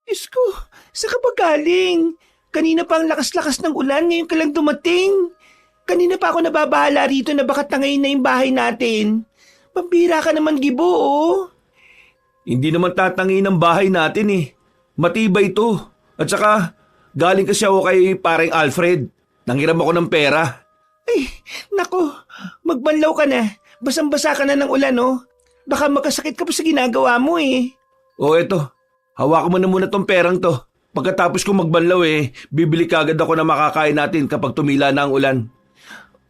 Diyos ko, saan ka ba galing? Kanina pa ang lakas-lakas ng ulan, ngayon ka lang dumating. Kanina pa ako nababahala rito na baka tangayin na yung bahay natin. Pambira ka naman, Gibo, oh. Hindi naman tatangi ng bahay natin eh. Matibay to. At saka, galing kasi ako kay pareng Alfred. Nanghiram ako ng pera. Ay, nako, magbanlaw ka na. Basang-basa ka na ng ulan, oh. Baka magkasakit ka pa sa ginagawa mo, eh. O eto, hawakan mo na muna tong perang to. Pagkatapos kong magbanlaw bibili kagad ako na makakain natin kapag tumila na ang ulan.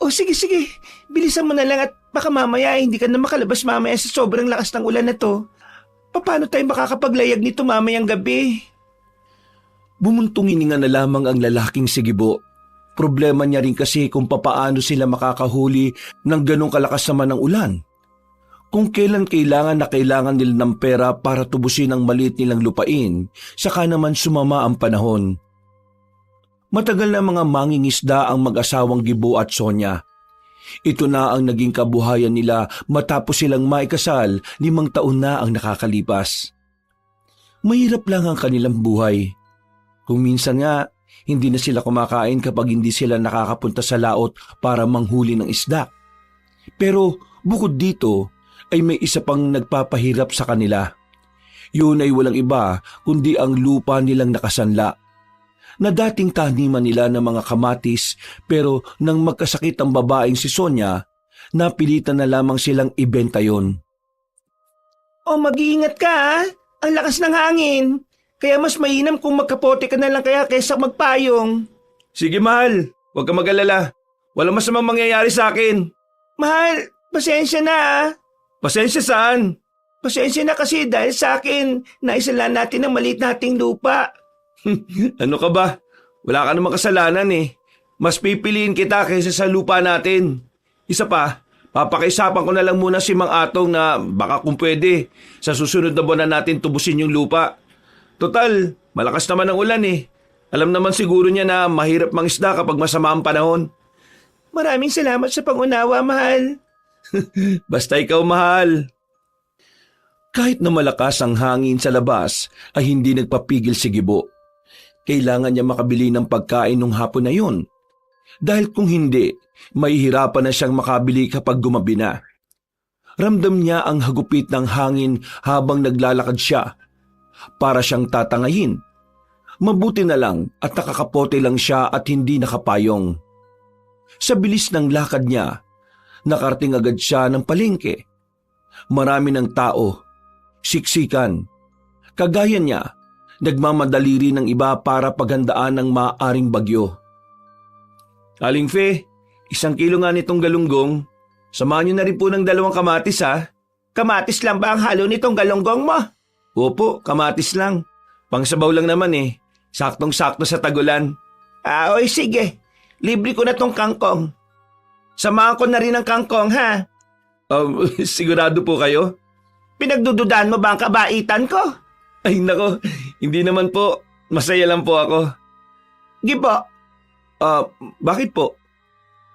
Oh, sige. Bilisan mo na lang at baka mamaya hindi ka na makalabas mamaya sa sobrang lakas ng ulan na to. Paano tayo makakapaglayag nito mamayang gabi? Bumuntong hininga na lamang ang lalaking si Gibo. Problema niya rin kasi kung papaano sila makakahuli ng ganong kalakas naman ng ulan. Kung kailan kailangan na kailangan nila ng pera para tubusin ang maliit nilang lupain, saka naman sumama ang panahon. Matagal na mga mangingisda ang mag-asawang Gibo at Sonia. Ito na ang naging kabuhayan nila matapos silang maikasal 5 taon na ang nakakalipas. Mahirap lang ang kanilang buhay. Kung minsan nga, hindi na sila kumakain kapag hindi sila nakakapunta sa laot para manghuli ng isda. Pero bukod dito, ay may isa pang nagpapahirap sa kanila. Yun ay walang iba kundi ang lupa nilang nakasanla. Na dating taniman nila ng mga kamatis pero nang magkasakit ang babaeng si Sonia, napilitan na lamang silang ibenta yon. Oh, mag-iingat ka, ha? Ang lakas ng hangin. Kaya mas mainam kung magkapote ka na lang kaya kaysa magpayong. Sige mahal, huwag ka mag-alala. Walang masamang mangyayari sa akin. Mahal, pasensya na, ha? Pasensya saan? Pasensya na kasi dahil sa akin, naisala natin ang maliit nating lupa. Ano ka ba? Wala ka namang kasalanan eh. Mas pipiliin kita kaysa sa lupa natin. Isa pa, papakaisapan ko na lang muna si Mang Atong na baka kung pwede, sa susunod na buwan na natin tubusin yung lupa. Total, malakas naman ang ulan eh. Alam naman siguro niya na mahirap mangisda kapag masama ang panahon. Maraming salamat sa pangunawa, mahal. Basta ikaw mahal. Kahit na malakas ang hangin sa labas ay hindi nagpapigil si Gibo. Kailangan niya makabili ng pagkain nung hapon na yun. Dahil kung hindi, mahihirapan na siyang makabili kapag gumabi na. Ramdam niya ang hagupit ng hangin habang naglalakad siya. Para siyang tatangayin. Mabuti na lang at nakakapote lang siya at hindi nakapayong. Sa bilis ng lakad niya, nakarating agad siya ng palengke. Marami ng tao, siksikan. Kagaya niya, nagmamadali rin ng iba para paghandaan ng maaaring bagyo. Aling Fe, 1 kilo nga nitong galunggong. Samahan niyo na rin po ng 2 kamatis ha. Kamatis lang ba ang halo nitong galonggong mo? Opo, kamatis lang. Pangsabaw lang naman eh. Saktong-sakto sa tagulan. Oy, sige. Libre ko na tong kangkong. Samahan ko na rin ang kangkong, ha? Sigurado po kayo? Pinagdududaan mo ba ang kabaitan ko? Ay nako, hindi naman po. Masaya lang po ako. Gibo, Bakit po?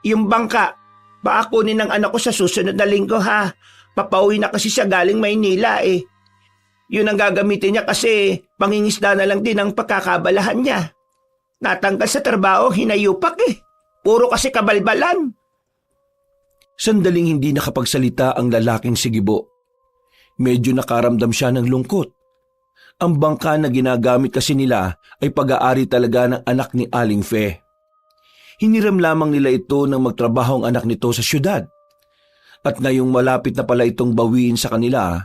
yung bangka, baka kunin ng anak ko sa susunod na linggo, ha? Papauwi na kasi siya galing Maynila, eh. Yun ang gagamitin niya kasi pangingisda na lang din ang pagkakabalahan niya. Natanggal sa trabaho, hinayupak eh. Puro kasi kabalbalan. Sandaling hindi nakapagsalita ang lalaking si Gibo. Medyo nakaramdam siya ng lungkot. Ang bangka na ginagamit kasi nila ay pag-aari talaga ng anak ni Aling Fe. Hiniram lamang nila ito nang magtrabaho ang anak nito sa syudad. At ngayong malapit na pala itong bawiin sa kanila,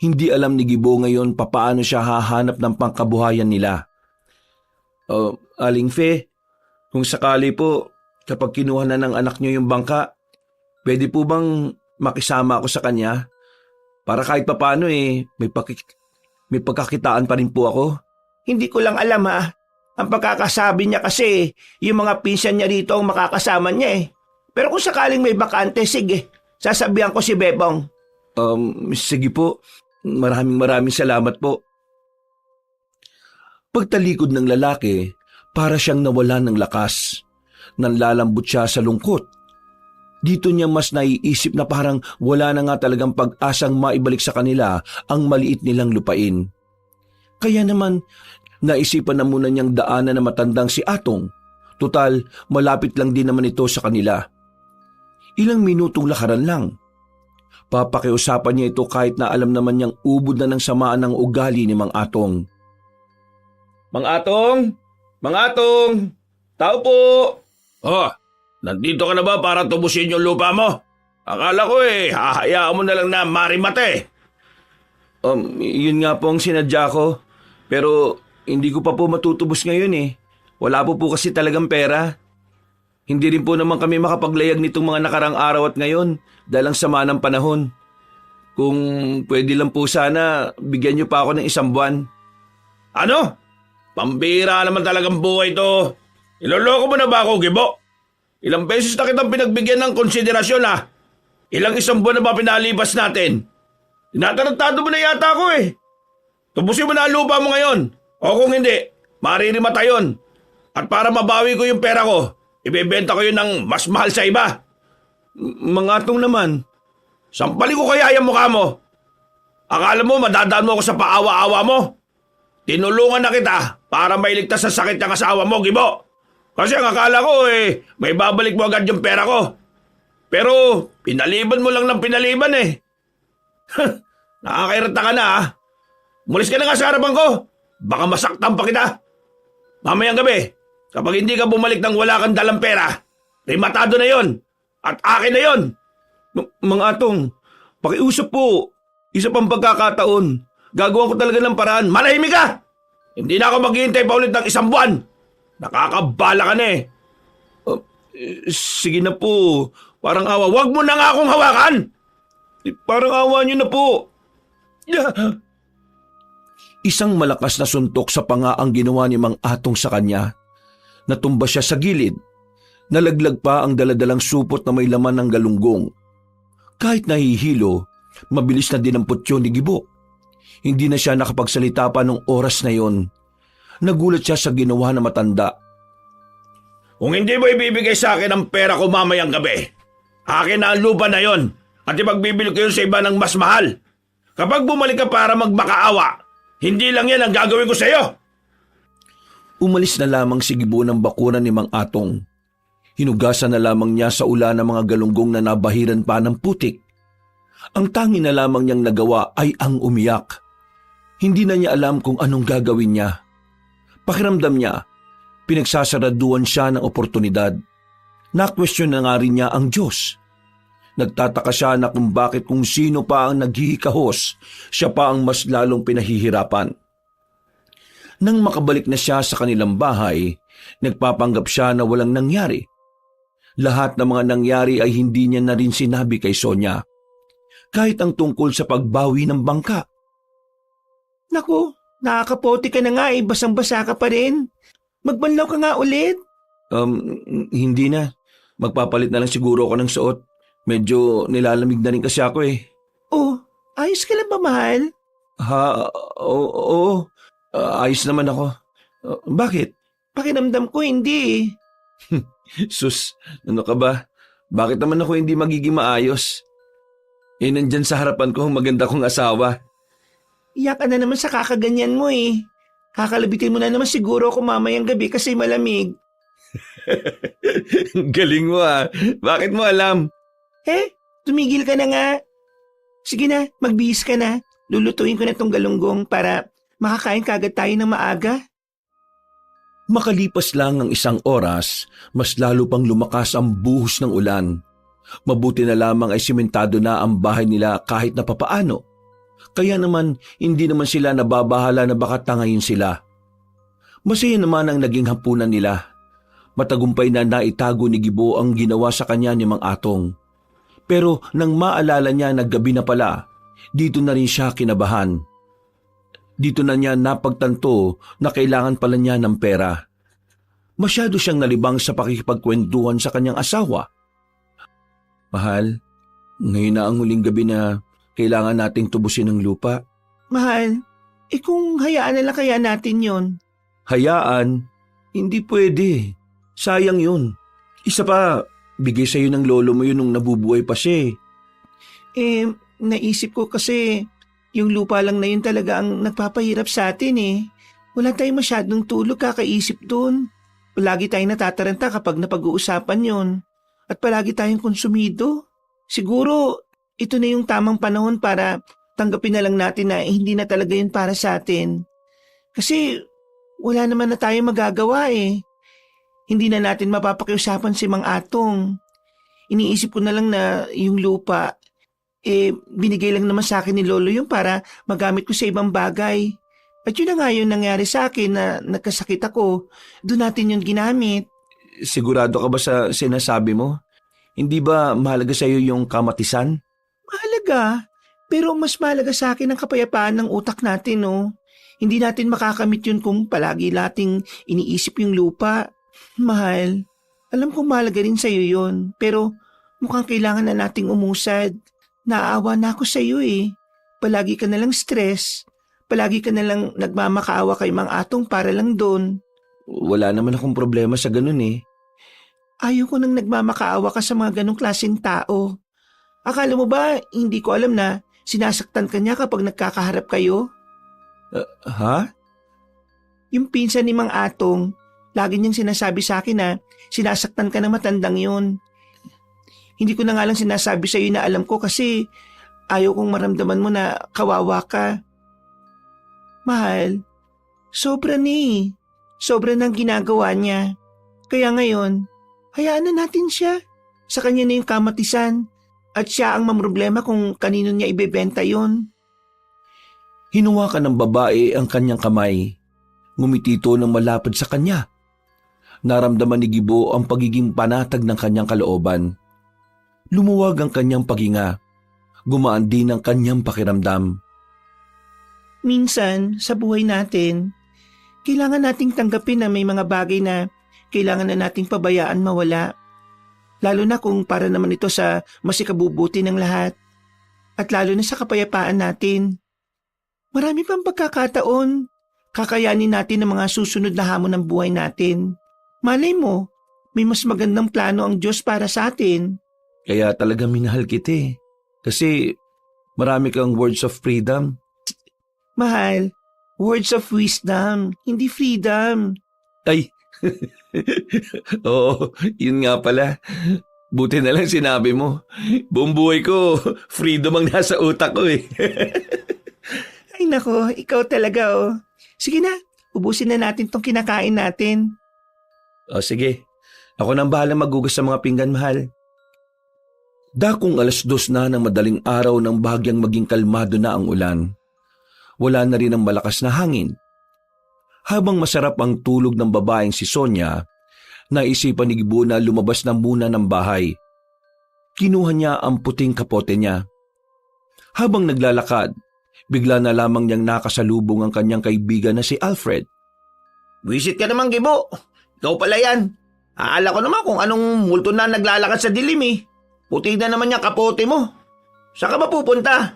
hindi alam ni Gibo ngayon papaano siya hahanap ng pangkabuhayan nila. Aling Fe, kung sakali po, kapag kinuha na ng anak niyo yung bangka, pwede po bang makisama ako sa kanya? Para kahit papaano may pagkakitaan pa rin po ako. Hindi ko lang alam, ha. Ang pagkakasabi niya kasi, yung mga pinsan niya rito ang makakasama niya eh. Pero kung sakaling may bakante, sige, sasabihan ko si Bebong. Sige po. Maraming salamat po. Pagtalikod ng lalaki, para siyang nawalan ng lakas. Nanlalambot siya sa lungkot. Dito niya mas naiisip na parang wala na nga talagang pag-asang maibalik sa kanila ang maliit nilang lupain. Kaya naman, Naisipan na muna niyang daanan na matandang si Atong. Tutal, malapit lang din naman ito sa kanila. Ilang minutong lakaran lang. Papakiusapan niya ito kahit na alam naman niyang ubod na ng samaan ng ugali ni Mang Atong. Mang Atong! Mang Atong! Tao po! Oh, nandito ka na ba para tubusin yung lupa mo? Akala ko hahayaan mo na lang na marimate. Yun nga po ang sinadya ko. Pero hindi ko pa po matutubos ngayon eh. Wala po kasi talagang pera. Hindi rin po naman kami makapaglayag nitong mga nakarang araw at ngayon dahil ang sama ng panahon. Kung pwede lang po sana, bigyan niyo pa ako ng 1 buwan. Ano? Pambira naman talagang buhay to. Iloloko mo na ba ako, Gibo? Ilang beses na kitang pinagbigyan ng konsiderasyon ha? Ilang 1 buwan na ba pinalipas natin? Tinatarantado mo na yata ako eh. Tubusin mo na ang lupa mo ngayon. O kung hindi, maririmata yun. At para mabawi ko yung pera ko, ibebenta ko yun ng mas mahal sa iba. Mga Atong naman. Sampali ko kaya yung mukha mo. Akala mo madadaan mo ako sa paawa-awa mo? Tinulungan na kita para mailigtas sa sakit ng asawa mo, Gibo. Kasi ang akala ko may babalik mo agad yung pera ko. Pero pinaliban mo lang ng pinaliban eh. Nakakairita ka na ha. Mulis ka na nga sa harapan ko. Baka masaktan pa kita. Mamayang gabi, kapag hindi ka bumalik ng wala kang dalang pera, rimatado na yon. At akin na yon. Mga Atong, pakiusap po. Isa pang pagkakataon. Gagawa ko talaga ng paraan. Manahimik ka! Hindi na ako maghihintay pa ulit ng 1 buwan. Nakakabala ka na eh. Sige na po. Parang awa. Huwag mo na nga akong hawakan! Parang awa niyo na po. Isang malakas na suntok sa panga ang ginawa ni Mang Atong sa kanya. Natumba siya sa gilid. Nalaglag pa ang daladalang supot na may laman ng galunggong. Kahit nahihilo, mabilis na dinampot yun ni Gibo. Hindi na siya nakapagsalita pa nung oras na yon. Nagulat siya sa ginawa na matanda. Kung hindi mo ibibigay sa akin ang pera ko mamayang gabi, akin na ang lupa na yon at ipagbibili ko yun sa iba ng mas mahal. Kapag bumalik ka para magmakaawa, hindi lang yan ang gagawin ko sa iyo. Umalis na lamang si Gibo ng bakuran ni Mang Atong. Hinugasan na lamang niya sa ulan ng mga galunggong na nabahiran pa ng putik. Ang tangi na lamang niyang nagawa ay ang umiyak. Hindi na niya alam kung anong gagawin niya. Pakiramdam niya, pinagsasaraduan siya ng oportunidad. Na-question na nga rin niya ang Diyos. Nagtataka siya na kung bakit kung sino pa ang naghihikahos, siya pa ang mas lalong pinahihirapan. Nang makabalik na siya sa kanilang bahay, nagpapanggap siya na walang nangyari. Lahat ng mga nangyari ay hindi niya na rin sinabi kay Sonia. Kahit ang tungkol sa pagbawi ng bangka. Naku, nakakapoti ka na nga basang-basa ka pa rin. Magbanlaw ka nga ulit. Hindi na. Magpapalit na lang siguro ako ng suot. Medyo nilalamig na rin kasi ako eh. Oh, ayos ka lang ba, mahal? Oo. Ayos naman ako. Bakit? Pakiramdam ko hindi eh. Sus, ano ka ba? Bakit naman ako hindi magiging maayos? Nandyan sa harapan ko ang maganda kong asawa. Iyak ka na naman sa kakaganyan mo eh. Kakalabitin mo na naman siguro ako mamayang gabi kasi malamig. Galing mo ah. Bakit mo alam? Tumigil ka na nga. Sige na, magbihis ka na. Lulutuin ko na tong galunggong para makakain kagad tayo ng maaga. Makalipas lang ang 1 oras, mas lalo pang lumakas ang buhos ng ulan. Mabuti na lamang ay simentado na ang bahay nila kahit na papaano. Kaya naman, hindi naman sila nababahala na baka tangayin sila. Masaya naman ang naging hapunan nila. Matagumpay na naitago ni Gibo ang ginawa sa kanya ni Mang Atong. Pero nang maalala niya na gabi na pala, dito na rin siya kinabahan. Dito na niya napagtanto na kailangan pala niya ng pera. Masyado siyang nalibang sa pakikipagkwentuhan sa kanyang asawa. Mahal, ngayon na ang huling gabi na kailangan nating tubusin ang lupa. Mahal, kung hayaan na lang kaya natin yon. Hayaan? Hindi pwede. Sayang yun. Isa pa, bigay sa'yo ng lolo mo yun nung nabubuhay pa siya. Naisip ko kasi yung lupa lang na yun talaga ang nagpapahirap sa atin eh. Wala tayong masyadong tulog kakaisip dun. Palagi tayong natataranta kapag napag-uusapan yon. At palagi tayong konsumido. Siguro, ito na yung tamang panahon para tanggapin na lang natin na hindi na talaga yun para sa atin. Kasi wala naman na tayong magagawa eh. Hindi na natin mapapakiusapan si Mang Atong. Iniisip ko na lang na yung lupa, binigay lang naman sa akin ni Lolo yung para magamit ko sa ibang bagay. At yun na nga yung nangyari sa akin na nagkasakit ako. Doon natin yun ginamit. Sigurado ka ba sa sinasabi mo? Hindi ba mahalaga sa iyo yung kamatisan? Mahalaga. Pero mas mahalaga sa akin ang kapayapaan ng utak natin, no? Hindi natin makakamit yun kung palagi nating iniisip yung lupa. Mahal, alam kong mahalaga rin sa'yo yun. Pero mukhang kailangan na nating umusad. Naaawa na ako sa'yo eh. Palagi ka na lang stress. Palagi ka na lang nagmamakaawa kay Mang Atong para lang doon. Wala naman akong problema sa ganun eh. Ayaw ko nang nagmamakaawa ka sa mga ganong klaseng tao. Akala mo ba hindi ko alam na sinasaktan ka niya kapag nagkakaharap kayo? Ha? Yung pinsan ni Mang Atong, lagi niyang sinasabi sa akin na sinasaktan ka ng matandang yun. Hindi ko na nga lang sinasabi sa iyo na alam ko kasi ayaw kong maramdaman mo na kawawa ka. Mahal, sobra ni. Sobra ng ginagawa niya. Kaya ngayon, hayaan na natin siya. Sa kanya na yung kamatisan. At siya ang mamroblema kung kanino niya ibebenta yon. Hinuwakan ng babae ang kanyang kamay. Ngumitito ng malapad sa kanya. Naramdaman ni Gibo ang pagiging panatag ng kanyang kalooban. Lumuwag ang kanyang paghinga. Gumaan din ang kanyang pakiramdam. Minsan, sa buhay natin, kailangan nating tanggapin na may mga bagay na kailangan na nating pabayaan mawala. Lalo na kung para naman ito sa masikabubuti ng lahat. At lalo na sa kapayapaan natin. Marami pang pagkakataon. Kakayanin natin ang mga susunod na hamon ng buhay natin. Malay mo, may mas magandang plano ang Diyos para sa atin. Kaya talaga minahal kita eh. Kasi marami kang words of freedom. Mahal, words of wisdom, hindi freedom. Ay, oo, yun nga pala. Buti na lang sinabi mo. Buong buhay ko, freedom ang nasa utak ko eh. Ay nako, ikaw talaga oh. Sige na, ubusin na natin tong kinakain natin. O sige, ako nang bahala magugas sa mga pinggan, mahal. Dakong 2:00 na ng madaling araw nang bahagyang maging kalmado na ang ulan. Wala na rin ang malakas na hangin. Habang masarap ang tulog ng babaeng si Sonia, naisipan ni Gibo na lumabas na muna ng bahay. Kinuha niya ang puting kapote niya. Habang naglalakad, bigla na lamang niyang nakasalubong ang kanyang kaibigan na si Alfred. Visit ka naman, Gibo. Ikaw pala yan. Aala ko naman kung anong multo na naglalakad sa dilim eh. Puti na naman yung kapote mo. Saan ka ba pupunta?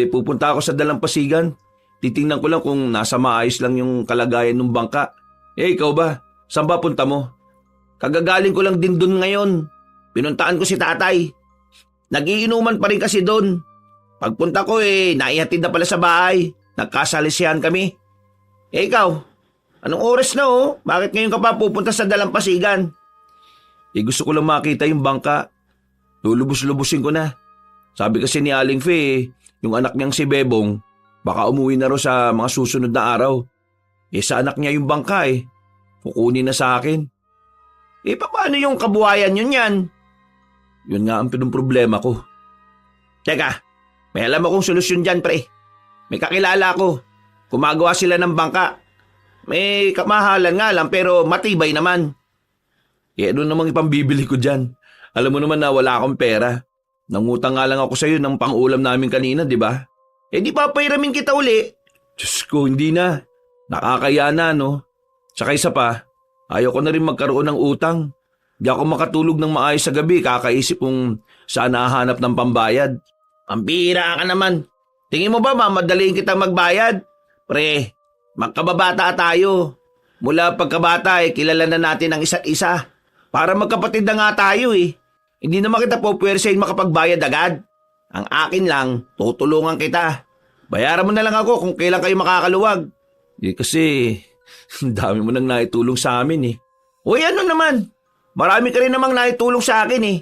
Pupunta ako sa dalampasigan. Titingnan ko lang kung nasa maayos lang yung kalagayan ng bangka. Ikaw ba? Saan ba punta mo? Kagagaling ko lang din dun ngayon. Pinuntaan ko si tatay. Nagiinuman pa rin kasi dun. Pagpunta ko naihatid na pala sa bahay. Nagkasalisihan kami. Ikaw, anong oras na oh? Bakit ngayon ka pa pupunta sa dalampasigan? Gusto ko lang makita yung bangka. Lulubos-lubusin ko na. Sabi kasi ni Aling Fe, yung anak niyang si Bebong, baka umuwi na raw sa mga susunod na araw. Sa anak niya yung bangka kukunin na sa akin. Paano yung kabuhayan yun yan? Yun nga ang problema ko. Teka, may alam akong solusyon dyan, pre. May kakilala ko. Gumagawa sila ng bangka. May kamahalan nga lang pero matibay naman. Ano namang ipambibili ko dyan? Alam mo naman na wala akong pera. Nangutang nga lang ako sa'yo ng pang-ulam namin kanina, di ba? Di pa pairamin kita uli. Diyos ko, hindi na. Nakakaya na, no? Tsaka isa pa, ayaw ko na rin magkaroon ng utang. Di ako makatulog ng maayos sa gabi, kakaisip kung saan nahanap ng pambayad. Pambira ka naman. Tingin mo ba mamadaliin kita magbayad? Pre, magkababata tayo. Mula pagkabata kilala na natin ang isa't isa. Para magkapatid na nga tayo Hindi naman kita pupwersahin makapagbayad agad. Ang akin lang, tutulungan kita. Bayaran mo na lang ako kung kailan kayo makakaluwag. Kasi, ang dami mo nang naitulong sa amin eh. Uy, ano naman? Marami ka rin namang naitulong sa akin eh.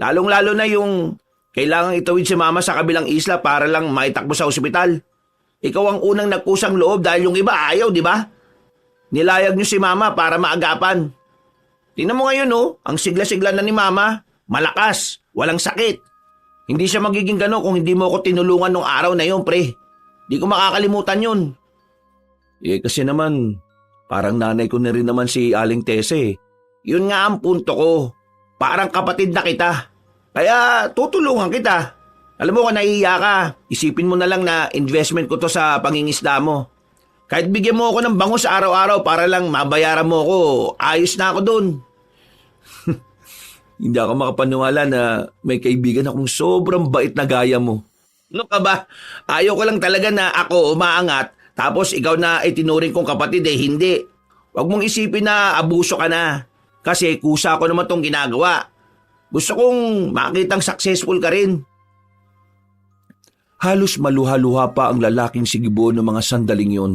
Lalong-lalo na yung kailangang itawid si mama sa kabilang isla para lang maitakbo sa ospital. Ikaw ang unang nagkusang loob dahil yung iba ayaw, di ba? Nilayag niyo si mama para maagapan. Tingnan mo ngayon ang sigla-sigla na ni mama. Malakas, walang sakit. Hindi siya magiging gano'n kung hindi mo ako tinulungan nung araw na yun, pre. Di ko makakalimutan yun. Kasi naman, parang nanay ko na rin naman si Aling Tese eh. Yun nga ang punto ko. Parang kapatid na kita. Kaya tutulungan kita. Alam mo kung naiiya ka, isipin mo na lang na investment ko to sa pangingisda mo. Kahit bigyan mo ako ng bangus araw-araw para lang mabayaran mo ako, ayos na ako dun. Hindi ako makapaniwala na may kaibigan akong sobrang bait na gaya mo. Ano ka ba? Ayaw ko lang talaga na ako umaangat tapos ikaw na itinuring kong kapatid hindi. Huwag mong isipin na abuso ka na. Kasi kusa ko naman tong ginagawa. Gusto kong makitang successful ka rin. Halos maluha-luha pa ang lalaking sigibo ng mga sandaling yon.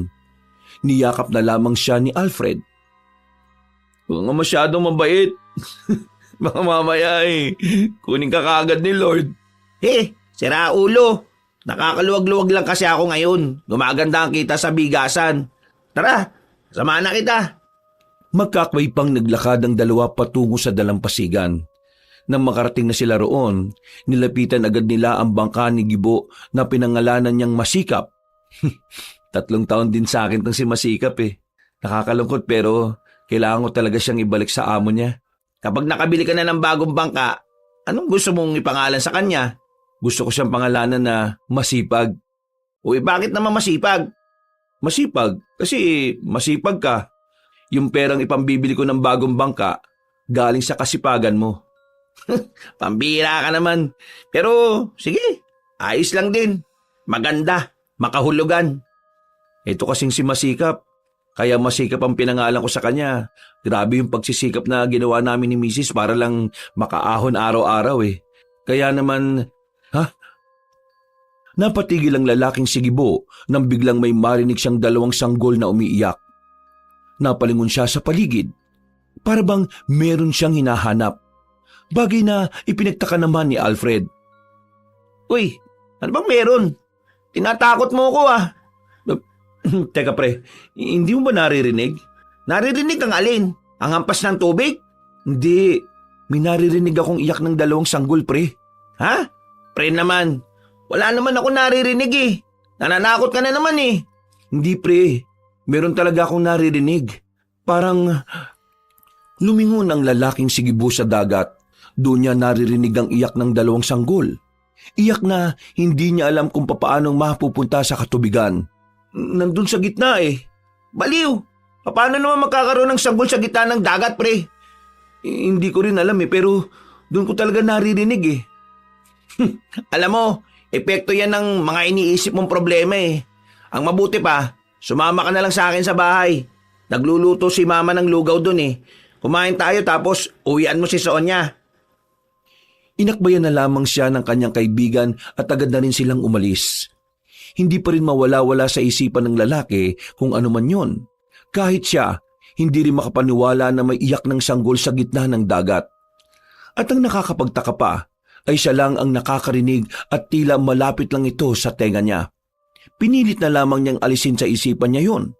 Niyakap na lamang siya ni Alfred. Huwag nga masyadong mabait. Baka mamaya kunin ka kaagad ni Lord. Sira ulo. Nakakaluwag-luwag lang kasi ako ngayon. Gumaganda ang kita sa bigasan. Tara, samahan na kita. Magkakway pang naglakad ang dalawa patungo sa dalampasigan. Nang makarating na sila roon, nilapitan agad nila ang bangka ni Gibo na pinangalanan niyang Masikap. 3 taon din sa akin tong si Masikap eh. Nakakalungkot pero kailangan ko talaga siyang ibalik sa amo niya. Kapag nakabili ka na ng bagong bangka, anong gusto mong ipangalan sa kanya? Gusto ko siyang pangalanan na Masipag. Uy, bakit naman masipag? Masipag? Kasi masipag ka. Yung perang ipambibili ko ng bagong bangka, galing sa kasipagan mo. Pambira ka naman. Pero, sige, ayos lang din. Maganda, makahulugan. Ito kasing si Masikap. Kaya Masikap ang pinangalan ko sa kanya. Grabe yung pagsisikap na ginawa namin ni Mrs. para lang makaahon araw-araw eh. Kaya naman, Napatigil ang lalaking sigibo nang biglang may marinig siyang 2 sanggol na umiiyak. Napalingon siya sa paligid. Para bang meron siyang hinahanap. Bagay na ipinagtaka naman ni Alfred. Uy, ano bang meron? Tinatakot mo ko Teka pre, hindi mo ba naririnig? Naririnig ang alin? Ang hampas ng tubig? Hindi, may naririnig akong iyak ng 2 sanggol pre. Ha? Pre naman, wala naman ako naririnig Nananakot ka na naman Hindi pre, meron talaga akong naririnig. Parang lumingon ang lalaking sigibo sa dagat. Doon niya naririnig ang iyak ng 2 sanggol. Iyak na hindi niya alam kung papaanong mapupunta sa katubigan. Nandun sa gitna Baliw! Paano naman magkakaroon ng sanggol sa gitna ng dagat, pre? Hindi ko rin alam pero doon ko talaga naririnig Alam mo, epekto yan ng mga iniisip mong problema Ang mabuti pa, sumama ka na lang sa akin sa bahay. Nagluluto si mama ng lugaw dun Kumain tayo tapos uwian mo si Sonia. Inakbayan na lamang siya ng kanyang kaibigan at agad na rin silang umalis. Hindi pa rin mawala-wala sa isipan ng lalaki kung ano man yon. Kahit siya, hindi rin makapaniwala na may iyak ng sanggol sa gitna ng dagat. At ang nakakapagtaka pa, ay siya lang ang nakakarinig at tila malapit lang ito sa tenga niya. Pinilit na lamang niyang alisin sa isipan niya yon.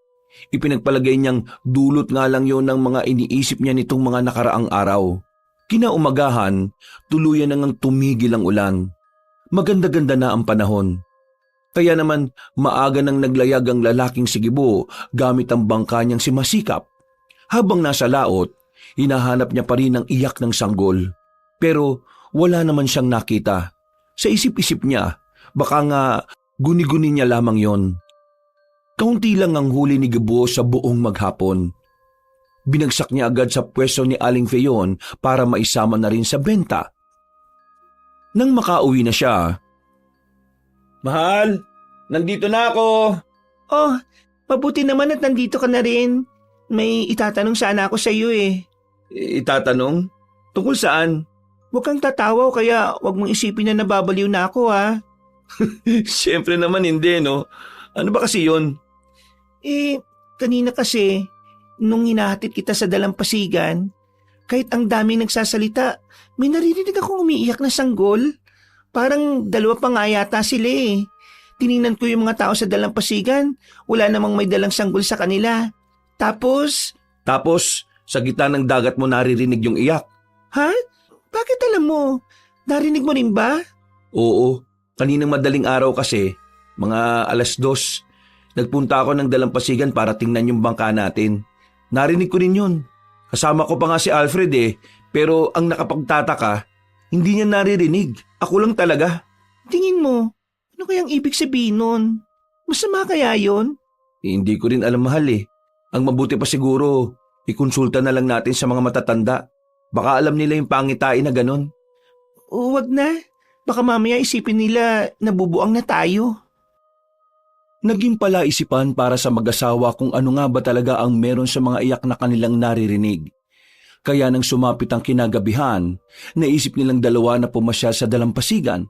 Ipinagpalagay niyang dulot nga lang yon ng mga iniisip niya nitong mga nakaraang araw. Kinaumagahan, tuluyan nang tumigil ang ulan. Maganda-ganda na ang panahon. Kaya naman maaga nang naglayag ang lalaking sigibo gamit ang bangka niyang si Masikap. Habang nasa laot, hinahanap niya pa rin ang iyak ng sanggol. Pero wala naman siyang nakita. Sa isip-isip niya, baka nga guni-guni niya lamang yon. Kaunti lang ang huli ni Gibo sa buong maghapon. Binagsak niya agad sa pwesto ni Aling Feyon para maisama na rin sa benta. Nang makauwi na siya, Mahal, nandito na ako. Oh, mabuti naman at nandito ka na rin. May itatanong sana ako sa iyo Itatanong? Tungkol saan? Huwag kang tatawa kaya huwag mong isipin na nababaliw na ako Siyempre naman hindi, no? Ano ba kasi yun? Kanina kasi, nung hinahatid kita sa dalampasigan, kahit ang daming nagsasalita, may naririnig akong umiiyak na sanggol. Parang dalawa pa nga yata sila eh. Tiningnan ko yung mga tao sa dalampasigan, wala namang may dalang sanggol sa kanila. Tapos, Tapos, sa gitna ng dagat mo naririnig yung iyak. ha? Bakit alam mo? Narinig mo rin ba? Oo, kaninang madaling araw kasi, mga 2:00, nagpunta ako ng dalampasigan para tingnan yung bangka natin. Narinig ko rin yun. Kasama ko pa nga si Alfred pero ang nakapagtataka, hindi niya naririnig. Ako lang talaga. Tingin mo, ano kayang ibig sabihin nun? Masama kaya yon? Hindi ko rin alam, mahal. Ang mabuti pa siguro, ikonsulta na lang natin sa mga matatanda. Baka alam nila yung pangitain na ganon. O wag na. Baka mamaya isipin nila nabubuang na tayo. Naging palaisipan para sa mag-asawa kung ano nga ba talaga ang meron sa mga iyak na kanilang naririnig. Kaya nang sumapit ang kinagabihan, naisip nilang dalawa na pumasya sa dalampasigan.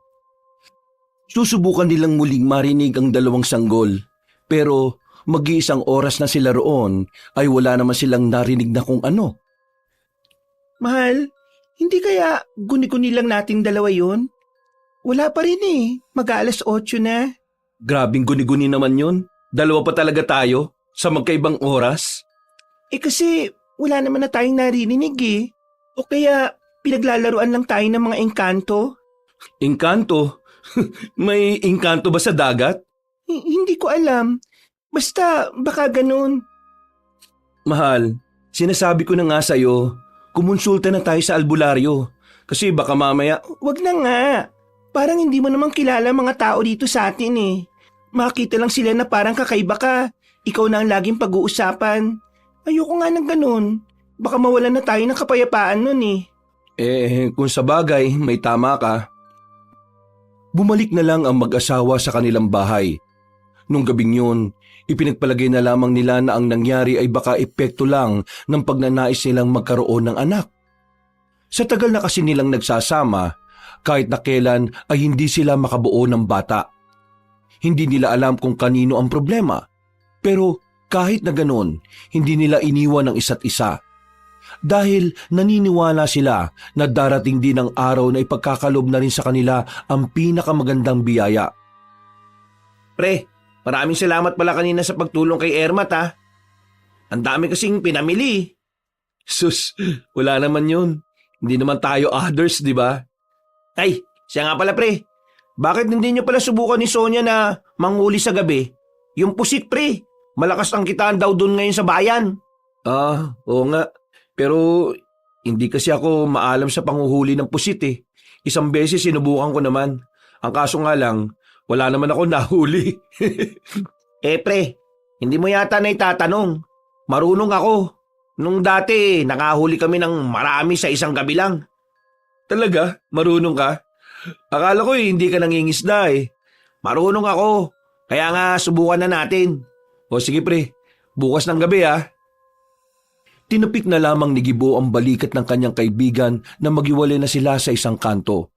Susubukan nilang muling marinig ang dalawang sanggol, pero mag-iisang oras na sila roon ay wala naman silang narinig na kung ano. Mahal, hindi kaya guni-guni lang nating dalawa yun? Wala pa rin mag-aalas 8 na. Grabing guni-guni naman yun. Dalawa pa talaga tayo sa magkaibang oras. Kasi wala naman na tayong naririnig O kaya pinaglalaruan lang tayo ng mga engkanto? Engkanto? May engkanto ba sa dagat? Hindi ko alam. Basta baka ganun. Mahal, sinasabi ko na nga sa'yo, kumonsulta na tayo sa albularyo. Kasi baka mamaya... Wag na nga. Parang hindi mo naman kilala mga tao dito sa atin Makita lang sila na parang kakaiba ka. Ikaw na ang laging pag-uusapan. Ayoko nga ng ganun. Baka mawalan na tayo ng kapayapaan nun kung sa bagay, may tama ka. Bumalik na lang ang mag-asawa sa kanilang bahay. Nung gabing yun, ipinagpalagay na lamang nila na ang nangyari ay baka epekto lang ng pagnanais nilang magkaroon ng anak. Sa tagal na kasi nilang nagsasama, kahit na kailan ay hindi sila makabuo ng bata. Hindi nila alam kung kanino ang problema. Pero kahit na ganon, hindi nila iniwan ang isa't isa. Dahil naniniwala sila na darating din ang araw na ipagkakalob na rin sa kanila ang pinakamagandang biyaya. Pre, maraming salamat pala kanina sa pagtulong kay Ermat Ang dami kasing pinamili. Sus, wala naman yun. Hindi naman tayo others, di ba? Ay, siya nga pala pre. Bakit hindi niyo pala subukan ni Sonia na manghuli sa gabi? Yung pusit pre, malakas ang kitaan daw doon ngayon sa bayan. Oo nga. Pero hindi kasi ako maalam sa panghuhuli ng pusit Isang beses sinubukan ko naman. Ang kaso nga lang, wala naman ako nahuli. Pre, hindi mo yata na itatanong. Marunong ako. Nung dati, nakahuli kami ng marami sa isang gabi lang. Talaga? Marunong ka? Akala ko hindi ka nangingisda Marunong ako. Kaya nga subukan na natin. O sige pre, bukas ng gabi Tinapik na lamang ni Gibo ang balikat ng kanyang kaibigan na maghiwalay na sila sa isang kanto.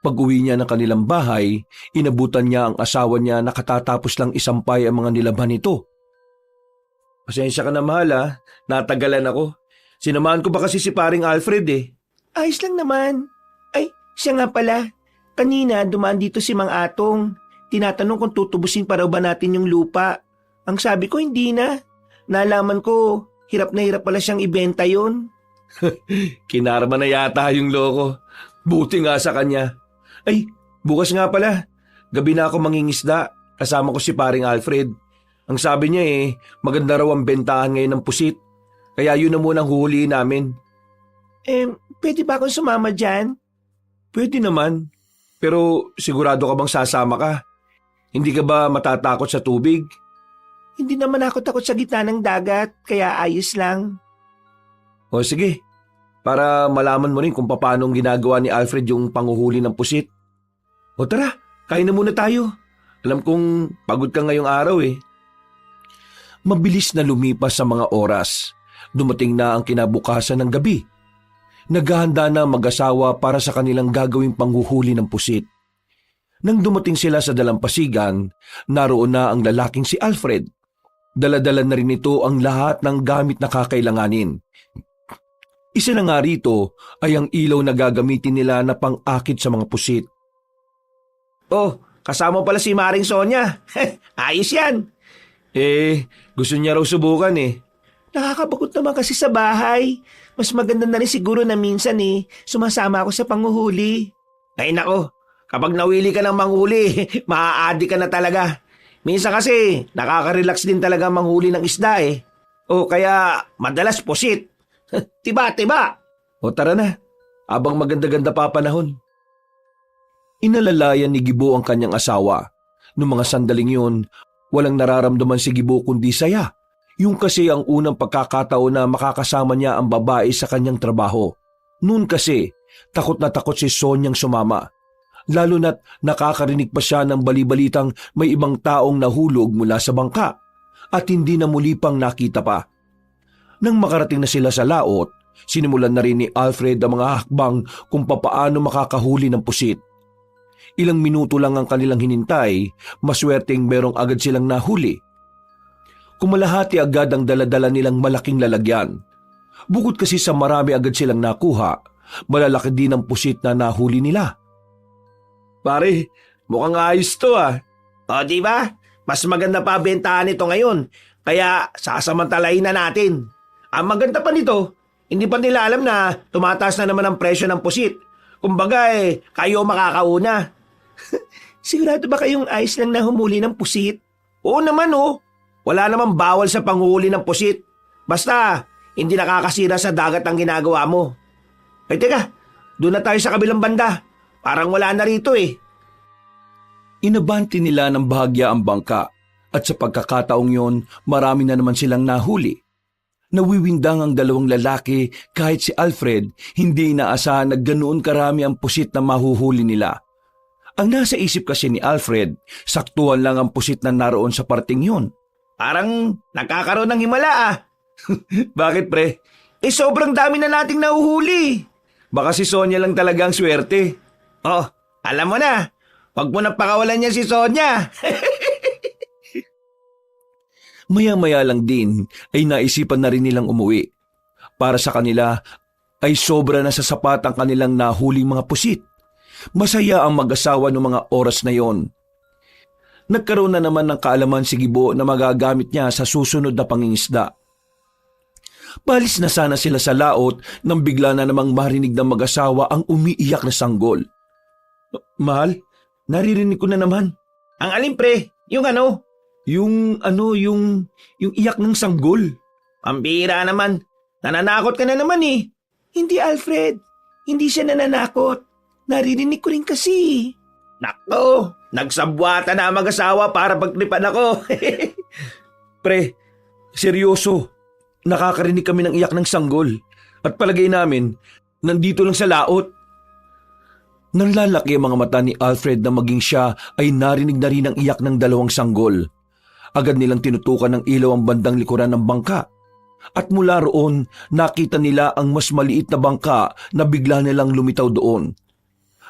Pag-uwi niya ng kanilang bahay, inabutan niya ang asawa niya na katatapos lang isampay ang mga nilaban nito. Pasensya ka na mahal natagalan ako. Sinamahan ko pa kasi si paring Alfred Ayos lang naman. Ay, siya nga pala. Kanina dumaan dito si Mang Atong. Tinatanong kung tutubusin pa raw ba natin yung lupa. Ang sabi ko hindi na. Nalaman ko, hirap na hirap pala siyang ibenta yon. Kinarma na yata yung loko. Buti nga sa kanya. Ay, bukas nga pala. Gabi na ako mangingisda. Kasama ko si paring Alfred. Ang sabi niya maganda raw ang bentahan ngayon ng pusit. Kaya yun na muna ang huhulihin namin. Pwede ba akong sumama dyan? Pwede naman. Pero sigurado ka bang sasama ka? Hindi ka ba matatakot sa tubig? Hindi naman ako takot sa gitna ng dagat, kaya ayos lang. O sige, para malaman mo rin kung paano ginagawa ni Alfred yung panghuhuli ng pusit. O tara, kain na muna tayo. Alam kong pagod ka ngayong araw Mabilis na lumipas sa mga oras. Dumating na ang kinabukasan ng gabi. Naghahanda na mag-asawa para sa kanilang gagawing panghuhuli ng pusit. Nang dumating sila sa dalampasigan, naroon na ang lalaking si Alfred. Daladala na rin ito ang lahat ng gamit na kakailanganin. Isa na nga rito ay ang ilaw na gagamitin nila na pang-akit sa mga pusit. Oh, kasama pala si Maring Sonya. Ayos yan. Gusto niya raw subukan eh. Nakakabagot naman kasi sa bahay. Mas maganda na rin siguro na minsan sumasama ako sa panguhuli. Ay nako, kapag nawili ka ng manghuli, maa-addict ka na talaga. Minsan kasi, nakaka-relax din talaga manghuli ng isda eh. O kaya, madalas pusit. Tiba. O tara na, abang maganda-ganda pa panahon. Inalalayan ni Gibo ang kanyang asawa. Noong mga sandaling yun, walang nararamdaman si Gibo kundi saya. Yung kasi ang unang pagkakataon na makakasama niya ang babae sa kanyang trabaho. Noon kasi, takot na takot si Sonyang sumama. Lalo na't nakakarinig pa siya ng balibalitang may ibang taong nahulog mula sa bangka at hindi na muli pang nakita pa. Nang makarating na sila sa laot, sinimulan na rin ni Alfred ang mga hakbang kung papaano makakahuli ng pusit. Ilang minuto lang ang kanilang hinintay, maswerteng merong agad silang nahuli. Kumalahati agad ang daladala nilang malaking lalagyan. Bukod kasi sa marami agad silang nakuha, malalaki din ang pusit na nahuli nila. Pare, mukhang ayos to ah. O diba? Mas maganda pa bentahan ito ngayon. Kaya sasamantalahin na natin. Ang maganda pa nito, hindi pa nila alam na tumataas na naman ang presyo ng pusit. Kumbaga kayo makakauna. Sigurado ba kayong ayos lang na humuli ng pusit? Oo naman oh. Wala namang bawal sa panghuli ng pusit. Basta, hindi nakakasira sa dagat ang ginagawa mo. Ay teka, doon na tayo sa kabilang banda. Parang wala na rito eh. Inabanti nila ng bahagya ang bangka at sa pagkakataong yon, marami na naman silang nahuli. Nawiwindang ang dalawang lalaki kahit si Alfred hindi inaasahan na ganoon karami ang pusit na mahuhuli nila. Ang nasa isip kasi ni Alfred, saktuhan lang ang pusit na naroon sa parting yon. Parang nagkakaroon ng himala ah. Bakit pre? Sobrang dami na nating nahuhuli. Baka si Sonya lang talaga ang swerte. Oh, alam mo na. Huwag mo na pakawalan niya si Sonya. Maya-maya lang din ay naisipan na rin nilang umuwi. Para sa kanila ay sobra na sa sapat ang kanilang nahuling mga pusit. Masaya ang mag-asawa noong mga oras na yon. Nagkaroon na naman ng kaalaman si Gibo na magagamit niya sa susunod na pangingisda. Palis na sana sila sa laot nang bigla na namang marinig ng mag-asawa ang umiiyak na sanggol. Mahal, naririnig ko na naman. Ang alin pre? Yung ano? Yung iyak ng sanggol. Pambira naman. Nananakot ka na naman eh. Hindi Alfred. Hindi siya nananakot. Naririnig ko rin kasi. Nako, nagsabwata na ang mag-asawa para pagtripan ako. Pre, seryoso. Nakakarinig kami ng iyak ng sanggol. At palagay namin, nandito lang sa laot. Nanlalaki ang mga mata ni Alfred na maging siya ay narinig na rin ang iyak ng dalawang sanggol. Agad nilang tinutukan ng ilaw ang bandang likuran ng bangka. At mula roon, nakita nila ang mas maliit na bangka na bigla nilang lumitaw doon.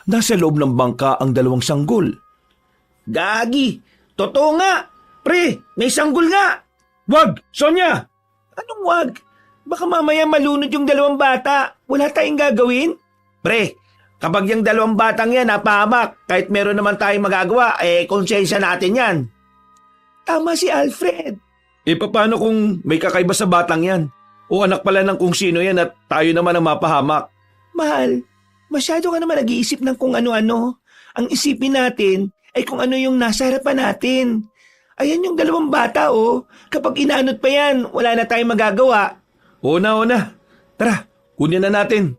Nasa loob ng bangka ang dalawang sanggol. Gagi! Totoo nga! Pre, may sanggol nga! Wag! Sonya! Anong wag? Baka mamaya malunod yung dalawang bata. Wala tayong gagawin? Pre, kapag yung dalawang batang yan napahamak, kahit meron naman tayong magagawa, konsensya natin yan. Tama si Alfred. Paano kung may kakaiba sa batang yan? O anak pala ng kung sino yan at tayo naman ang mapahamak? Mahal, masyado ka naman nag-iisip ng kung ano-ano. Ang isipin natin ay kung ano yung nasa harapan natin. Ayan yung dalawang bata oh. Kapag inanod pa yan, wala na tayong magagawa. O na. Tara, kunin na natin.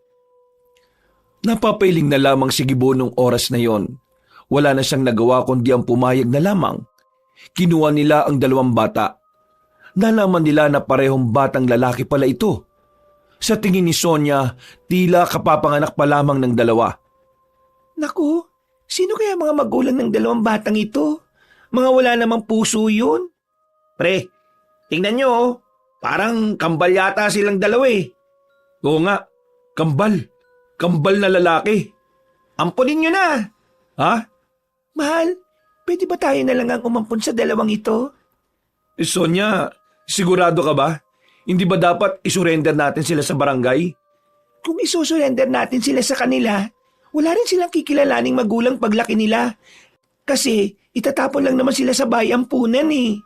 Napapailing na lamang si Gibo nung oras na yon. Wala na siyang nagawa kundi ang pumayag na lamang. Kinuha nila ang dalawang bata. Nalaman nila na parehong batang lalaki pala ito. Sa tingin ni Sonya, tila kapapanganak pa lamang ng dalawa. Naku, sino kaya mga magulang ng dalawang batang ito? Mga wala namang puso yun? Pre, tingnan nyo oh. Parang kambal yata silang dalawa eh. Oo nga, kambal. Kambal na lalaki. Ampunin nyo na. Ha? Mahal, pwede ba tayo na lang ang umampun sa dalawang ito? Sonia, sigurado ka ba? Hindi ba dapat isurrender natin sila sa barangay? Kung isusurrender natin sila sa kanila, wala rin silang kikilalaning magulang paglaki nila. Kasi itatapon lang naman sila sa bayampunan eh.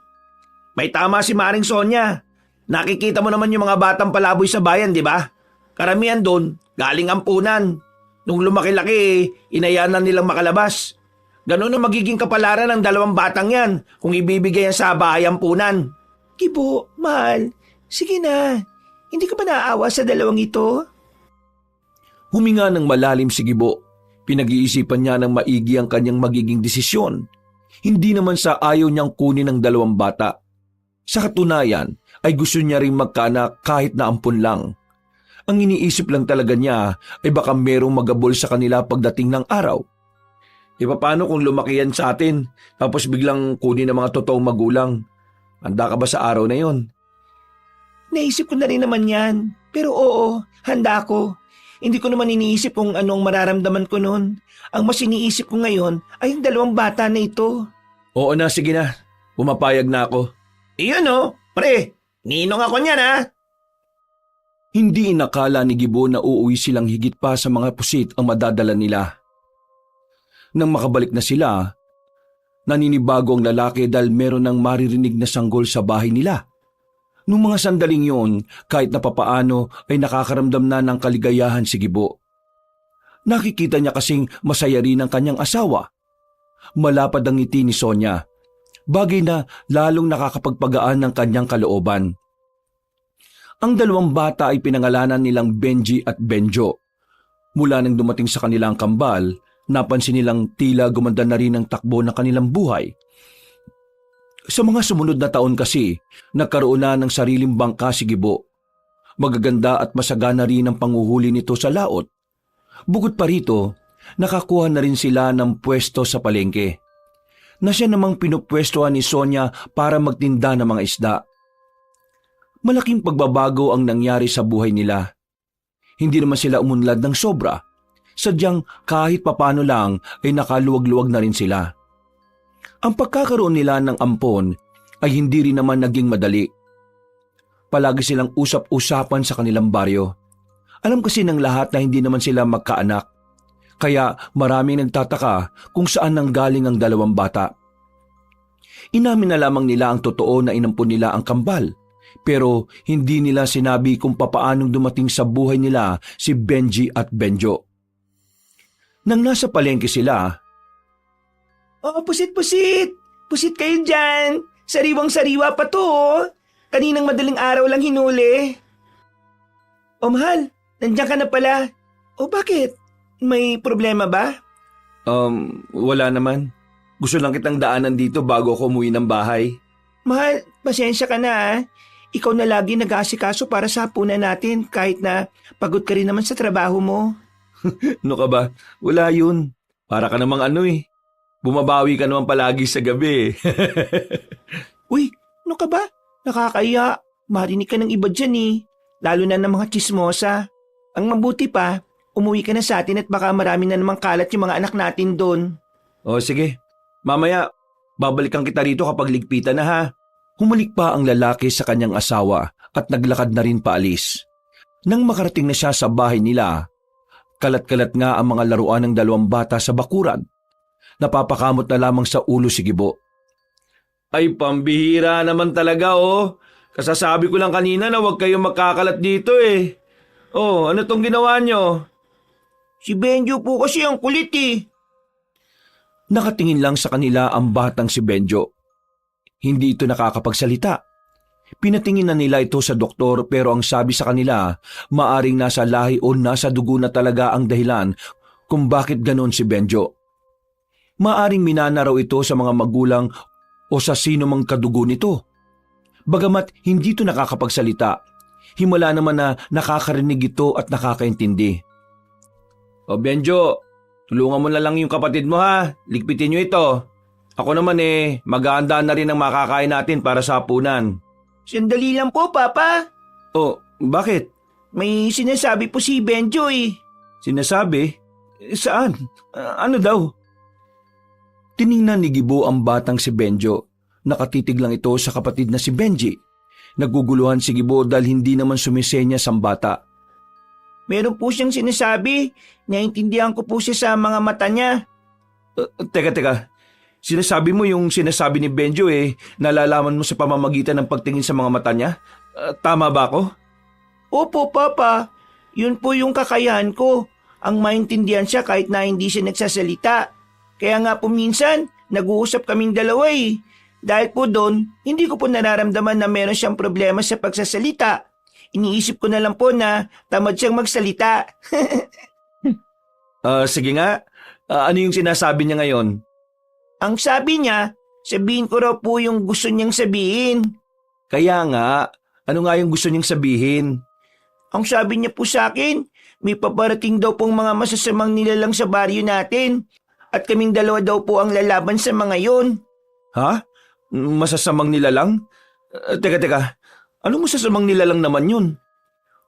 May tama si Maring Sonia. Nakikita mo naman yung mga batang palaboy sa bayan, di ba? Karamihan doon, galing ampunan. Nung lumaki-laki, inayaan na nilang makalabas. Ganun ang magiging kapalaran ng 2 batang yan kung ibibigay yan sa bayampunan. Gibo, mahal, sige na. Hindi ka ba naaawa sa 2 ito? Huminga ng malalim si Gibo. Pinag-iisipan niya ng maigi ang kanyang magiging desisyon. Hindi naman sa ayaw niyang kunin ng 2 bata. Sa katunayan ay gusto niya ring magkaanak kahit na ampun lang. Ang iniisip lang talaga niya ay baka merong magabol sa kanila pagdating ng araw. E paano kung lumaki yan sa atin tapos biglang kunin ng mga totoong magulang? Handa ka ba sa araw na yon? Naisip ko na rin naman yan. Pero oo, handa ko. Hindi ko naman iniisip kung anong mararamdaman ko noon. Ang mas iniisip ko ngayon ay yung 2 bata na ito. Oo na, sige na. Pumapayag na ako. Iyon oh, pre, ninong ako niyan ha. Hindi inakala ni Gibo na uuwi silang higit pa sa mga pusit ang madadala nila. Nang makabalik na sila, naninibago ang lalaki dahil meron ng maririnig na sanggol sa bahay nila. Nung mga sandaling yon, kahit na papaano ay nakakaramdam na ng kaligayahan si Gibo. Nakikita niya kasing masaya rin ang kanyang asawa. Malapad ang ngiti ni Sonia, bagay na lalong nakakapagpagaan ng kanyang kalooban. Ang 2 bata ay pinangalanan nilang Benji at Benjo. Mula nang dumating sa kanilang kambal, napansin nilang tila gumanda na rin ang takbo ng kanilang buhay. Sa mga sumunod na taon kasi, nagkaroon na ng sariling bangka si Gibo. Magaganda at masagana rin ang panguhuli nito sa laot. Bukod pa rito, nakakuha na rin sila ng pwesto sa palengke, na siya namang pinupwestohan ni Sonia para magtinda ng mga isda. Malaking pagbabago ang nangyari sa buhay nila. Hindi naman sila umunlad ng sobra. Sadyang kahit papano lang ay nakaluwag-luwag na rin sila. Ang pagkakaroon nila ng ampon ay hindi rin naman naging madali. Palagi silang usap-usapan sa kanilang baryo. Alam kasi ng lahat na hindi naman sila magkaanak. Kaya maraming nagtataka kung saan nanggaling ang 2 bata. Inamin na lamang nila ang totoo na inampon nila ang kambal. Pero hindi nila sinabi kung papaanong dumating sa buhay nila si Benji at Benjo. Nang nasa palengke sila, Oh, pusit-pusit! Pusit kayo dyan! Sariwang-sariwa pa to oh. Kaninang madaling araw lang hinuli. Oh, mahal, nandiyan ka na pala. Oh, bakit? May problema ba? Wala naman. Gusto lang kitang daanan dito bago ako umuwi ng bahay. Mahal, pasensya ka na ah. Ikaw na lagi nag-aasikaso para sa hapunan natin kahit na pagod ka rin naman sa trabaho mo. Ano ka ba? Wala yun. Para ka namang bumabawi ka naman palagi sa gabi. Uy, ano ka ba? Nakakaya. Marinig ka ng iba dyan eh. Lalo na ng mga chismosa. Ang mabuti pa, umuwi ka na sa atin at baka marami na namang kalat yung mga anak natin doon. O sige, mamaya babalikan kita rito kapag ligpitan na ha. Humalik pa ang lalaki sa kanyang asawa at naglakad na rin paalis. Nang makarating na siya sa bahay nila, kalat-kalat nga ang mga laruan ng 2 bata sa bakuran. Napapakamot na lamang sa ulo si Gibo. Ay, pambihira naman talaga oh. Kasasabi ko lang kanina na huwag kayong makakalat dito eh. Oh, ano tong ginawa nyo? Si Benjo po kasi ang kulit eh. Nakatingin lang sa kanila ang batang si Benjo. Hindi ito nakakapagsalita. Pinatingin na nila ito sa doktor pero ang sabi sa kanila, maaring nasa lahi o nasa dugo na talaga ang dahilan kung bakit ganon si Benjo. Maaring minana raw ito sa mga magulang o sa sino mang kadugo nito. Bagamat hindi ito nakakapagsalita, himala naman na nakakarinig ito at nakakaintindi. O Benjo, tulungan mo na lang yung kapatid mo ha. Ligpitin nyo ito. Ako naman maghahanda na rin ang makakain natin para sa hapunan. Sandali lang po, Papa. Oh, bakit? May sinasabi po si Benjo eh. Sinasabi? Saan? Ano daw? Tiningnan ni Gibo ang batang si Benjo. Nakatitig lang ito sa kapatid na si Benji. Naguguluhan si Gibo dahil hindi naman sumisenya sa bata. Meron po siyang sinasabi. Naintindihan ko po siya sa mga mata niya. Teka. Sinasabi mo yung sinasabi ni Benjo nalalaman mo sa pamamagitan ng pagtingin sa mga mata niya? Tama ba ako? Opo, Papa. Yun po yung kakayahan ko. Ang maintindihan siya kahit na hindi siya nagsasalita. Kaya nga po minsan, nag-uusap kaming dalawa eh. Dahil po doon, hindi ko po nararamdaman na meron siyang problema sa pagsasalita. Iniisip ko na lang po na tamad siyang magsalita. Sige nga. Ano yung sinasabi niya ngayon? Ang sabi niya, sabihin ko raw po yung gusto niyang sabihin. Kaya nga, ano nga yung gusto niyang sabihin? Ang sabi niya po sa akin, may paparating daw pong mga masasamang nilalang sa baryo natin. At kaming dalawa daw po ang lalaban sa mga yon. Ha? Masasamang nilalang? Teka. Anong masasamang nilalang naman yun?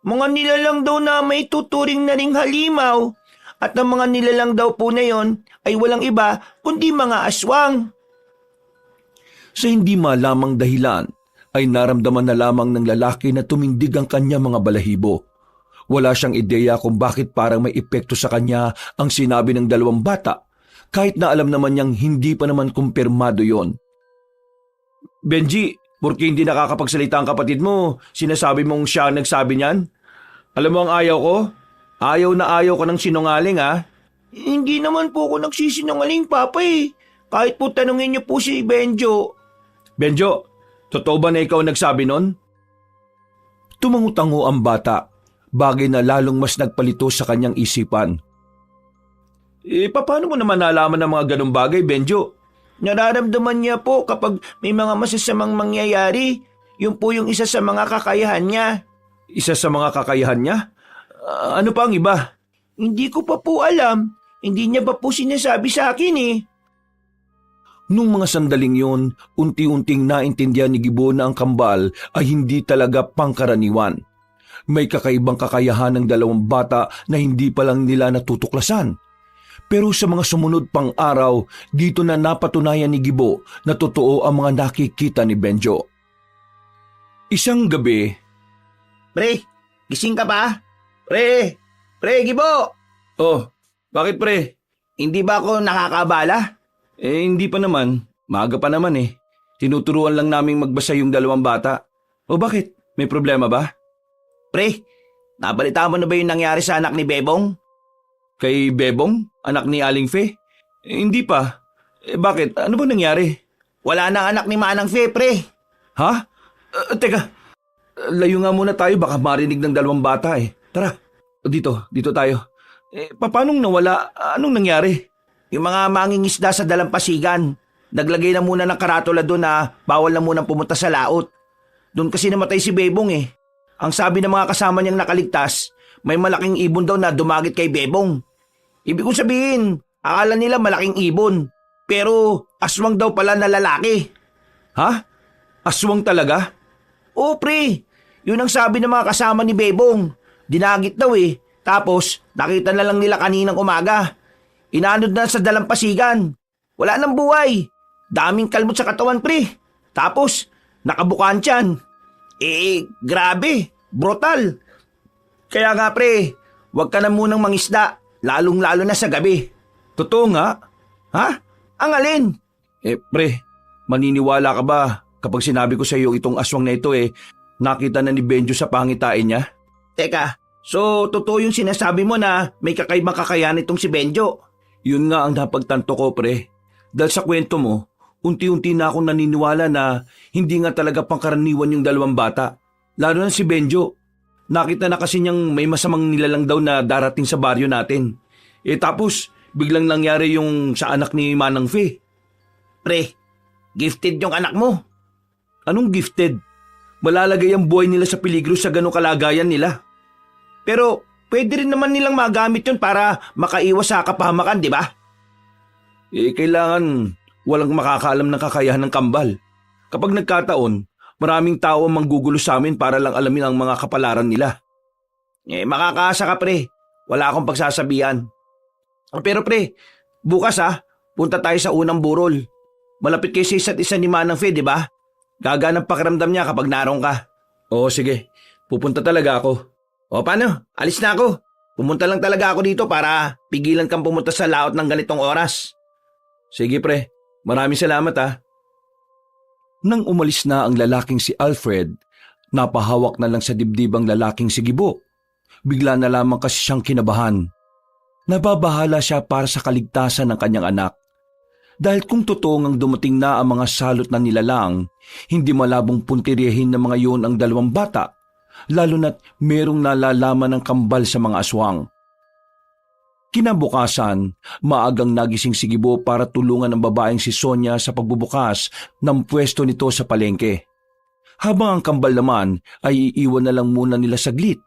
Mga nilalang daw na may tuturing na ring halimaw. At ang mga nilalang daw po na yon ay walang iba kundi mga aswang. Sa hindi malamang dahilan, ay naramdaman na lamang ng lalaki na tumindig ang kanya mga balahibo. Wala siyang ideya kung bakit parang may epekto sa kanya ang sinabi ng dalawang bata, kahit na alam naman niyang hindi pa naman kumpirmado yon. Benji, porque hindi nakakapagsalita ang kapatid mo, sinasabi mong siya ang nagsabi niyan? Alam mo ang ayaw ko? Ayaw na ayaw ko ng sinungaling Hindi naman po ako nagsisinungaling, Papa eh. Kahit po tanungin niyo po si Benjo. Benjo, totoo ba na ikaw ang nagsabi nun? Tumangutango ang bata, bagay na lalong mas nagpalito sa kanyang isipan. Paano mo naman nalaman ng mga ganong bagay, Benjo? Nararamdaman niya po kapag may mga masasamang mangyayari. Yun po yung isa sa mga kakayahan niya. Isa sa mga kakayahan niya? Ano pa ang iba? Hindi ko pa po alam. Hindi niya ba po sinasabi sa akin eh. Nung mga sandaling yon, unti-unting naintindihan ni Gibo na ang kambal ay hindi talaga pangkaraniwan. May kakaibang kakayahan ng dalawang bata na hindi pa lang nila natutuklasan. Pero sa mga sumunod pang araw, dito na napatunayan ni Gibo na totoo ang mga nakikita ni Benjo. Isang gabi, Pre, gising ka ba? Pre, Gibo! Oh, bakit pre? Hindi ba ako nakakabala? Hindi pa naman. Maaga pa naman Tinuturuan lang naming magbasa yung dalawang bata. O bakit? May problema ba? Pre, nabalita mo na ba yung nangyari sa anak ni Bebong? Kay Bebong? Anak ni Aling Fe? Hindi pa. Bakit? Ano ba nangyari? Wala nang anak ni Manang Fe, pre. Ha? Teka. Layo nga muna tayo, baka marinig ng dalawang bata Tara, dito tayo. Paanong nawala? Anong nangyari? Yung mga mangingisda sa dalampasigan, naglagay na muna ng karatula doon na bawal na munang pumunta sa laot. Doon kasi namatay si Bebong Ang sabi ng mga kasama niyang nakaligtas, may malaking ibon daw na dumagit kay Bebong. Ibig kong sabihin, akala nila malaking ibon, pero aswang daw pala na lalaki. Ha? Aswang talaga? Oo, pre. Yun ang sabi ng mga kasama ni Bebong. Dinagit daw Tapos, nakita na lang nila kaninang umaga. Inanod na sa dalampasigan. Wala nang buhay. Daming kalmot sa katawan, pre. Tapos, nakabukaan tiyan. Grabe. Brutal. Kaya nga, pre, huwag ka na munang mangisda. Lalong-lalo na sa gabi. Totoo nga? Ha? Ang alin? Pre, maniniwala ka ba kapag sinabi ko sa iyo itong aswang na ito nakita na ni Benjo sa pangitain niya? Teka, so totoo yung sinasabi mo na may kakaibang kakayahan itong si Benjo? Yun nga ang napagtanto ko, pre. Dahil sa kwento mo, unti-unti na akong naniniwala na hindi nga talaga pangkaraniwan yung dalawang bata. Lalo na si Benjo. Nakita na kasi niyang may masamang nilalang daw na darating sa baryo natin. Tapos, biglang nangyari yung sa anak ni Manang Fe. Pre, gifted yung anak mo. Anong gifted? Malalagay ang buhay nila sa peligro sa ganong kalagayan nila. Pero pwede rin naman nilang magamit yun para makaiwas sa kapahamakan, di ba? Kailangan walang makakaalam ng kakayahan ng kambal. Kapag nagkataon, maraming tao ang manggugulo sa amin para lang alamin ang mga kapalaran nila. Makakaasa ka, pre. Wala akong pagsasabihan. Pero pre, bukas punta tayo sa unang burol. malapit kayo sa isa't isa ni Manang Fe, di ba? Gagaan ang pakiramdam niya kapag naroon ka. Oo, sige. Pupunta talaga ako. O paano? Alis na ako. Pumunta lang talaga ako dito para pigilan kang pumunta sa laot ng ganitong oras. Sige pre, maraming salamat ah. Nang umalis na ang lalaking si Alfred, napahawak na lang sa dibdib ang lalaking si Gibo. Bigla na lamang kasi siyang kinabahan. Nababahala siya para sa kaligtasan ng kanyang anak. Dahil kung totoo ngang dumating na ang mga salot na nilalang, hindi malabong puntiryahin ng mga yun ang dalawang bata, lalo na't merong nalalaman ng kambal sa mga aswang. Kinabukasan, maagang nagising si Gibo para tulungan ang babaeng si Sonia sa pagbubukas ng pwesto nito sa palengke. Habang ang kambal naman ay iiwan na lang muna nila saglit.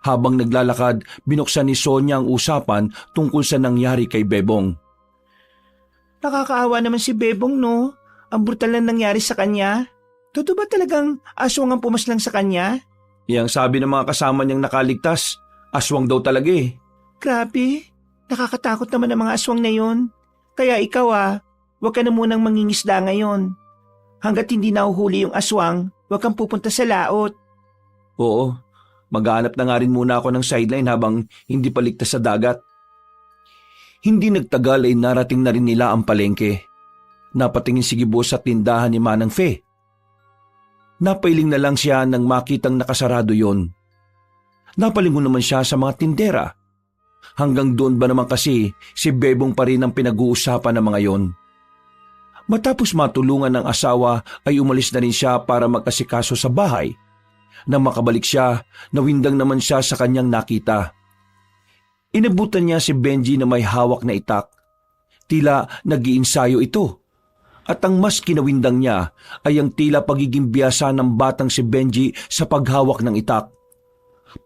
Habang naglalakad, binuksan ni Sonia ang usapan tungkol sa nangyari kay Bebong. Nakakaawa naman si Bebong, no? Ang brutal na nangyari sa kanya. Totoo ba talagang aswang ang pumaslang sa kanya? Iyang sabi ng mga kasama niyang nakaligtas, aswang daw talaga eh. Grabe, nakakatakot naman ang mga aswang na yun. Kaya ikaw huwag ka na munang mangingisda ngayon. Hanggat hindi nahuhuli yung aswang, huwag kang pupunta sa laot. Oo, maghanap na nga rin muna ako ng sideline habang hindi pa ligtas sa dagat. Hindi nagtagal ay narating na rin nila ang palengke. Napatingin si Gibo sa tindahan ni Manang Fe. Napailing na lang siya nang makitang nakasarado yon. Napalingon naman siya sa mga tindera. Hanggang doon ba naman kasi si Bebong pa rin ang pinag-uusapan ng mga yon. Matapos matulungan ng asawa ay umalis na rin siya para mag-asikaso sa bahay. Nang makabalik siya, nawindang naman siya sa kanyang nakita. Inabutan niya si Benji na may hawak na itak. Tila nag-iinsayo ito. At ang mas kinawindang niya ay ang tila pagiging biyasa ng batang si Benji sa paghawak ng itak.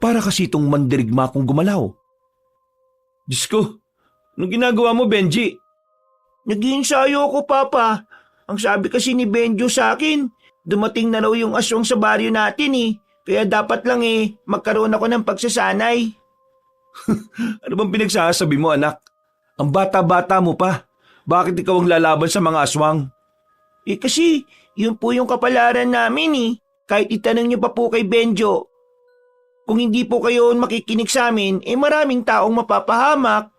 Para kasi itong mandirigma kong gumalaw. Diyos ko, anong ginagawa mo, Benji? Nag-iinsayo ako, Papa. Ang sabi kasi ni Benjo sa akin, dumating na raw yung aswang sa baryo natin eh. Kaya dapat lang magkaroon ako ng pagsasanay. Ano bang pinagsasabi mo, anak? Ang bata-bata mo pa. Bakit ikaw ang lalaban sa mga aswang? Kasi yun po yung kapalaran namin eh. Kahit itanong niyo pa po kay Benjo. Kung hindi po kayo makikinig sa amin, maraming taong mapapahamak.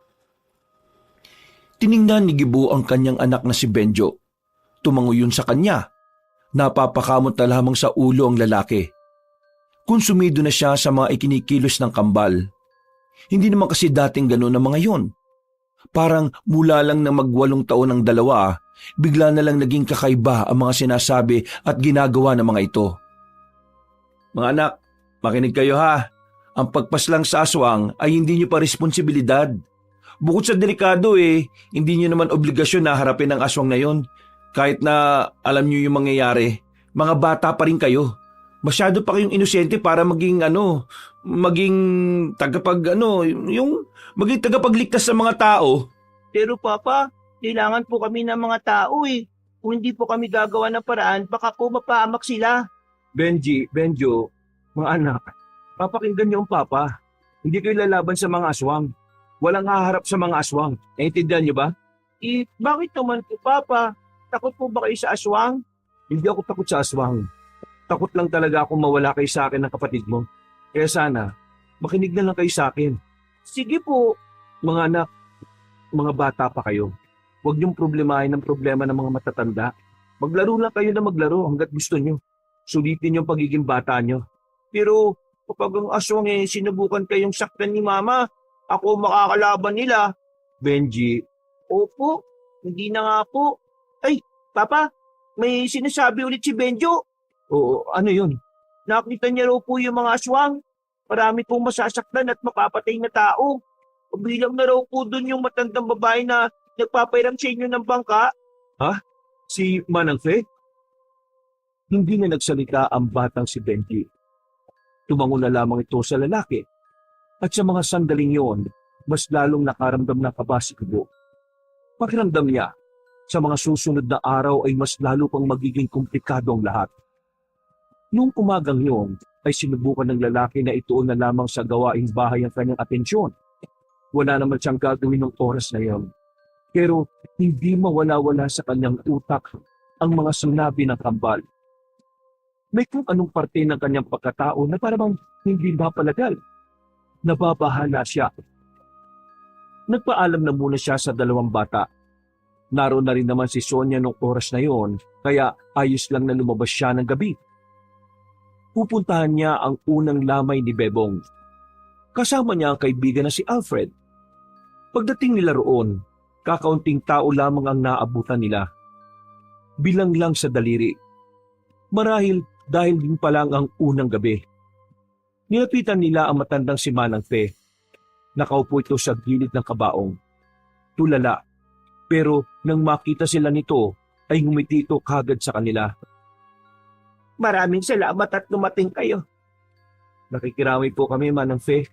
Tiningnan ni Gibo ang kanyang anak na si Benjo. Tumango yun sa kanya. Napapakamot na lamang sa ulo ang lalaki. Konsumido na siya sa mga ikinikilos ng kambal. Hindi naman kasi dating gano'n ang mga yon. Parang mula lang na mag-8 taon ang dalawa, bigla na lang naging kakaiba ang mga sinasabi at ginagawa ng mga ito. Mga anak, makinig kayo ha. Ang pagpaslang sa aswang ay hindi nyo pa responsibilidad. Bukod sa delikado hindi nyo naman obligasyon na harapin ang aswang na yon. Kahit na alam nyo yung mangyayari, mga bata pa rin kayo. Masyado pa kayong inosente para maging maging tagapagligtas sa mga tao. Pero Papa, kailangan po kami ng mga tao eh. Kung hindi po kami gagawa ng paraan, baka po mapahamak sila. Benjo, mga anak, papakinggan niyo ang Papa. Hindi kayo lalaban sa mga aswang. Walang haharap sa mga aswang. Naintindihan niyo ba? Bakit naman po, Papa? Takot po ba kayo sa aswang? Hindi ako takot sa aswang. Takot lang talaga akong mawala kayo sa akin ng kapatid mo. Kaya sana, makinig na lang kayo sa akin. Sige po. Mga anak, mga bata pa kayo. Huwag niyong problemahin ang problema ng mga matatanda. Maglaro lang kayo na maglaro hanggat gusto niyo. Sulitin yung pagiging bata niyo. Pero kapag ang aswang sinubukan kayong saktan ni Mama, ako makakalaban nila. Benji, Opo, hindi na nga po. Ay, Papa, may sinasabi ulit si Benjo. oo, ano yun? Nakita niya raw po yung mga aswang. Marami pong masasaktan at mapapatay na tao. Bilang na raw po dun yung matandang babae na nagpapairam sa inyo ng bangka. Si Manang Fe? Hindi na nagsalita ang batang si Benji. Tumango na lamang ito sa lalaki. At sa mga sandaling yon, mas lalong nakaramdam ng kaba si Gibo. Pakiramdam niya, sa mga susunod na araw ay mas lalo pang magiging komplikado ang lahat. Noong umagang yon, ay sinubukan ng lalaki na ituon na lamang sa gawaing bahay ang kanyang atensyon. Wala naman siyang gagawin ng oras na yon. Pero hindi mawala-wala sa kanyang utak ang mga sinabi ng kambal. May kung anong parte ng kanyang pagkatao na parang hindi mapalagal. Nababahala siya. Nagpaalam na muna siya sa dalawang bata. Naroon na rin naman si Sonia noong oras na yon, kaya ayos lang na lumabas siya ng gabi. Pupuntahan niya ang unang lamay ni Bebong. Kasama niya ang kaibigan na si Alfred. Pagdating nila roon, kakaunting tao lamang ang naabutan nila. Bilang lang sa daliri. Marahil dahil din pa lang ang unang gabi. Nilapitan nila ang matandang si Manang Fe. Nakaupo ito sa gilid ng kabaong. Tulala, pero nang makita sila nito, ay ngumiti ito kagad sa kanila. Maraming salamat at dumating kayo. Nakikiramay po kami, Manang Fe.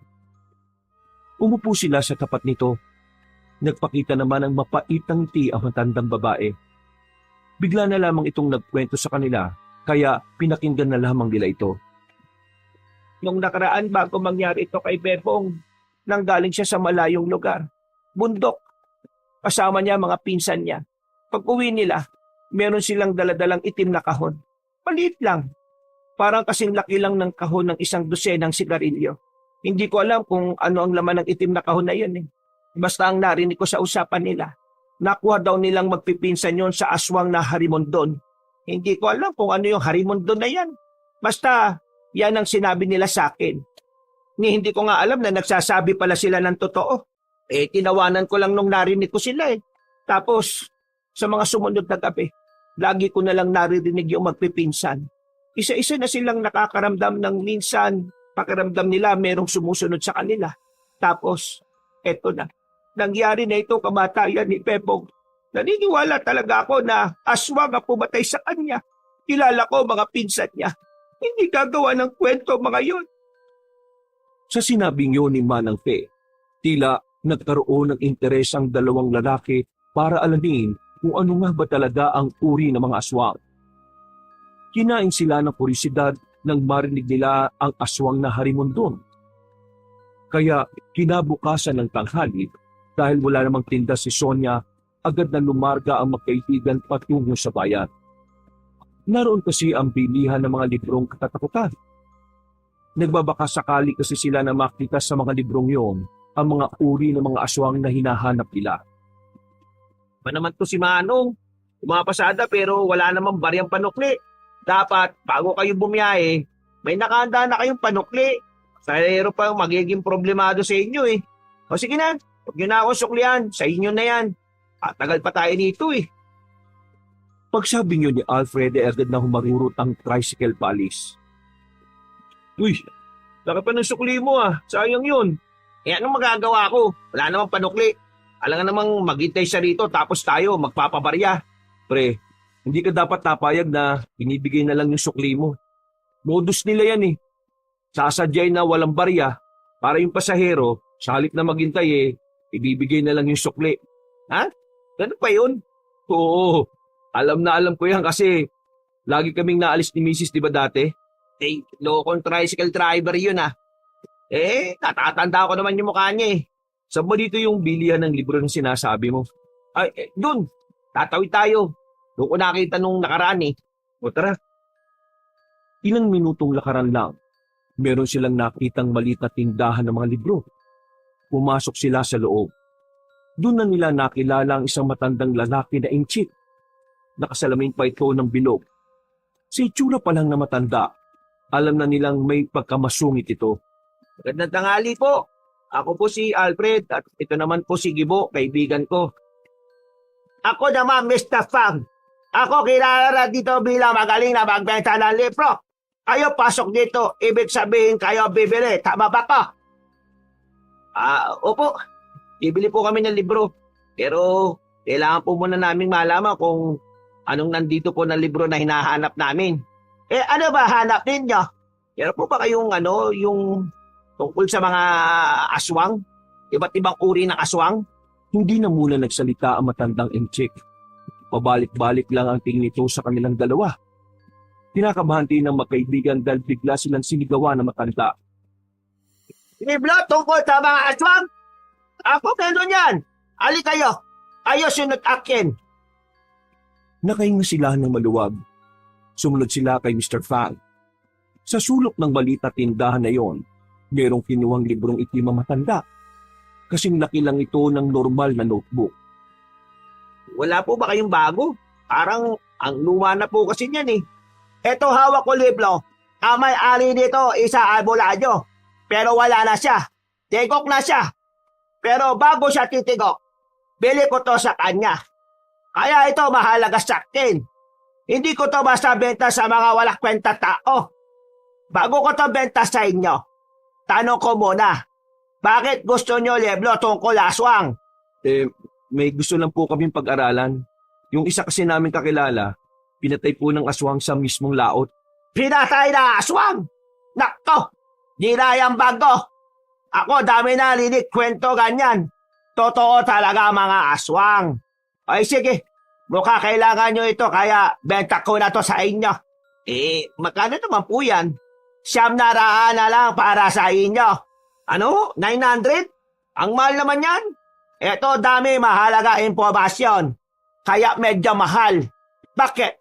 Umupo sila sa tapat nito. Nagpakita naman ng mapaitang ngiti ang matandang babae. Bigla na lamang itong nagkwento sa kanila, kaya pinakinggan na lamang nila ito. Nung nakaraan bago mangyari ito kay Bebong, nanggaling siya sa malayong lugar. Bundok. Kasama niya mga pinsan niya. Pag-uwi nila, meron silang daladalang itim na kahon. Maliit lang. Parang kasing laki lang ng kahon ng isang dosenang sigarilyo. Hindi ko alam kung ano ang laman ng itim na kahon na yun eh. Basta ang narinig ko sa usapan nila, nakuha daw nilang magpipinsan yon sa aswang na harimondon. Hindi ko alam kung ano yung harimondon na yan. Basta, yan ang sinabi nila sa akin. Hindi ko nga alam na nagsasabi pala sila ng totoo. Tinawanan ko lang nung narinig ko sila eh. Tapos, sa mga sumunod na gabi, lagi ko na lang naririnig yung magpipinsan. Isa-isa na silang nakakaramdam ng minsan, pakiramdam nila merong sumusunod sa kanila. Tapos, eto na. Nangyari na ito kamatayan ni Bebong. Naniniwala talaga ako na aswang ang pumatay sa kanya. Kilala ko mga pinsan niya. Hindi gagawa ng kwento mga yon. Sa sinabing yun ni Manang Fe, tila nagkaroon ng interes ang dalawang lalaki para alamin kung ano nga ba talaga ang uri ng mga aswang. Kinain sila ng kurisidad nang marinig nila ang aswang na harimondon. Kaya kinabukasan ng tanghali, dahil wala namang tinda si Sonia, agad na lumarga ang magkaibigan patungo sa bayan. Naroon kasi ang bilihan ng mga librong katatakutan. Nagbabaka sakali kasi sila na makita sa mga librong yon ang mga uri ng mga aswang na hinahanap nila. Ba naman to si Manong? Umapasada pero wala namang baryang panukli. Dapat, bago kayo bumiyahe, may nakahanda na kayong panukli. Sayero pa magiging problemado sa inyo eh. O sige na, huwag nyo na ako suklian. Sa inyo na yan. Tagal pa tayo dito eh. Pagsabi niyo ni Alfred, agad na humarurot ang tricycle palis. Uy, laki pa ng sukli mo ah. Sayang yun. Anong magagawa ko? Wala namang panukli. Alam nga namang maghintay siya rito tapos tayo magpapabarya. Pre, hindi ka dapat napayag na binibigay na lang yung sukli mo. Modus nila yan eh. Sasadyay na walang barya para yung pasahero, sa halip na maghintay ibibigay na lang yung sukli. Ha? Ganun pa yun? Oo, alam na alam ko yan kasi lagi kaming naalis ni Mrs. di ba dati? Lokong tricycle driver yun ah. Natatanda ko naman yung mukha niya eh. Saan ba dito yung bilihan ng libro na sinasabi mo? Ay, dun. Tatawid tayo. Doon ko nakita nung nakaraan eh. O tara. Ilang minutong lakaran lang, meron silang nakitang maliit na tindahan ng mga libro. Pumasok sila sa loob. Doon na nila nakilala ang isang matandang lalaki na inchik. Nakasalamin pa ito ng bilog. Sa itsura pa lang na matanda, alam na nilang may pagkamasungit ito. Magandang tanghali po. Ako po si Alfred at ito naman po si Gibo, kaibigan ko. Ako naman, Mr. Fang. Ako kilala dito bilang magaling na magbenta ng libro. Kayo pasok dito, ibig sabihin kayo bibili. Tama ba ko? Opo. Bibili po kami ng libro. Pero kailangan po muna naming malaman kung anong nandito po na libro na hinahanap namin. Ano ba hanap ninyo? Meron po ba kayong yung tungkol sa mga aswang? Iba't ibang uri ng aswang? Hindi na muna nagsalita ang matandang inchik. Pabalik-balik lang ang tingin nito sa kanilang dalawa. Tinakabahan din ng magkaibigan dahil bigla silang sinigawan ng matanda. Libro tungkol sa mga aswang? Ako meron yan. Ali kayo. Ayos sunod akin. Nakahinga sila ng maluwag. Sumunod sila kay Mr. Fang. Sa sulok ng balita tindahan na yon, merong kinuhang librong itim ang matanda. Kasing laki lang ito ng normal na notebook. Wala po ba kayong bago? Parang ang luma na po kasi niyan eh. Eto hawak ko libro. Ang may-ari nito isa Alboladyo. Pero wala na siya. Tigok na siya. Pero bago siya titigok, bili ko to sa kanya. Kaya ito mahalaga sa akin. Hindi ko to basta benta sa mga walang kwenta tao. Bago ko to benta sa inyo, tanong ko muna, bakit gusto nyo libro tungkol aswang? May gusto lang po kaming pag-aralan. Yung isa kasi namin kakilala, pinatay po ng aswang sa mismong laot. Pinatay na aswang? Nakto, di na yan bago. Ako dami na rinig kwento ganyan. Totoo talaga mga aswang. Ay sige, mukha kailangan nyo ito kaya benta ko na to sa inyo. Magkano naman po yan? 900 na lang para sa inyo. Ano? 900? Ang mahal naman yan. Eto dami mahalaga impormasyon. Kaya medyo mahal. Bakit?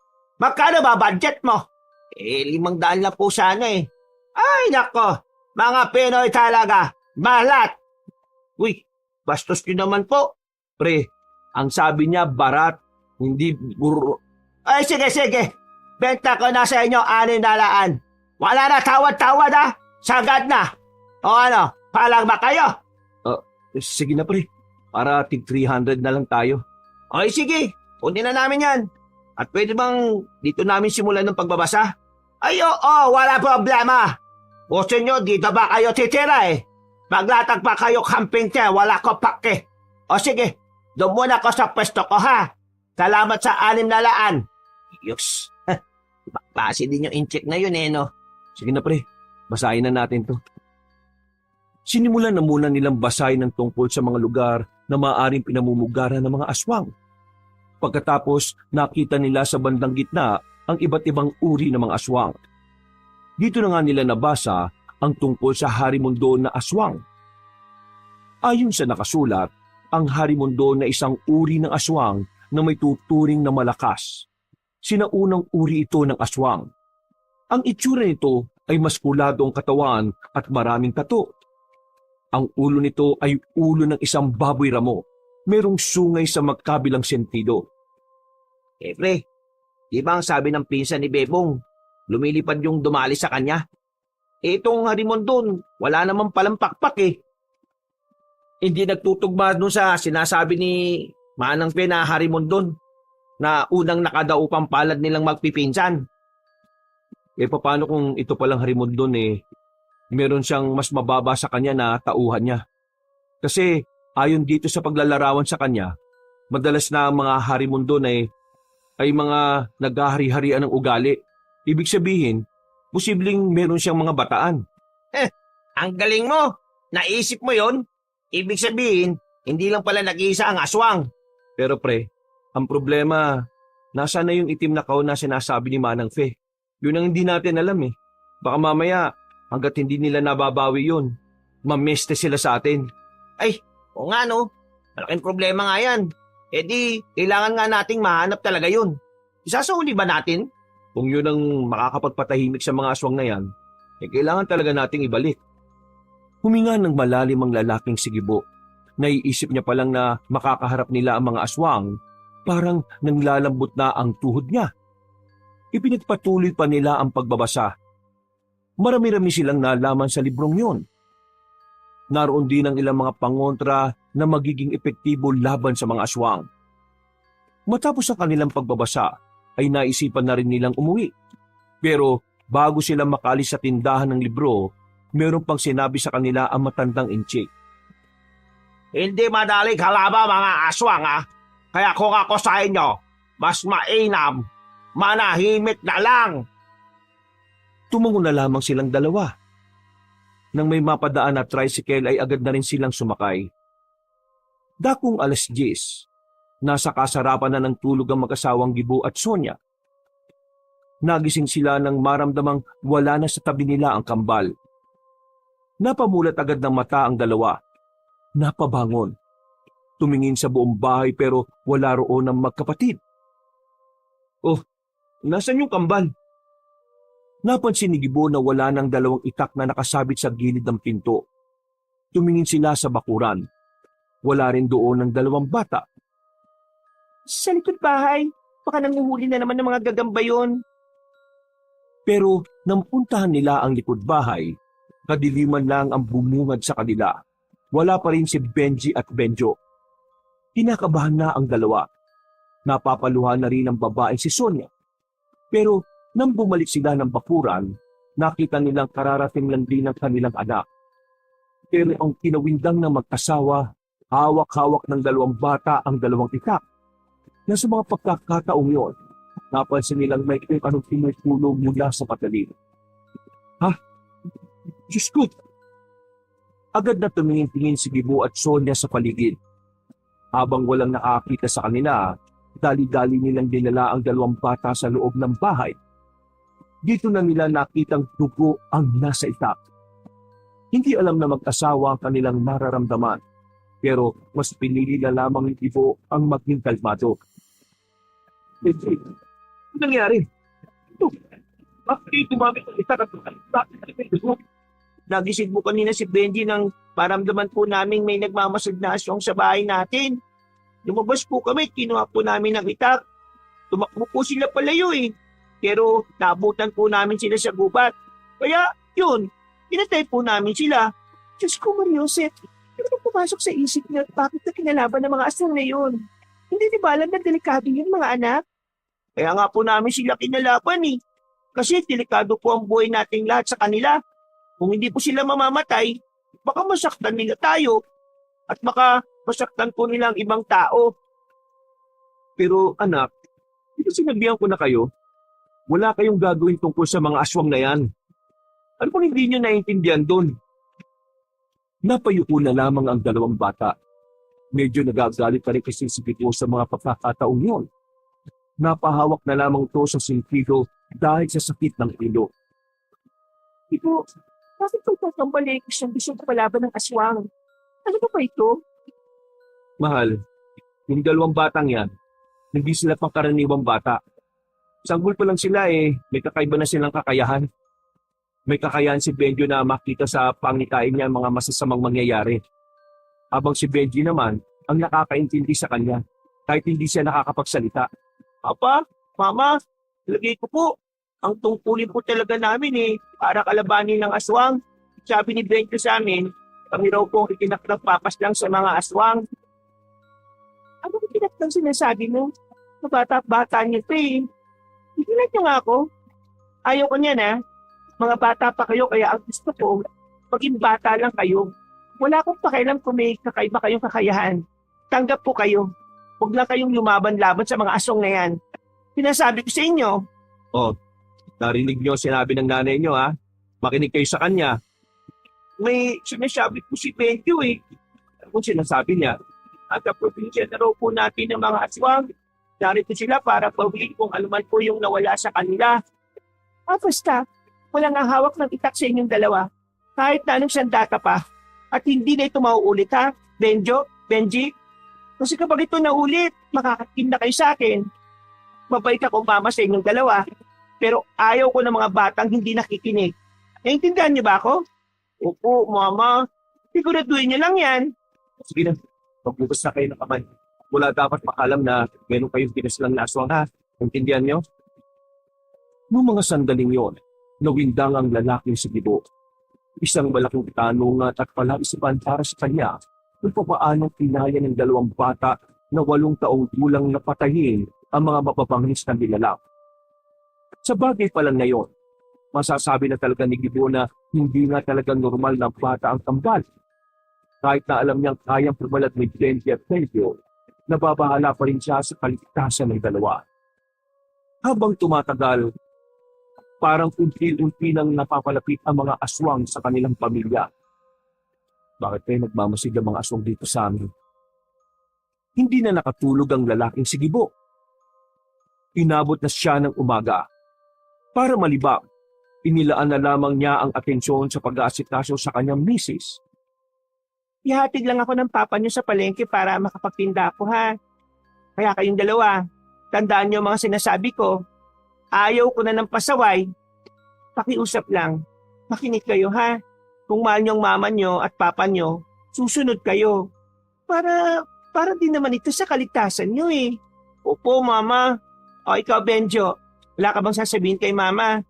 Magkano ba budget mo? 500 lang po sana eh. Ay nako, mga Pinoy talaga. Malat. Uy, bastos nyo naman po. Pre, ang sabi niya barat, hindi buro. Ay sige. Benta ko na sa inyo 600. Wala na tawad-tawad ha. Sagad na. O ano, palang ba kayo? Sige na pre, para tig 300 na lang tayo. Ay sige, kunin na namin yan. At pwede bang dito namin simulan ng pagbabasa? Ay oo, wala problema. Gusto nyo dito ba kayo titira eh? Maglatag pa kayo camping chair, wala ko pake. O sige, doon muna ko sa pwesto ko ha. Salamat sa 600. Yus, klase din yung incheck na yun eh no? Sige na pre, basahin na natin to. Sinimulan na muna nilang basahin ng tungkol sa mga lugar na maaaring pinamumugaran ng mga aswang. Pagkatapos, nakita nila sa bandang gitna ang iba't ibang uri ng mga aswang. Dito na nga nila nabasa ang tungkol sa harimundo na aswang. Ayon sa nakasulat, ang harimundo na isang uri ng aswang na may tuturing na malakas. Sinaunang uri ito ng aswang. Ang itsura nito ay maskulado ang katawan at maraming tato. Ang ulo nito ay ulo ng isang baboy ramo. Merong sungay sa magkabilang sentido. Pre, di ba ang sabi ng pinsan ni Bebong, lumilipad yung dumali sa kanya? Itong harimondon, wala namang palang pakpak eh. Hindi nagtutugma dun sa sinasabi ni Manang Pe na harimondon na unang nakadaupang palad nilang magpipinsan. Paano kung ito palang harimondon meron siyang mas mababa sa kanya na tauhan niya? Kasi ayon dito sa paglalarawan sa kanya, madalas na ang mga harimondon ay mga naghahari-harian ng ugali. Ibig sabihin, posibleng meron siyang mga bataan. Ang galing mo! Naisip mo yon? Ibig sabihin, hindi lang pala nag-iisa ang aswang. Pero pre, ang problema, nasa na yung itim na kahon na sinasabi ni Manang Fe? Yun ang hindi natin alam eh. Baka mamaya, hanggat hindi nila nababawi yun, mameste sila sa atin. Ay, o nga no. Malaking problema nga yan. Di, kailangan nga nating mahanap talaga yun. Isasauli ba natin? Kung yun ang makakapagpatahimik sa mga aswang na yan, kailangan talaga nating ibalik. Huminga ng malalim ang lalaking sigibo. Naiisip niya palang na makakaharap nila ang mga aswang, parang nanglalambot na ang tuhod niya. Ipinagpatuloy pa nila ang pagbabasa. Marami-rami silang nalaman sa librong yun. Naroon din ang ilang mga pangontra na magiging epektibo laban sa mga aswang. Matapos ang kanilang pagbabasa, ay naisipan na rin nilang umuwi. Pero bago sila makalis sa tindahan ng libro, meron pang sinabi sa kanila ang matandang inchik. Hindi madali kalaba mga aswang ha. Kaya kung ako sa inyo, mas mainam, manahimik na lang. Tumango na lamang silang dalawa. Nang may mapadaan na tricycle ay agad na rin silang sumakay. Dakong 10:00, nasa kasarapan na ng tulog ang mag-asawang Gibo at Sonia. Nagising sila nang maramdamang wala na sa tabi nila ang kambal. Napamulat agad ng mata ang dalawa. Napabangon. Tumingin sa buong bahay pero wala roon ang magkapatid. Oh, nasan yung kambal? Napansin ni Gibo na wala ng dalawang itak na nakasabit sa gilid ng pinto. Tumingin sila sa bakuran. Wala rin doon ng dalawang bata. Sa likod bahay, baka nanguhuli na naman ng mga gagamba yun. Pero nang puntahan nila ang likod bahay, kadiliman lang ang bumungad sa kanila. Wala pa rin si Benji at Benjo. Kinakabahan na ang dalawa. Napapaluhan na rin ang babae si Sonia. Pero nang bumalik sila ng bakuran, nakita nilang kararating lang din ang kanilang anak. Pero ang kinawindang ng magkasawa, hawak-hawak ng dalawang bata ang dalawang itak. Na sa mga pagkakataong yon, napansin nilang may kung anong tinutulog mula sa patalim. Ha? Diyos ko! Agad na tumingin-tingin si Gibo at Sonia sa paligid. Habang walang nakakita sa kanila, dali-dali nilang dinala ang dalawang bata sa loob ng bahay. Dito na nila nakitang dugo ang nasa itak. Hindi alam na mag-asawa ang kanilang nararamdaman, pero mas pinili na lamang ni Gibo ang maging kalmado. Benji, ano nangyari? Ito, bakit tumamit ang itak at bakit dugo? Nagising mo kanina si Benji nang paramdaman po namin may nagmamasad na aswang sa bahay natin. Lumabas po kami, kinuha po namin ang itak. Tumakbo po sila palayo eh. Pero nabutan po namin sila sa gubat. Kaya yun, pinatay po namin sila. Diyos ko, Mariosep, ano ba pumasok sa isip niyo at bakit na kinalaban ng mga aswang na yun? Hindi di ba alam na delikado yun, mga anak? Kaya nga po namin sila kinalaban eh. Kasi delikado po ang buhay nating lahat sa kanila. Kung hindi po sila mamamatay, baka masaktan nila tayo. At baka masaktan po nila ang ibang tao. Pero anak, dito sinabihan ko na kayo, wala kayong gagawin tungkol sa mga aswang na yan. Ano pang hindi nyo naiintindihan doon? Napayuko na lamang ang dalawang bata. Medyo nagagalit pa rin kasi si Gibo sa mga pagkakataong yun. Napahawak na lamang to sa sentido dahil sa sakit ng ilo. Ito, bakit pagkakambalik siyang gusto palaban ng aswang? Ano ba ito? Mahal, yung dalawang batang yan, hindi sila pangkaraniwang bata. Sanggol pa lang sila may kakaiba na silang kakayahan. May kakayahan si Benjo na makita sa pangitain niya mga masasamang mangyayari. Habang si Benji naman ang nakakaintindi sa kanya kahit hindi siya nakakapagsalita. Papa, Mama, lagay ko po. Ang tungkulin po talaga namin para kalabanin ng aswang. Sabi ni Benjo sa amin, kami raw pong ikinaklang papas lang sa mga aswang. Ano ba pinatang sinasabi mo? Mabata-bata niyo ito eh. Ikilat niyo nga ako. Ayaw ko niyan Mga bata pa kayo kaya ang gusto ko, maging bata lang kayo. Wala akong pakialam kung may kakaiba kayong kakayahan. Tanggap po kayo. Huwag lang kayong lumaban-laban sa mga aswang na yan. Pinasabi ko sa inyo. Narinig niyo sinabi ng nanay niyo Makinig kayo sa kanya. May sinasabi po si Benjo Kung sinasabi niya, At probinsya na raw po natin ng mga aswang. Narito sila para pawin kung anuman po yung nawala sa kanila. Basta, walang hawak ng itak sa inyong dalawa. Kahit na anong sandata pa. At hindi na ito mauulit Benjo, Benji. Kasi kapag ito naulit, makakatim na kayo sa akin. Mabait ako mama sa inyong dalawa. Pero ayaw ko ng mga batang hindi nakikinig. Naintindihan niyo ba ako? Opo, mama. Siguraduhin niyo lang yan. sige na, magbukas na kayo ng kamay. Wala dapat makalam na meron kayong pinaslang na aswang Intindihan niyo? Noong mga sandaling yon, nawindang ang lalaking si Gibo. Isang malaking tanong at palaisipan para sa kanya kung paano pinaya ng dalawang bata na 8 taong gulang na patayin ang mga mapapangis na nilalak. Sa bagay pa lang ngayon, masasabi na talaga ni Gibo na hindi nga talaga normal na bata ang kambal. Kahit na alam niyang kayang pumalat ni Benji at Benjo, nababahala pa rin siya sa kaligtasan ng dalawa. Habang tumatagal, parang unti-unti nang napapalapit ang mga aswang sa kanilang pamilya. Bakit kayo nagmamasid ang mga aswang dito sa amin? Hindi na nakatulog ang lalaking si Gibo. Inabot na siya ng umaga. Para malibang, inilaan na lamang niya ang atensyon sa pag-aasikaso sa kanyang misis. Ihatid lang ako ng papa niyo sa palengke para makapagtinda ako ha. Kaya kayong dalawa, tandaan niyo mga sinasabi ko. Ayaw ko na ng pasaway. Pakiusap lang. Makinig kayo ha. Kung mahal niyo ang mama niyo at papa niyo, susunod kayo. Para din naman ito sa kaligtasan niyo eh. Opo, mama. O ikaw, Benjo, wala ka bang sasabihin kay mama?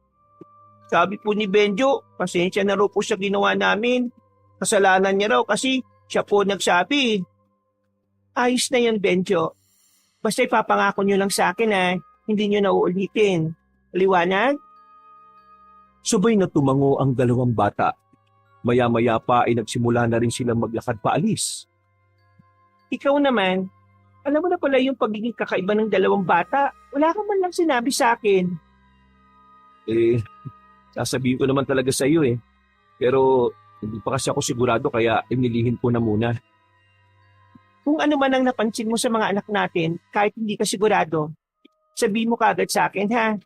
Sabi po ni Benjo, pasensya na raw po sa ginawa namin. Kasalanan niya raw kasi siya po nagsabi. Ayos na yan, Benjo. Basta ipapangako niyo lang sa akin ha, hindi niyo na uulitin. Liwanag? Sabay na tumango ang dalawang bata. Maya-maya pa ay nagsimula na rin silang maglakad paalis. Ikaw naman, alam mo na pala yung pagiging kakaiba ng dalawang bata. Wala ka man lang sinabi sa akin. Sasabihin ko naman talaga sa iyo eh. Pero hindi pa kasi ako sigurado kaya inilihin ko na muna. Kung ano man ang napansin mo sa mga anak natin, kahit hindi ka sigurado, sabihin mo kagad sa akin ha.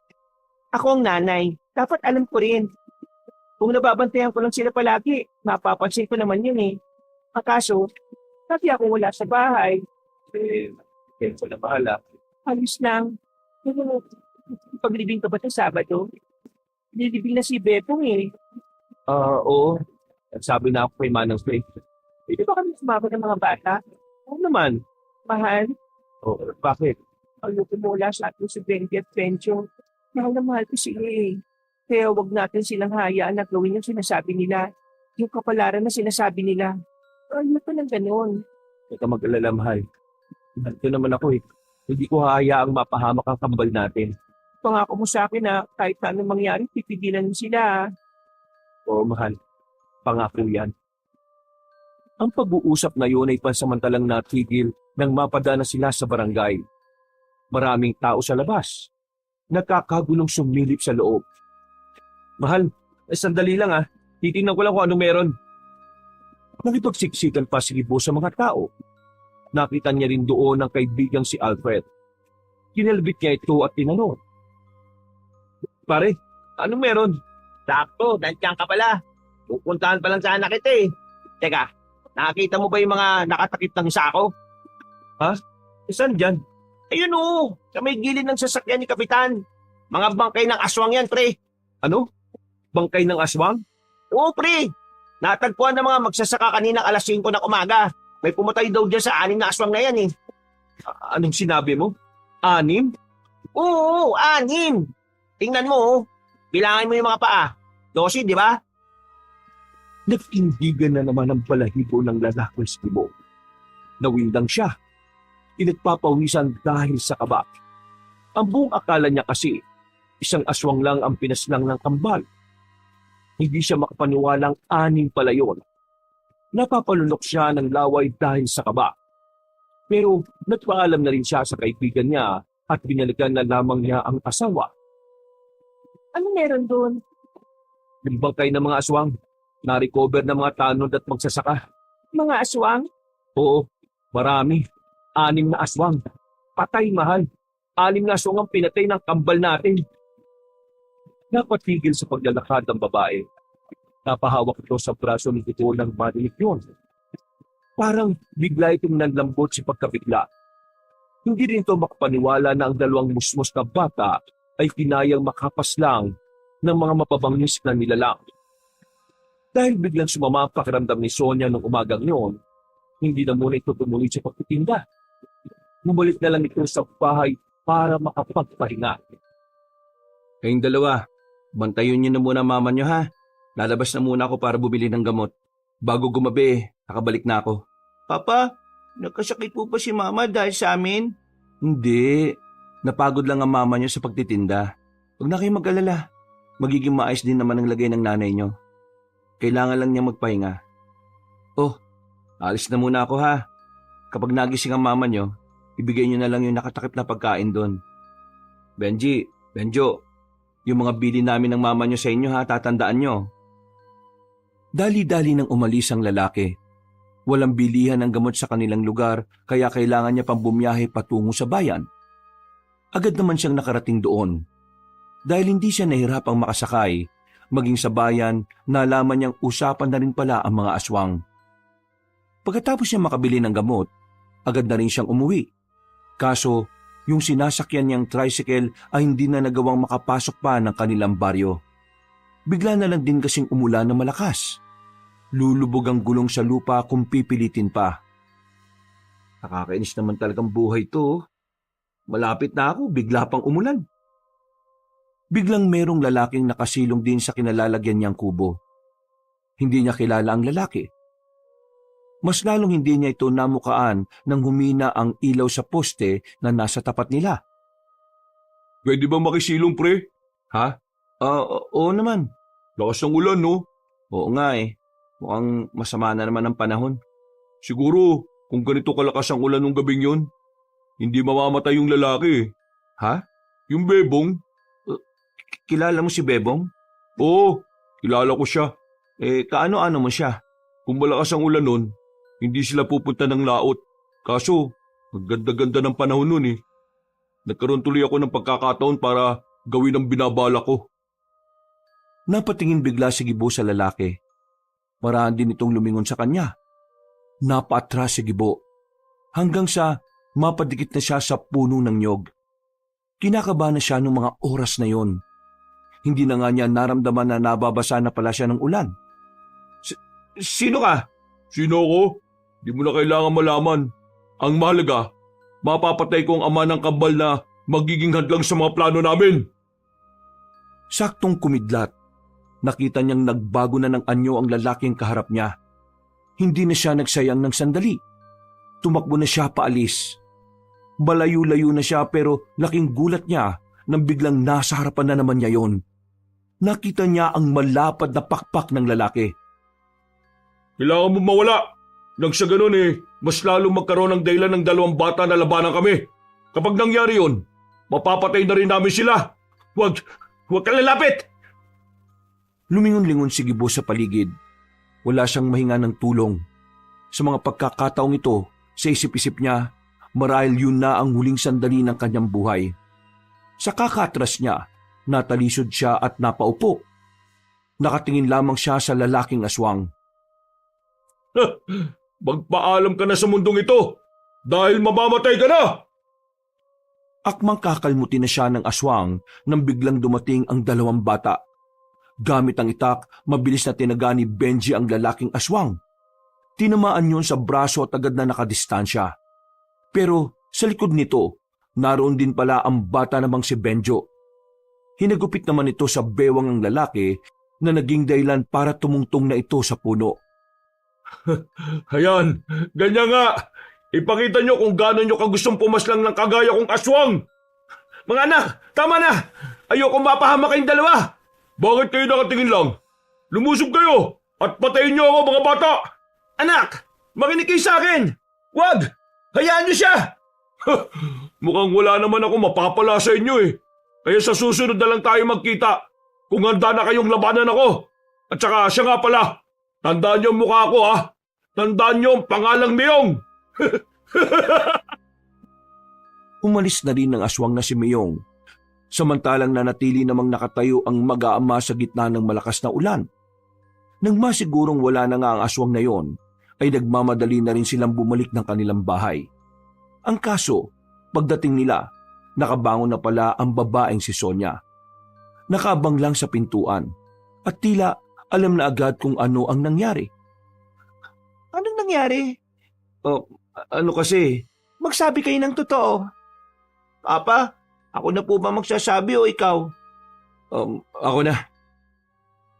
Ako ang nanay, dapat alam ko rin. Kung nababantayan ko lang sila palagi, mapapansin ko naman yun eh. Ang kaso, pati ako wala sa bahay. Kaya ko na bahala. Alis lang. Pero, paglibing ka ba sa Sabado? Nilibing na si Bepong eh. Oo. Sabi na ako kay Manang Faith. Pwede ba kami sumama ng mga bata? Oo naman. Mahal, Bakit? ayoko mula sa atin si Benji at Benjo. Mahal na mahal ko sila eh. Kaya wag natin silang hayaan na gawin yung sinasabi nila. Yung kapalaran na sinasabi nila. Ayoko ng ganun. Huwag ka mag-alala, mahal. Ito naman ako eh. Hindi ko hahayaang mapahamak ang kambal natin. Pangako mo sa akin na kahit na anong mangyari, pipigilan mo sila. Oo, mahal. Pangako yan. Ang pag-uusap na yun ay pansamantalang natigil nang mapadana sila sa barangay. Maraming tao sa labas. Nakakagulong sumilip sa loob. Mahal, sandali lang ah. Titingnan ko lang kung anong meron. Nakipagsiksikan pa si Gibo sa mga tao. Nakita niya rin doon ang kaibigang si Alfred. Kinalbit niya ito at tinanong. Pare, anong meron? Sakto, nandiyan ka pala. Pupuntahan pa lang sana kita eh. Teka, nakakita mo ba yung mga nakatakip ng sako? Saan dyan? Ayun oo, sa may gilid ng sasakyan ni Kapitan. Mga bangkay ng aswang yan, pre. Ano? Bangkay ng aswang? Oo, pre. Natagpuan ng mga magsasaka kaninang alas 5 ng umaga. May pumatay daw dyan sa 6 na aswang na yan eh. Anong sinabi mo? 6? Oo, 6. Tingnan mo oh. Bilangin mo yung mga paa. 12, di ba? Nagtindigan na naman ang balahibo ng lalaki sa Gibo. Nawindang siya. Pinagpapawisan dahil sa kaba. Ang buong akala niya kasi, isang aswang lang ang pinaslang ng kambal. Hindi siya makapaniwalang 6 pala yun. Napapalunok siya ng laway dahil sa kaba. Pero nagpaalam na rin siya sa kaibigan niya at binalikan na lamang niya ang asawa. Ano meron doon? Yung bangkay ng mga aswang, na-recover ng mga tanod at magsasaka. Mga aswang? Oo, marami. 6 na aswang. Patay, mahal. 6 na aswang ang pinatay ng kambal natin. Napatigil sa paglalakad ng babae. Napahawak ito sa braso ni Tito ng madilik yun. Parang bigla itong nanlambot si pagkabigla. Hindi rin ito makapaniwala na ang dalawang musmos na bata ay kinayang makapas lang ng mga mapabangis na nilalang. Dahil biglang sumama ang pakiramdam ni Sonia nung umagang yun, hindi na muna ito tumuloy sa pagtitinda. Bumalik na lang ito sa bahay para makapagpahinga. Kayong dalawa, bantayan niyo na muna mama niyo ha. Lalabas na muna ako para bumili ng gamot. Bago gumabi, nakabalik na ako. Papa, nagkasakit po ba si Mama dahil sa amin? Hindi. Napagod lang ang mama niyo sa pagtitinda. Huwag na kayong mag-alala. Magiging maayos din naman ang lagay ng nanay niyo. Kailangan lang niya magpahinga. Oh, alis na muna ako ha. Kapag nagising ang mama niyo, ibigay niyo na lang yung nakatakip na pagkain doon. Benjo, yung mga bili namin ng mama niyo sa inyo ha, tatandaan niyo. Dali-dali nang umalis ang lalaki. Walang bilihan ng gamot sa kanilang lugar kaya kailangan niya pang bumiyahe patungo sa bayan. Agad naman siyang nakarating doon. Dahil hindi siya nahirapang makasakay, maging sa bayan, nalaman niyang usapan na rin pala ang mga aswang. Pagkatapos niya makabili ng gamot, agad na rin siyang umuwi. Kaso, yung sinasakyan niyang tricycle ay hindi na nagawang makapasok pa ng kanilang baryo. Bigla na lang din kasing umulan na malakas. Lulubog ang gulong sa lupa kung pipilitin pa. Nakakainis naman talagang buhay to. Malapit na ako, bigla pang umulan. Biglang merong lalaking nakasilong din sa kinalalagyan niyang kubo. Hindi niya kilala ang lalaki. Mas lalong hindi niya ito namukaan nang humina ang ilaw sa poste na nasa tapat nila. Pwede ba makisilong, pre? Ha? Oo naman. Lakas ng ulan, no? Oo nga eh. Mukhang masama na naman ang panahon. Siguro, kung ganito kalakas ang ulan ng gabing yun, hindi mamamatay yung lalaki. Ha? Yung bebong? Kilala mo si Bebong? Oo, kilala ko siya. Kaano-ano mo siya? Kung malakas ang ulan nun, hindi sila pupunta ng laot. Kaso, magganda-ganda ng panahon nun eh. Nagkaroon tuloy ako ng pagkakataon para gawin ang binabala ko. Napatingin bigla si Gibo sa lalaki. Maraan din itong lumingon sa kanya. Napaatras si Gibo. Hanggang sa mapadikit na siya sa puno ng nyog. Kinakabahan na siya noong mga oras na yon. Hindi na nga niya naramdaman na nababasa na pala siya ng ulan. Sino ka? Sino ako? Di mo na kailangan malaman. Ang mahalaga, mapapatay ko ang ama ng kambal na magiging hadlang sa mga plano namin. Saktong kumidlat. Nakita niyang nagbago na ng anyo ang lalaking kaharap niya. Hindi na siya nagsayang ng sandali. Tumakbo na siya paalis. Malayo-layo na siya pero laking gulat niya nang biglang nasa harapan na naman niya yon. Nakita niya ang malapad na pakpak ng lalaki. Kailangan mo mawala. Nang sa ganun mas lalong magkaroon ng dahilan ng dalawang bata na labanan kami. Kapag nangyari yon, mapapatay na rin namin sila. Huwag kang lalapit! Lumingon-lingon si Gibo sa paligid. Wala siyang mahinga ng tulong. Sa mga pagkakataong ito, sa isip-isip niya, marahil yun na ang huling sandali ng kanyang buhay. Sa kakatras niya, natalisod siya at napaupo. Nakatingin lamang siya sa lalaking aswang. Magpaalam ka na sa mundong ito dahil mamamatay ka na! Akmang kakalmutin na siya ng aswang nang biglang dumating ang dalawang bata. Gamit ang itak, mabilis na tinaga ni Benji ang lalaking aswang. Tinamaan yun sa braso at agad na nakadistansya. Pero sa likod nito, naroon din pala ang bata namang si Benjo. Hinagupit naman ito sa bewang ang lalaki na naging dahilan para tumungtong na ito sa puno. Hayan, ganyan nga. Ipakita nyo kung gaano nyo kagustong pumaslang ng kagaya kong aswang. Mga anak, tama na. Ayoko mapahama kayong dalawa. Bakit kayo nakatingin lang? Lumusob kayo at patayin nyo ako mga bata. Anak, makinig kayo sa akin. Wag, hayaan nyo siya. Mukhang wala naman ako mapapala sa inyo Kaya sa susunod na lang tayo magkita kung handa na kayong labanan ako. At saka siya nga pala, tandaan niyo ang mukha ko Tandaan niyo ang pangalang Miyong. Umalis na rin ang aswang na si Miyong. Samantalang nanatili namang nakatayo ang mag-aama sa gitna ng malakas na ulan. Nang masigurong wala na nga ang aswang na yon, ay nagmamadali na rin silang bumalik ng kanilang bahay. Ang kaso, pagdating nila, nakabangon na pala ang babaeng si Sonia. Nakabang lang sa pintuan at tila alam na agad kung ano ang nangyari. Anong nangyari? Ano kasi? Magsabi kayo ng totoo. Papa, ako na po ba magsasabi o ikaw? Ako na.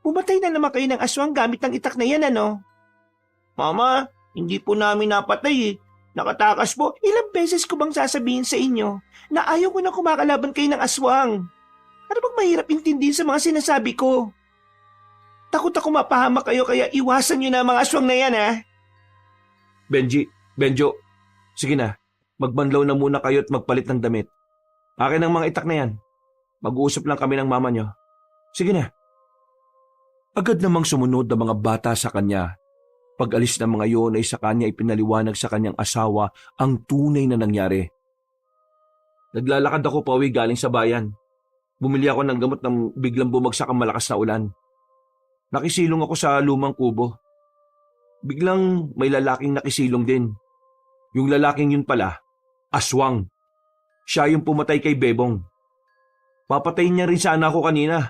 Pumatay na naman kayo ng aswang gamit ng itak na yan, ano? Mama, hindi po namin napatay Nakatakas po. Ilang beses ko bang sasabihin sa inyo na ayaw ko na kumakalaban kayo ng aswang? Ano bang mahirap intindihin sa mga sinasabi ko? Takot ako mapahamak kayo kaya iwasan nyo na ang mga aswang na yan, Benjo, sige na. Magbanlaw na muna kayo at magpalit ng damit. Akin ang mga itak na yan. Mag-uusap lang kami ng mama nyo. Sige na. Agad namang sumunod ang mga bata sa kanya. Pag-alis ng mga yon ay sa kanya ipinaliwanag sa kanyang asawa ang tunay na nangyari. Naglalakad ako pauwi galing sa bayan. Bumili ako ng gamot nang biglang bumagsak ang malakas na ulan. Nakisilong ako sa lumang kubo. biglang may lalaking nakisilong din. Yung lalaking yun pala, aswang. Siya yung pumatay kay Bebong. Papatayin niya rin sana ako kanina.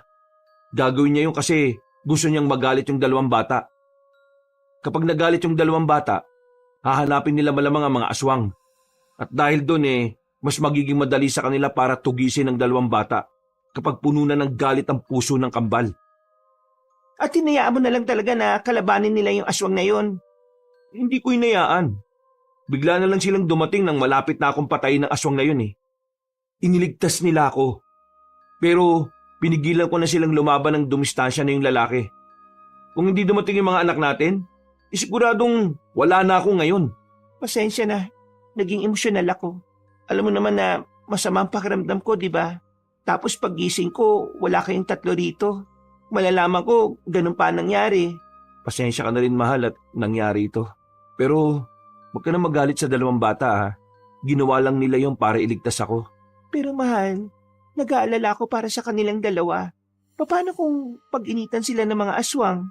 Gagawin niya yun kasi gusto niyang magalit yung dalawang bata. Kapag nagalit yung dalawang bata, hahanapin nila malamang ang mga aswang. At dahil doon mas magiging madali sa kanila para tugisin ang dalawang bata kapag puno na ng galit ang puso ng kambal. At hinayaan mo na lang talaga na kalabanin nila yung aswang na yun. Hindi ko hinayaan. Bigla na lang silang dumating nang malapit na akong patayin ng aswang na yun Iniligtas nila ako. Pero pinigilan ko na silang lumaban ng dumistansya na yung lalaki. Kung hindi dumating yung mga anak natin, isiguradong wala na ako ngayon. Pasensya na. Naging emosyonal ako. Alam mo naman na masama ang pakiramdam ko, di ba? Tapos paggising ko, wala kayong tatlo rito. Malalaman ko, ganun pa nangyari. Pasensya ka na rin, mahal, at nangyari ito. Pero huwag ka na magalit sa dalawang bata, Ginawa lang nila yung para iligtas ako. Pero mahal, nag-aalala ako para sa kanilang dalawa. Paano kung pag-initan sila ng mga aswang?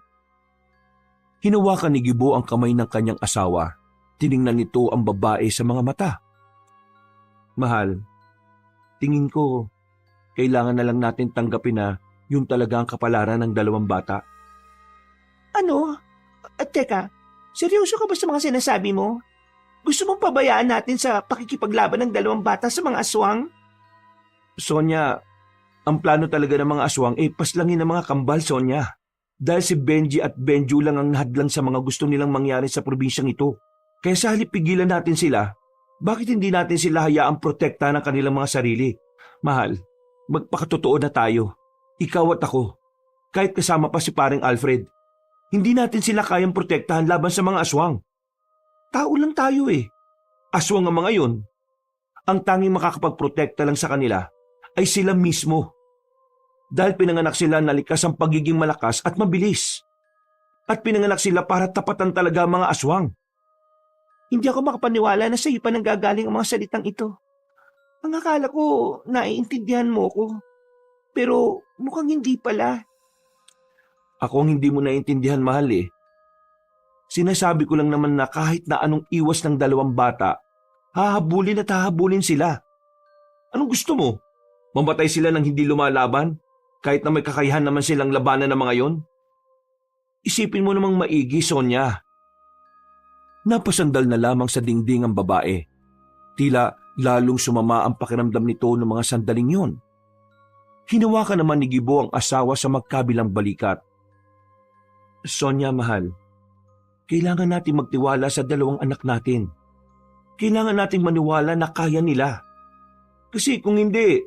Hinawakan ni Gibo ang kamay ng kanyang asawa. Tiningnan nito ang babae sa mga mata. Mahal, tingin ko, kailangan na lang natin tanggapin na yun talaga ang kapalaran ng dalawang bata. Ano? Teka, seryoso ka ba sa mga sinasabi mo? Gusto mong pabayaan natin sa pakikipaglaban ng dalawang bata sa mga aswang? Sonia, ang plano talaga ng mga aswang paslangin ng mga kambal, Sonia. Dahil si Benji at Benju lang ang hadlang sa mga gusto nilang mangyari sa probinsyang ito. Kaya sa halip pigilan natin sila, bakit hindi natin sila hayaang protekta ng kanilang mga sarili? Mahal, magpakatotoo na tayo. Ikaw at ako. Kahit kasama pa si paring Alfred. Hindi natin sila kayang protektahan laban sa mga aswang. Tao lang tayo Aswang ang mga yun. Ang tanging makakapagprotekta lang sa kanila ay sila mismo. Dahil pinanganak sila na likas ang pagiging malakas at mabilis. At pinanganak sila para tapatan talaga ang mga aswang. Hindi ako makapaniwala na sa iyo pa nanggagaling ang mga salitang ito. Ang akala ko, naiintindihan mo ko. Pero mukhang hindi pala. Ako ang hindi mo naiintindihan, mahal Sinasabi ko lang naman na kahit na anong iwas ng dalawang bata, hahabulin at hahabulin sila. Anong gusto mo? Mamatay sila nang hindi lumalaban? Kahit na may kakayahan naman silang labanan ng mga yon? Isipin mo namang maigi, Sonia. Napasandal na lamang sa dingding ang babae. Tila lalong sumama ang pakiramdam nito ng mga sandaling yon. Hinawakan naman ni Gibo ang asawa sa magkabilang balikat. Sonia, mahal, kailangan natin magtiwala sa dalawang anak natin. Kailangan nating maniwala na kaya nila. Kasi kung hindi,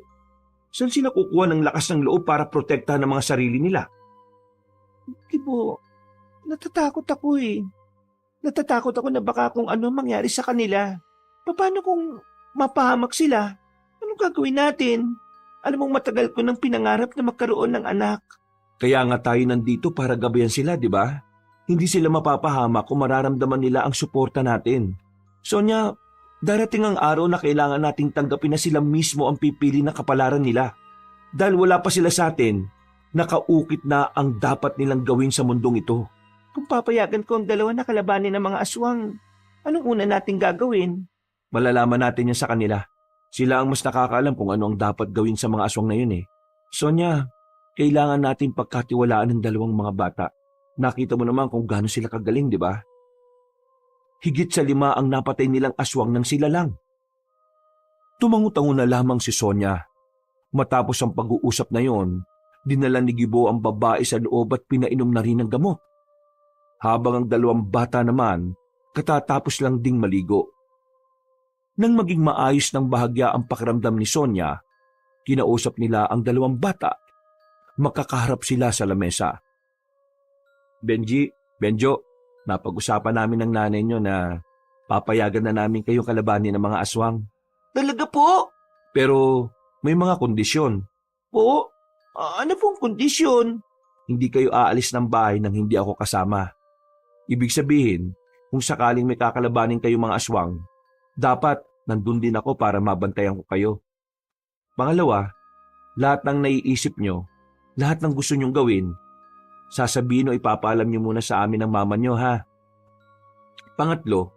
saan sila kukuha ng lakas ng loob para protektahan ang mga sarili nila? Gibo, natatakot ako Natatakot ako na baka kung ano mangyari sa kanila. Paano kung mapahamak sila? Anong gagawin natin? Alam mong matagal ko nang pinangarap na magkaroon ng anak. Kaya nga tayo nandito para gabayan sila, di ba? Hindi sila mapapahamak kung mararamdaman nila ang suporta natin. Sonia, darating ang araw na kailangan nating tanggapin na sila mismo ang pipili na kapalaran nila. Dahil wala pa sila sa atin, nakaukit na ang dapat nilang gawin sa mundong ito. Kung papayagan ko ang dalawa na kalabanin ng mga aswang, anong una nating gagawin? Malalaman natin yan sa kanila. Sila ang mas nakakaalam kung ano ang dapat gawin sa mga aswang na yun Sonia, kailangan natin pagkatiwalaan ng dalawang mga bata. Nakita mo naman kung gaano sila kagaling, di ba? Higit sa 5 ang napatay nilang aswang nang sila lang. Tumango-tango na lamang si Sonia. Matapos ang pag-uusap na yon, dinala ni Gibo ang babae sa loob at pinainom na rin ng gamot. Habang ang dalawang bata naman, katatapos lang ding maligo. Nang maging maayos ng bahagya ang pakiramdam ni Sonia, kinausap nila ang dalawang bata. Makakaharap sila sa lamesa. Benjo, napag-usapan namin ng nanay nyo na papayagan na namin kayong kalabanin ng mga aswang. Talaga po? Pero may mga kondisyon. Po? Ano pong kondisyon? Hindi kayo aalis ng bahay nang hindi ako kasama. Ibig sabihin, kung sakaling may kakalabanin kayong mga aswang, dapat nandun din ako para mabantayan ko kayo. Pangalawa, lahat ng naiisip nyo, lahat ng gusto nyong gawin, sasabihin o ipapaalam nyo muna sa amin ng mama nyo, ha? Pangatlo,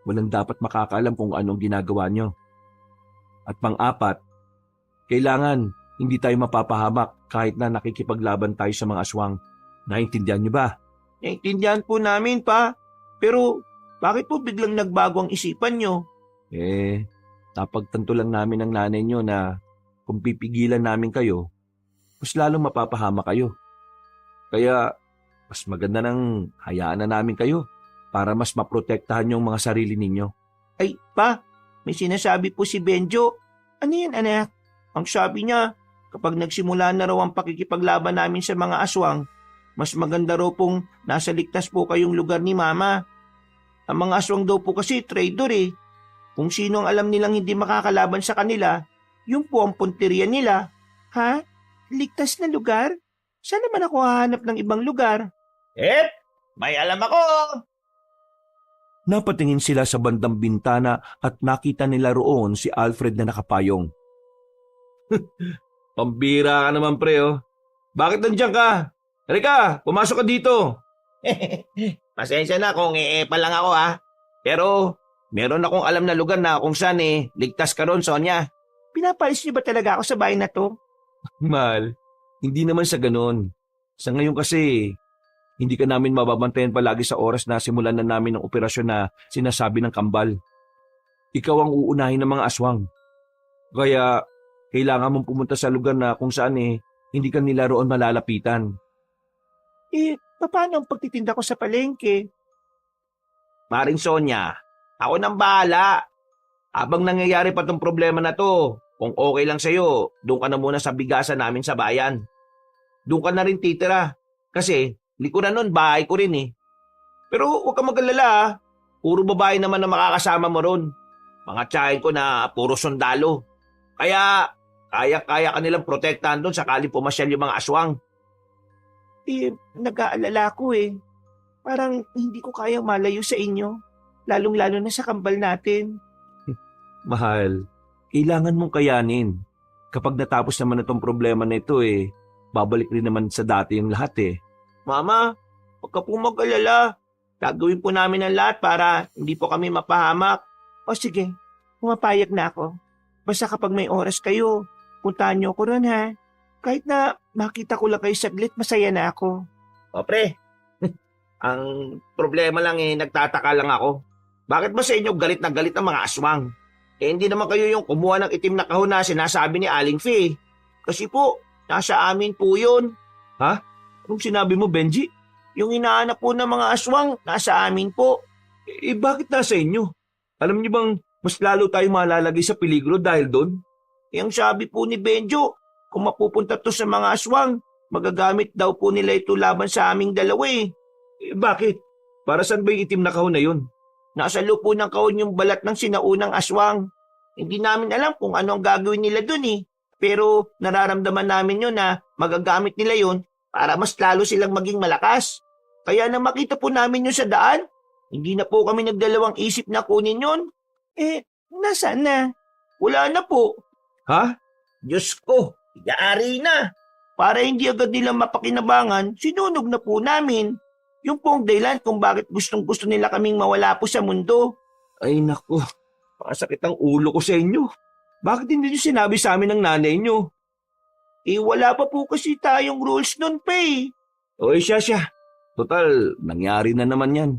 walang dapat makakaalam kung anong ginagawa nyo. At pang-apat, kailangan hindi tayo mapapahamak kahit na nakikipaglaban tayo sa mga aswang. Naintindihan nyo ba? Naintindihan po namin pa. Pero bakit po biglang nagbago ang isipan nyo? Napagtanto lang namin ng nanay nyo na kung pipigilan namin kayo, mas lalong mapapahama kayo. Kaya mas maganda nang hayaan na namin kayo para mas maprotektahan yung mga sarili ninyo. Ay, pa, may sinasabi po si Benjo. Ano yan, anak? Ang sabi niya, kapag nagsimula na raw ang pakikipaglaban namin sa mga aswang, mas maganda raw pong nasa ligtas po kayong lugar ni Mama. Ang mga aswang daw po kasi traitor eh. Kung sino ang alam nilang hindi makakalaban sa kanila, yun po ang punteriya nila. Ha? Ligtas na lugar? Saan naman ako hahanap ng ibang lugar? May alam ako! Napatingin sila sa bandang bintana at nakita nila roon si Alfred na nakapayong. Pambira ka naman, pre, oh. Bakit nandiyan ka? Halika, pumasok ka dito. Pasensya na kung pa lang ako ha. Pero meron akong alam na lugar na kung saan ligtas ka ron, Sonia. Pinapalis niyo ba talaga ako sa bahay na to? Mahal, hindi naman sa ganon. Sa ngayon kasi, hindi ka namin mababantayan palagi sa oras na simulan na namin ang operasyon na sinasabi ng kambal. Ikaw ang uunahin ng mga aswang. Kaya, kailangan mong pumunta sa lugar na kung saan hindi ka nila roon malalapitan. Paano ang pagtitinda ko sa palengke? Maring Sonia, ako nang bahala. Habang nangyayari pa tong problema na to, kung okay lang sa'yo, doon ka na muna sa bigasan namin sa bayan. Doon ka na rin titira. Kasi, likuran nun, bahay ko rin eh. Pero huwag ka mag-alala ha. Puro babae naman na makakasama mo ron. Mga tiyahin ko na puro sundalo. Kaya, kaya ka nilang protektahan doon sakali pumasyal yung mga aswang. Nag-aalala ko eh. Parang hindi ko kayang malayo sa inyo. Lalong-lalo na sa kambal natin. Mahal, kailangan mong kayanin. Kapag natapos naman itong problema na ito babalik rin naman sa dati yung lahat Mama, huwag ka po mag-alala. Gagawin po namin ang lahat para hindi po kami mapahamak. O sige, pumapayag na ako. Basta kapag may oras kayo, puntahan niyo ko ron ha. Kahit na makita ko lang kayo saglit, masaya na ako. O pre, ang problema lang nagtataka lang ako. Bakit ba sa inyo galit na galit ang mga aswang? Hindi naman kayo yung kumuha ng itim na kahon na sinasabi ni Aling Fee. Kasi po, nasa amin po yun. Anong sinabi mo, Benji? Yung hinahanap po ng mga aswang, nasa amin po. Bakit nasa inyo? Alam niyo bang mas lalo tayo malalagay sa peligro dahil doon? Yung sabi po ni Benjo, kung mapupunta to sa mga aswang, magagamit daw po nila ito laban sa aming dalawa Bakit? Para saan ba yung itim na kahon na yun? Nasa lupo ng kahon yung balat ng sinaunang aswang. Hindi namin alam kung ano ang gagawin nila dun Pero nararamdaman namin yun na magagamit nila yun para mas lalo silang maging malakas. Kaya nang makita po namin yun sa daan, hindi na po kami nagdalawang isip na kunin yun. Nasaan na? Wala na po. Diyos ko, yaari na. Para hindi agad nila mapakinabangan, sinunog na po namin. Yung pong dahilan kung bakit gustong-gusto nila kaming mawala po sa mundo. Ay naku, masakit ang ulo ko sa inyo. Bakit hindi niyo sinabi sa amin ng nanay niyo? Wala pa po kasi tayong rules nun pa Siya. Total, nangyari na naman yan.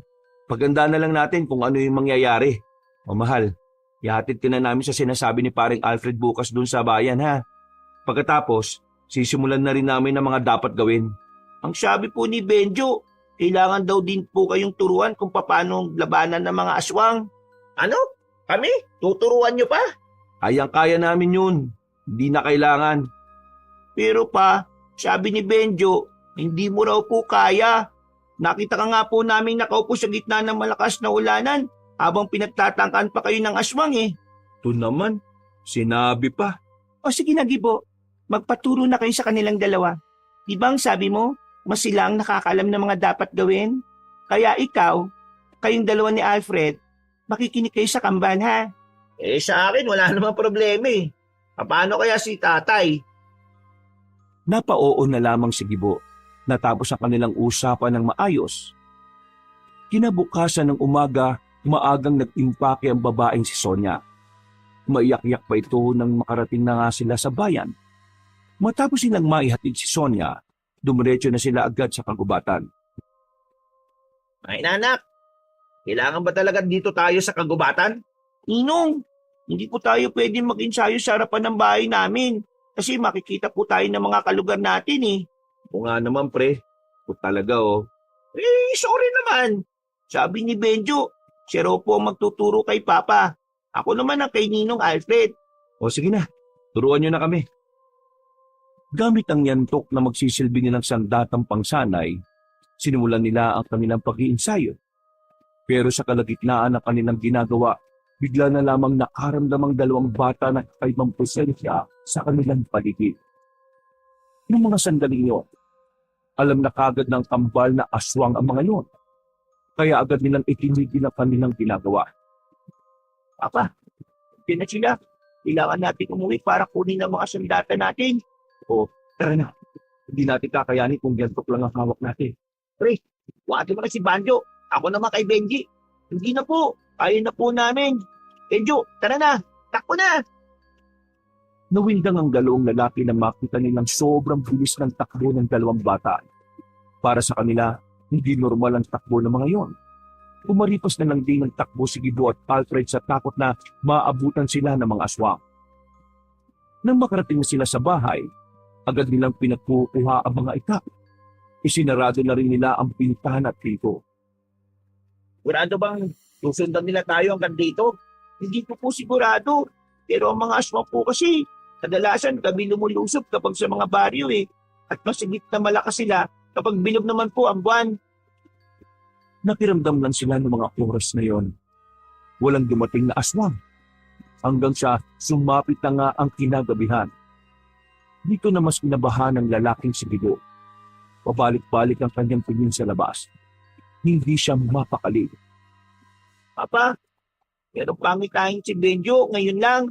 Paganda na lang natin kung ano yung mangyayari. Mahal, ihatid ka na namin sa sinasabi ni paring Alfred bukas dun sa bayan ha. Pagkatapos, sisimulan na rin namin ang mga dapat gawin. Ang sabi po ni Benjo, kailangan daw din po kayong turuan kung paano labanan ng mga aswang. Ano? Kami? Tuturuan nyo pa? Kayang-kaya namin yun. Hindi na kailangan. Pero pa, sabi ni Benjo, hindi mo raw po kaya. Nakita ka nga po namin nakaupo sa gitna ng malakas na ulanan habang pinagtatangkaan pa kayo ng aswang Ito naman, sinabi pa. O sige na, Gibo. Magpaturo na kayo sa kanilang dalawa. Di ba ang sabi mo, mas sila ang nakakaalam ng mga dapat gawin? Kaya ikaw, kayong dalawa ni Alfred, makikinig kayo sa kambal ha? Sa akin wala namang problema Paano kaya si tatay? Napaoo na lamang si Gibo. Natapos ang kanilang usapan ng maayos. Kinabukasan ng umaga, maagang nag-impake ang babaeng si Sonia. Maiyak-iyak pa ito nang makarating na nga sila sa bayan. Matapos silang maihatid si Sonia, dumiretso na sila agad sa kagubatan. Ay nanak, kailangan ba talaga dito tayo sa kagubatan? Ninong, hindi po tayo pwedeng mag-ensayo sa harapan ng bahay namin kasi makikita po tayo ng mga kalugar natin eh. O nga naman pre, kung talaga Sorry naman. Sabi ni Benjo, siya raw po ang magtuturo kay Papa. Ako naman ang kay Ninong Alfred. O sige na, turuan niyo na kami. Gamit ang yantok na magsisilbi nilang sandatang pangsanay, sinimulan nila ang kanilang pag-iinsayo. Pero sa kalagitnaan ng kanilang ginagawa, bigla na lamang nakaramdamang dalawang bata na kakaibang presensya sa kanilang paligid. Noong mga sandaling yun, alam na kagad ng kambal na aswang ang mga yun. Kaya agad nilang itinigil ang kanilang ginagawa. Papa, hindi na sila. Kailangan natin umuwi para kunin ang mga sandata natin. Tara na, hindi natin kakayanin kung yantok lang ang hawak natin. Wati mo na si Banjo. Ako naman kay Benji. Hindi na po. Kaya na po namin. Benjo, tara na. Takbo na. Nawindang ang dalawang lalaki na makita nilang sobrang bilis ng takbo ng dalawang bata. Para sa kanila, hindi normal ang takbo ng mga yon. Umaripas na lang din ang takbo si Gibo at Alfred sa takot na maabutan sila ng mga aswang. Nang makarating na sila sa bahay, agad nilang pinagkukuha ang mga itak. Isinarado na rin nila ang pintahan at pinto. Sigurado bang susundan nila tayo hanggang dito? Hindi ko po sigurado. Pero ang mga aswang po kasi, kadalasan kami lumulusob kapag sa mga baryo eh. At masigit na malakas sila kapag bilog naman po ang buwan. Nakiramdam lang sila ng mga oras na yon. Walang dumating na aswang. Hanggang sa sumapit na nga ang kinagabihan. Dito na mas kinabahan ng lalaking si Gibo. Pabalik-balik ang kanyang tingin sa labas. Hindi siya mapakali. Papa, pero pangitain si Benjo ngayon lang.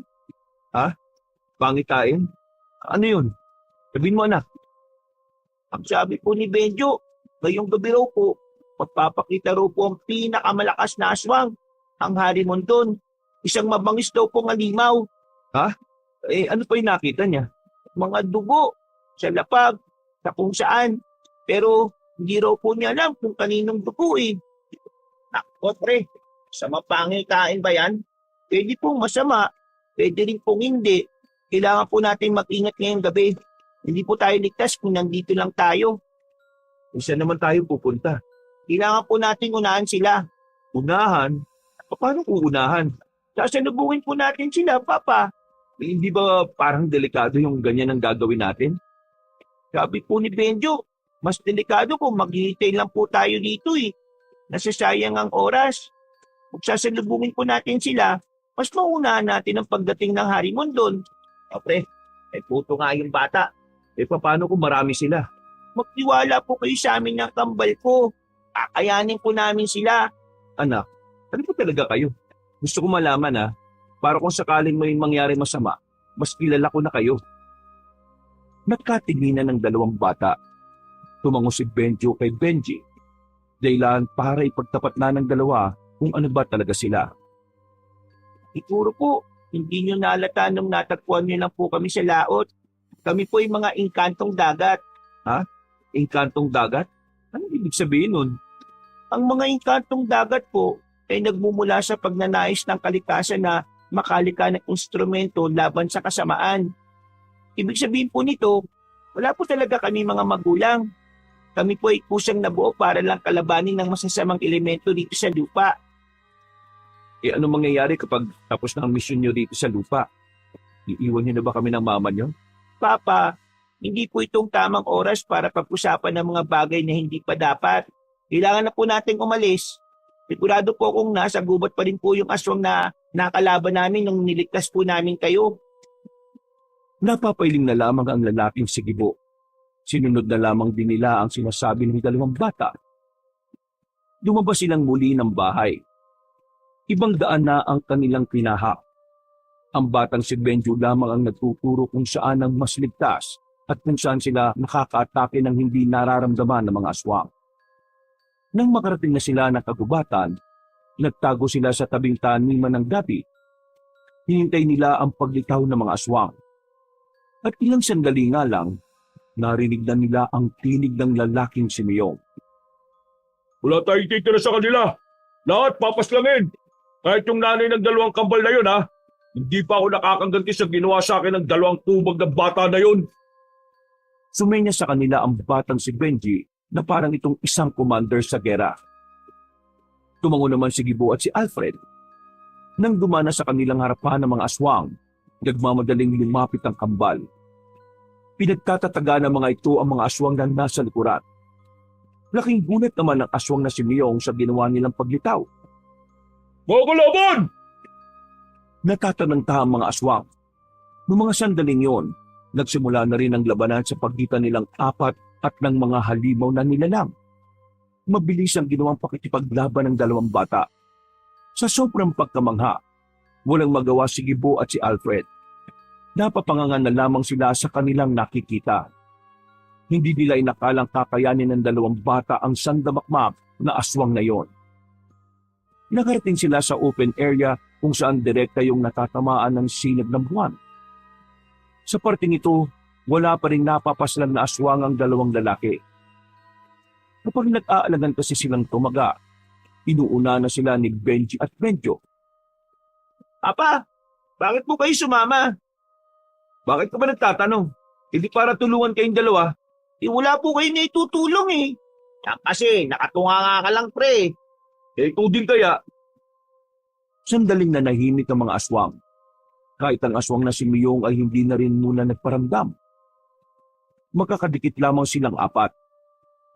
Pangitain? Ano yun? Sabihin mo anak. Ang sabi po ni Benjo, ngayong gabi raw po, magpapakita raw po ang pinakamalakas na aswang, ang Harimondon. Isang mabangis daw pong alimaw. Ano pa yung nakita niya? Mga dugo, sa lapag, sa kung saan. Pero hindi raw po niya alam kung kaninong dugo eh. Nakot pre, sa mapangitain ba yan? Pwede pong masama, pwede rin pong hindi. Kailangan po natin mag-ingat ngayong gabi. Hindi po tayo ligtas kung nandito lang tayo. Saan naman tayo pupunta? Kailangan po natin unahan sila. Unahan? Paano kung unahan? Sasalubungin po natin sila, Papa. Hindi ba parang delikado yung ganyan ang gagawin natin? Sabi po ni Benjo, mas delikado kung maghihintay lang po tayo dito eh. Nasasayang ang oras. Kung sasalubungin po natin sila, mas maunahan natin ang pagdating ng Harimondon. Pre, may puto nga yung bata. Paano kung marami sila? Magtiwala po kayo sa amin ng kambal ko. Kakayanin po namin sila. Anak, ano po talaga kayo? Gusto ko malaman para kung sakaling may mangyari masama, mas kilala ko na kayo. Nagkatinginan ng dalawang bata. Tumango si Benjo kay Benji. Dahilan para ipagtapat na ng dalawa kung ano ba talaga sila. Siguro po, hindi nyo nalata nung natagpuan nyo lang po kami sa laot. Kami po yung mga inkantong dagat. Inkantong dagat? Anong ibig sabihin nun? Ang mga inkantong dagat po ay nagmumula sa pagnanais ng kalikasan na makalika ng instrumento laban sa kasamaan. Ibig sabihin po nito, wala po talaga kami mga magulang. Kami po ay kusang nabuo para lang kalabanin ng masasamang elemento dito sa lupa. Ano mangyayari kapag tapos na ang misyon nyo dito sa lupa? Iiwan nyo na ba kami ng mama nyo? Papa, hindi po itong tamang oras para pag-usapan ng mga bagay na hindi pa dapat. Kailangan na po nating umalis. Sigurado po kung nasa gubat pa rin po yung aswang na nakalaban namin nung niligtas po namin kayo. Napapailing na lamang ang lalaking si Gibo. Sinunod na lamang din nila ang sinasabi ng dalawang bata. Lumabas silang muli ng bahay. Ibang daan na ang kanilang pinahak. Ang batang si Benjo lamang ang nagtuturo kung saan ang mas ligtas at kung saan sila nakakaatake ng hindi nararamdaman ng mga aswang. Nang makarating na sila ng kagubatan, nagtago sila sa tabing taniman ng gabi. Hinintay nila ang paglitaw ng mga aswang. At ilang sandali nga lang, narinig na nila ang tinig ng lalaking si Miyong. Wala tayong titira sa kanila. Lahat papaslangin. Kahit yung nanay ng dalawang kambal na yun, ha? Hindi pa ako nakakaganti sa ginawa sa akin ng dalawang tubag na bata na yun. Sumenya sa kanila ang batang si Benji na parang itong isang commander sa gera. Tumango naman si Gibo at si Alfred. Nang dumana sa kanilang harapan ng mga aswang, nagmamadaling lumapit ang kambal. Pinagtatataga ng mga ito ang mga aswang na nasa likuran. Laking gulat naman ang aswang na si Miyong sa ginawa nilang paglitaw. Mga kalaban! Natatanangta ang mga aswang. Noong mga sandaling yon, nagsimula na rin ang labanan sa pagitan nilang apat at ng mga halimaw na nilalang. Mabilis ang ginawang pakikipaglaban ng dalawang bata. Sa sobrang pagkamangha, walang magawa si Gibo at si Alfred. Napapangangan na lamang sila sa kanilang nakikita. Hindi nila inakalang kakayanin ng dalawang bata ang sandamakmak na aswang na yon. Nakarating sila sa open area kung saan direkta yung natatamaan ng sinag ng buwan. Sa parting ito, wala pa rin napapaslang na aswang ang dalawang lalaki. Kapag nag-aalagan kasi silang tumaga, inuuna na sila ni Benji at Benjo. Papa, bakit po kayo sumama? Bakit ka ba nagtatanong? Hindi para tulungan kayong dalawa. Wala po kayo na itutulong eh. Kasi nakatunga ka lang pre. Ikaw din kaya? Sandaling nanahimik ang mga aswang. Kahit ang aswang na si Miyong ay hindi na rin muna nagparamdam. Magkakadikit lamang silang apat.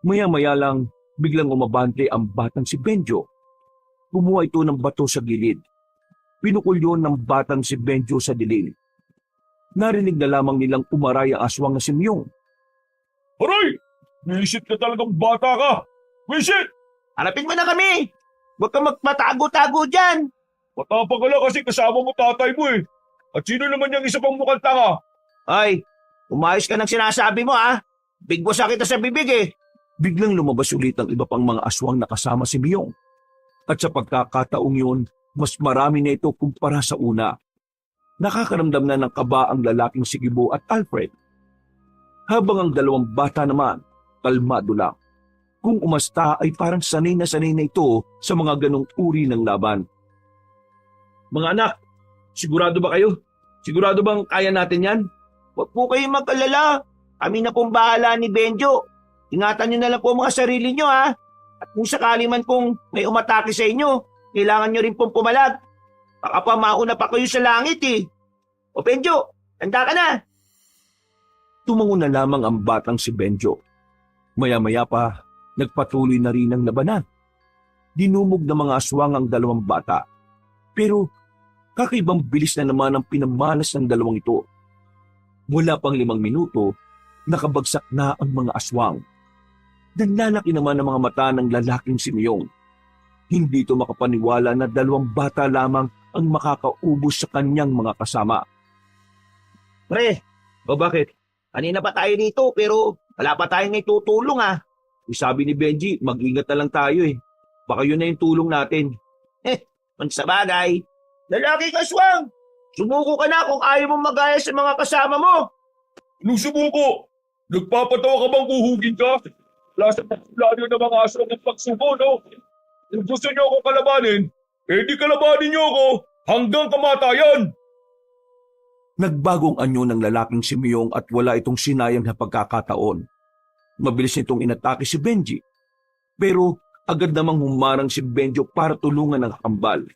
Maya-maya lang, biglang umabante ang batang si Benjo. Kumuha ito ng bato sa gilid. Pinukul yun ng batang si Benjo sa dilim. Narinig na lamang nilang umaray ang aswang na si Miyong. Aray! Wisit ka talagang bata ka! Wisit! Harapin mo na kami. Huwag kang magpatago-tago dyan. Matapang ka lang kasi kasama mo tatay mo eh. At sino naman yung isa pang mukhang tanga? Ay, umayos ka ng sinasabi mo ha. Big boss kita sa bibig eh. Biglang lumabas ulit ang iba pang mga aswang na kasama si Miyong. At sa pagkakataong yun, mas marami na ito kumpara sa una. Nakakaramdam na ng kaba ang lalaking si Gibo at Alfred. Habang ang dalawang bata naman, kalmado lang. Kung umasta ay parang sanay na ito sa mga ganong uri ng laban. Mga anak, sigurado ba kayo? Sigurado bang kaya natin yan? Huwag po kayong mag-alala. Kami na pong bahala ni Benjo. Ingatan nyo na lang po mga sarili nyo ha. At kung sakali man kung may umatake sa inyo, kailangan nyo rin pong pumalag. Baka pa mauna pa kayo sa langit eh. O Benjo, handa ka na. Tumango na lamang ang batang si Benjo. Maya-maya pa, nagpatuloy na rin ang labanan. Dinumog ng mga aswang ang dalawang bata. Pero kakaibang bilis na naman ang pinamalas ng dalawang ito. Wala pang 5 minuto, nakabagsak na ang mga aswang. Nanlalaki naman ang mga mata ng lalaking si Miyong. Hindi ito makapaniwala na 2 bata lamang ang makakaubos sa kanyang mga kasama. Pre, o bakit? Kanina pa tayo dito pero wala pa tayong itutulong ha. Sabi ni Benji, mag-ingat na lang tayo eh. Baka yun na yung tulong natin. Sa bagay, lalaki ka aswang. Sumuko ka na kung ayaw mong magaya sa mga kasama mo. Anong sumuko? Nagpapatawa ka bang uhugin ka? Wala sa popularyo ng mga aswang ng pagsubo, no? Kung gusto niyo ako kalabanin, di kalabanin niyo ako hanggang kamatayan. Nagbagong anyo ng lalaking si Miyong at wala itong sinayang na pagkakataon. Mabilis nitong inatake si Benji. Pero agad namang humarang si Benjo para tulungan ang kambal.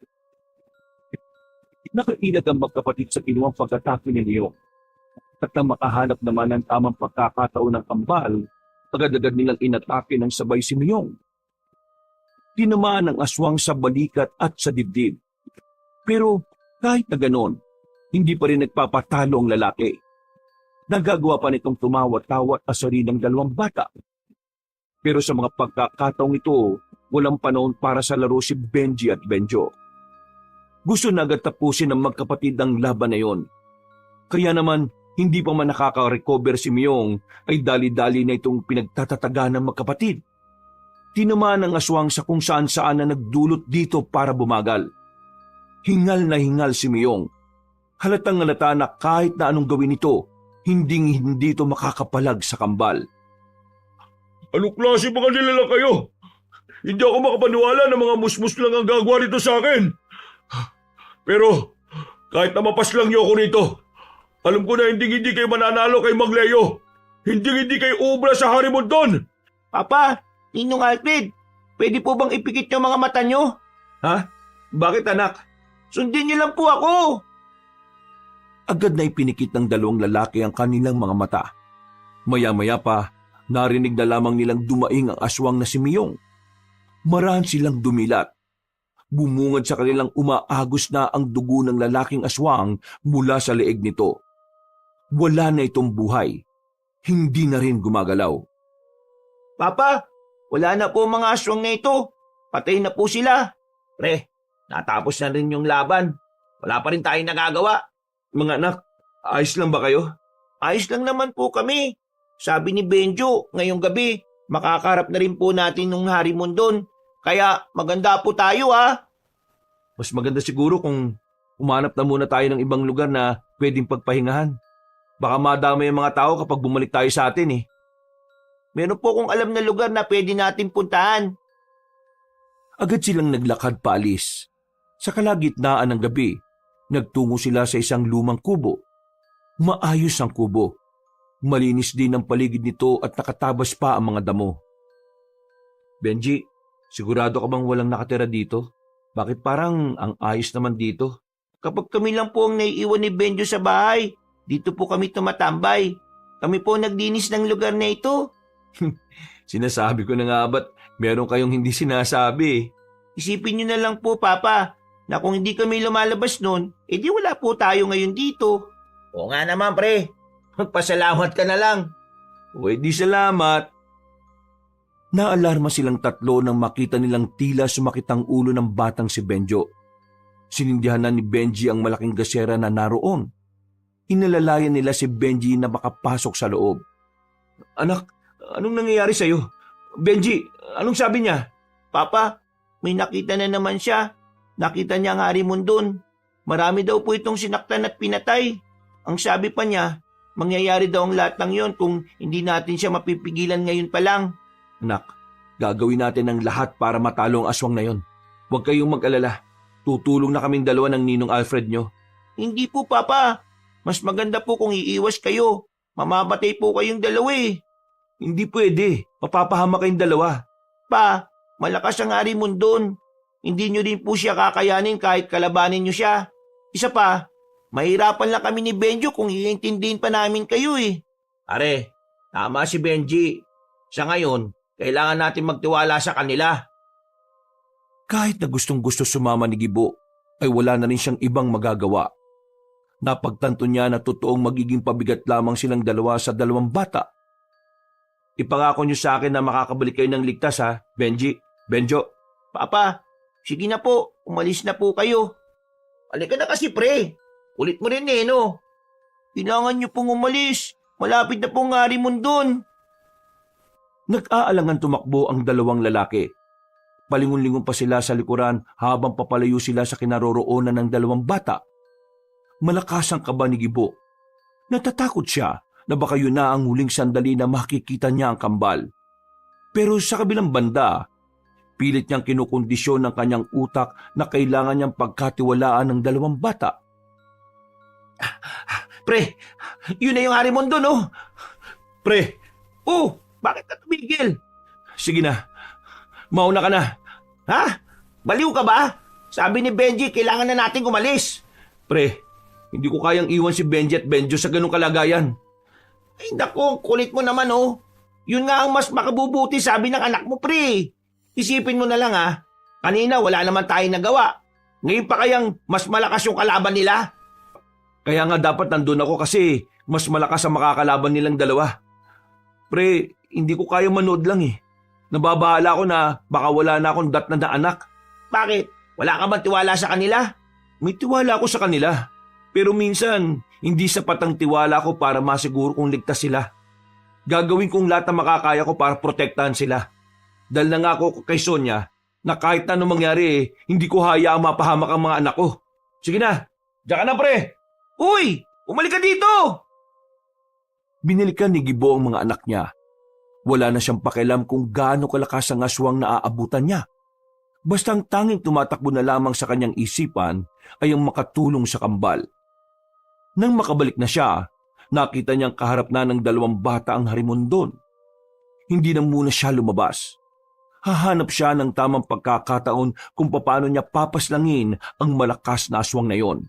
Nakailag ang magkapatid sa kinuwang pagkatake ni Miyong. At nang makahanap naman ng tamang pagkakataon ng kambal, agad-agad nilang inatake ng sabay si Miyong. Tinamaan ang aswang sa balikat at sa dibdib. Pero kahit na ganon, hindi pa rin nagpapatalo ang lalaki. Nagagawa pa nitong tumawa-tawa at asari ng 2 bata. Pero sa mga pagkakataong ito, walang panahon para sa laro si Benji at Benjo. Gusto na agad tapusin ng magkapatid ang laban na yon. Kaya naman, hindi pa man nakaka-recover si Miyong ay dali-dali na itong pinagtatataga ng magkapatid. Tinamaan ng aswang sa kung saan-saan na nagdulot dito para bumagal. Hingal na hingal si Miyong. Halatang halata na kahit na anong gawin ito, hindi ito makakapalag sa kambal. Anong klase mga nilala kayo? Hindi ako makapaniwala na mga musmus lang ang gagawa nito sa akin. Pero kahit na mapas lang niyo ako rito, alam ko na hindi kayo mananalo kay Mang Leo. Hindi kayo ubra sa Harimon doon. Papa, Ninong Alfred, pwede po bang ipikit yung mga mata nyo? Ha? Bakit anak? Sundin niyo lang po ako. Agad na ipinikit ng dalawang lalaki ang kanilang mga mata. Maya-maya pa, narinig na lamang nilang dumaing ang aswang na si Miyong. Marahan silang dumilat. Bumungad sa kanilang umaagos na ang dugo ng lalaking aswang mula sa leeg nito. Wala na itong buhay. Hindi na rin gumagalaw. Papa, wala na po mga aswang na ito. Patay na po sila. Pre, natapos na rin yung laban. Wala pa rin tayong nagagawa. Mga anak, ayos lang ba kayo? Ayos lang naman po kami. Sabi ni Benjo, ngayong gabi, makakarap na rin po natin ng Harimon doon. Kaya maganda po tayo Mas maganda siguro kung umanap na muna tayo ng ibang lugar na pwedeng pagpahingahan. Baka madamay ang mga tao kapag bumalik tayo sa atin eh. Meron po kong alam na lugar na pwede natin puntahan. Agad silang naglakad paalis. Sa kalagitnaan ng gabi, nagtungo sila sa isang lumang kubo. Maayos ang kubo. Malinis din ang paligid nito at nakatabas pa ang mga damo. Benji, sigurado ka bang walang nakatira dito? Bakit parang ang ayos naman dito? Kapag kami lang po ang naiiwan ni Benjo sa bahay, dito po kami tumatambay. Kami po nagdinis ng lugar na ito. Sinasabi ko na nga ba't meron kayong hindi sinasabi? Isipin niyo na lang po, Papa, na kung hindi kami lumalabas noon, edi wala po tayo ngayon dito. Oo nga naman, pre. Magpasalamat ka na lang. O di salamat. Naalarma silang tatlo nang makita nilang tila sumakit ang ulo ng batang si Benjo. Sinindihan na ni Benji ang malaking gasera na naroon. Inalalayan nila si Benji na makapasok sa loob. Anak, anong nangyayari sa'yo? Benji, anong sabi niya? Papa, may nakita na naman siya. Nakita niya ang Harimon doon. Marami daw po itong sinaktan at pinatay. Ang sabi pa niya, mangyayari daw ang lahat ng yon kung hindi natin siya mapipigilan ngayon pa lang. Anak, gagawin natin ang lahat para matalo ang aswang na yon. Huwag kayong mag-alala. Tutulong na kaming dalawa ng Ninong Alfred nyo. Hindi po, Papa. Mas maganda po kung iiwas kayo. Mamamatay po kayong dalawa eh. Hindi pwede. Mapapahama kayong dalawa. Pa, malakas ang Harimon doon. Hindi nyo din po siya kakayanin kahit kalabanin nyo siya. Isa pa, mahirapan lang kami ni Benjo kung iintindihin pa namin kayo eh. Are, tama si Benji. Sa ngayon, kailangan natin magtiwala sa kanila. Kahit na gustong-gusto sumama ni Gibo, ay wala na rin siyang ibang magagawa. Napagtanto niya na totoong magiging pabigat lamang silang dalawa sa dalawang bata. Ipangako niyo sa akin na makakabalik kayo ng ligtas ha, Benji, Benjo. Papa, sige na po, umalis na po kayo. Halika na kasi pre, ulit mo rin eh no. Kailangan niyo pong umalis, malapit na pong Harimon doon. Nag-aalangan tumakbo ang dalawang lalaki. Palingon-lingon pa sila sa likuran habang papalayo sila sa kinaroroonan ng dalawang bata. Malakas ang kaba ni Gibo. Natatakot siya na baka yun na ang huling sandali na makikita niya ang kambal. Pero sa kabilang banda, pilit niyang kinukondisyon ng kanyang utak na kailangan niyang pagkatiwalaan ng dalawang bata. Pre, yun na yung Harimon doon oh. Pre, Oh, bakit ka tumigil? sige na. Mauna ka na. Ha? Baliw ka ba? Sabi ni Benji, kailangan na nating umalis. Pre, hindi ko kayang iwan si Benji at Benjo sa ganung kalagayan. Ay naku, kulit mo naman oh. Yun nga ang mas makabubuti sabi ng anak mo pre. Isipin mo na lang ha. Kanina wala naman tayong nagawa. Ngayon pa kayang mas malakas yung kalaban nila. Kaya nga dapat nandun ako kasi mas malakas ang makakalaban nilang dalawa. Pre, hindi ko kaya manood lang eh. Nababahala ako na baka wala na akong dat na anak. Bakit? Wala ka bang tiwala sa kanila? May tiwala ako sa kanila. Pero minsan, hindi sapat ang tiwala ko para masiguro kung ligtas sila. Gagawin kong lahat na makakaya ko para protektahan sila. Dahil nangako ko kay Sonia na kahit na anong mangyari hindi ko hayaang mapahamak ang mga anak ko. Sige na, diyan ka na pre. Uy! Umalik ka dito! Binilikan ni Gibo ang mga anak niya. Wala na siyang pakialam kung gaano kalakas ang aswang na aabutan niya. Basta ang tanging tumatakbo na lamang sa kanyang isipan ay ang makatulong sa kambal. Nang makabalik na siya, nakita niyang kaharap na ng 2 bata ang harimondon. Hindi na muna siya lumabas. Hahanap siya ng tamang pagkakataon kung paano niya papaslangin ang malakas na aswang na yon.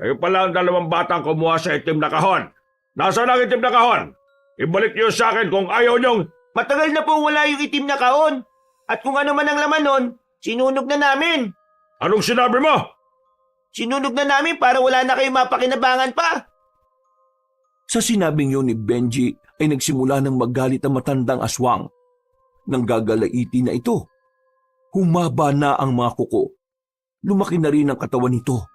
Kayo pala ang 2 batang kumuha sa itim na kahon. Nasaan ang itim na kahon? Ibalik niyo sa akin kung ayaw niyong... Matagal na pong wala yung itim na kahon. At kung ano man ang laman nun, sinunog na namin. Anong sinabi mo? Sinunog na namin para wala na kayong mapakinabangan pa. Sa sinabing yun ni Benji ay nagsimula ng magalit ang matandang aswang. Nang gagalaiti na ito, humaba na ang mga kuko. Lumaki na rin ang katawan nito.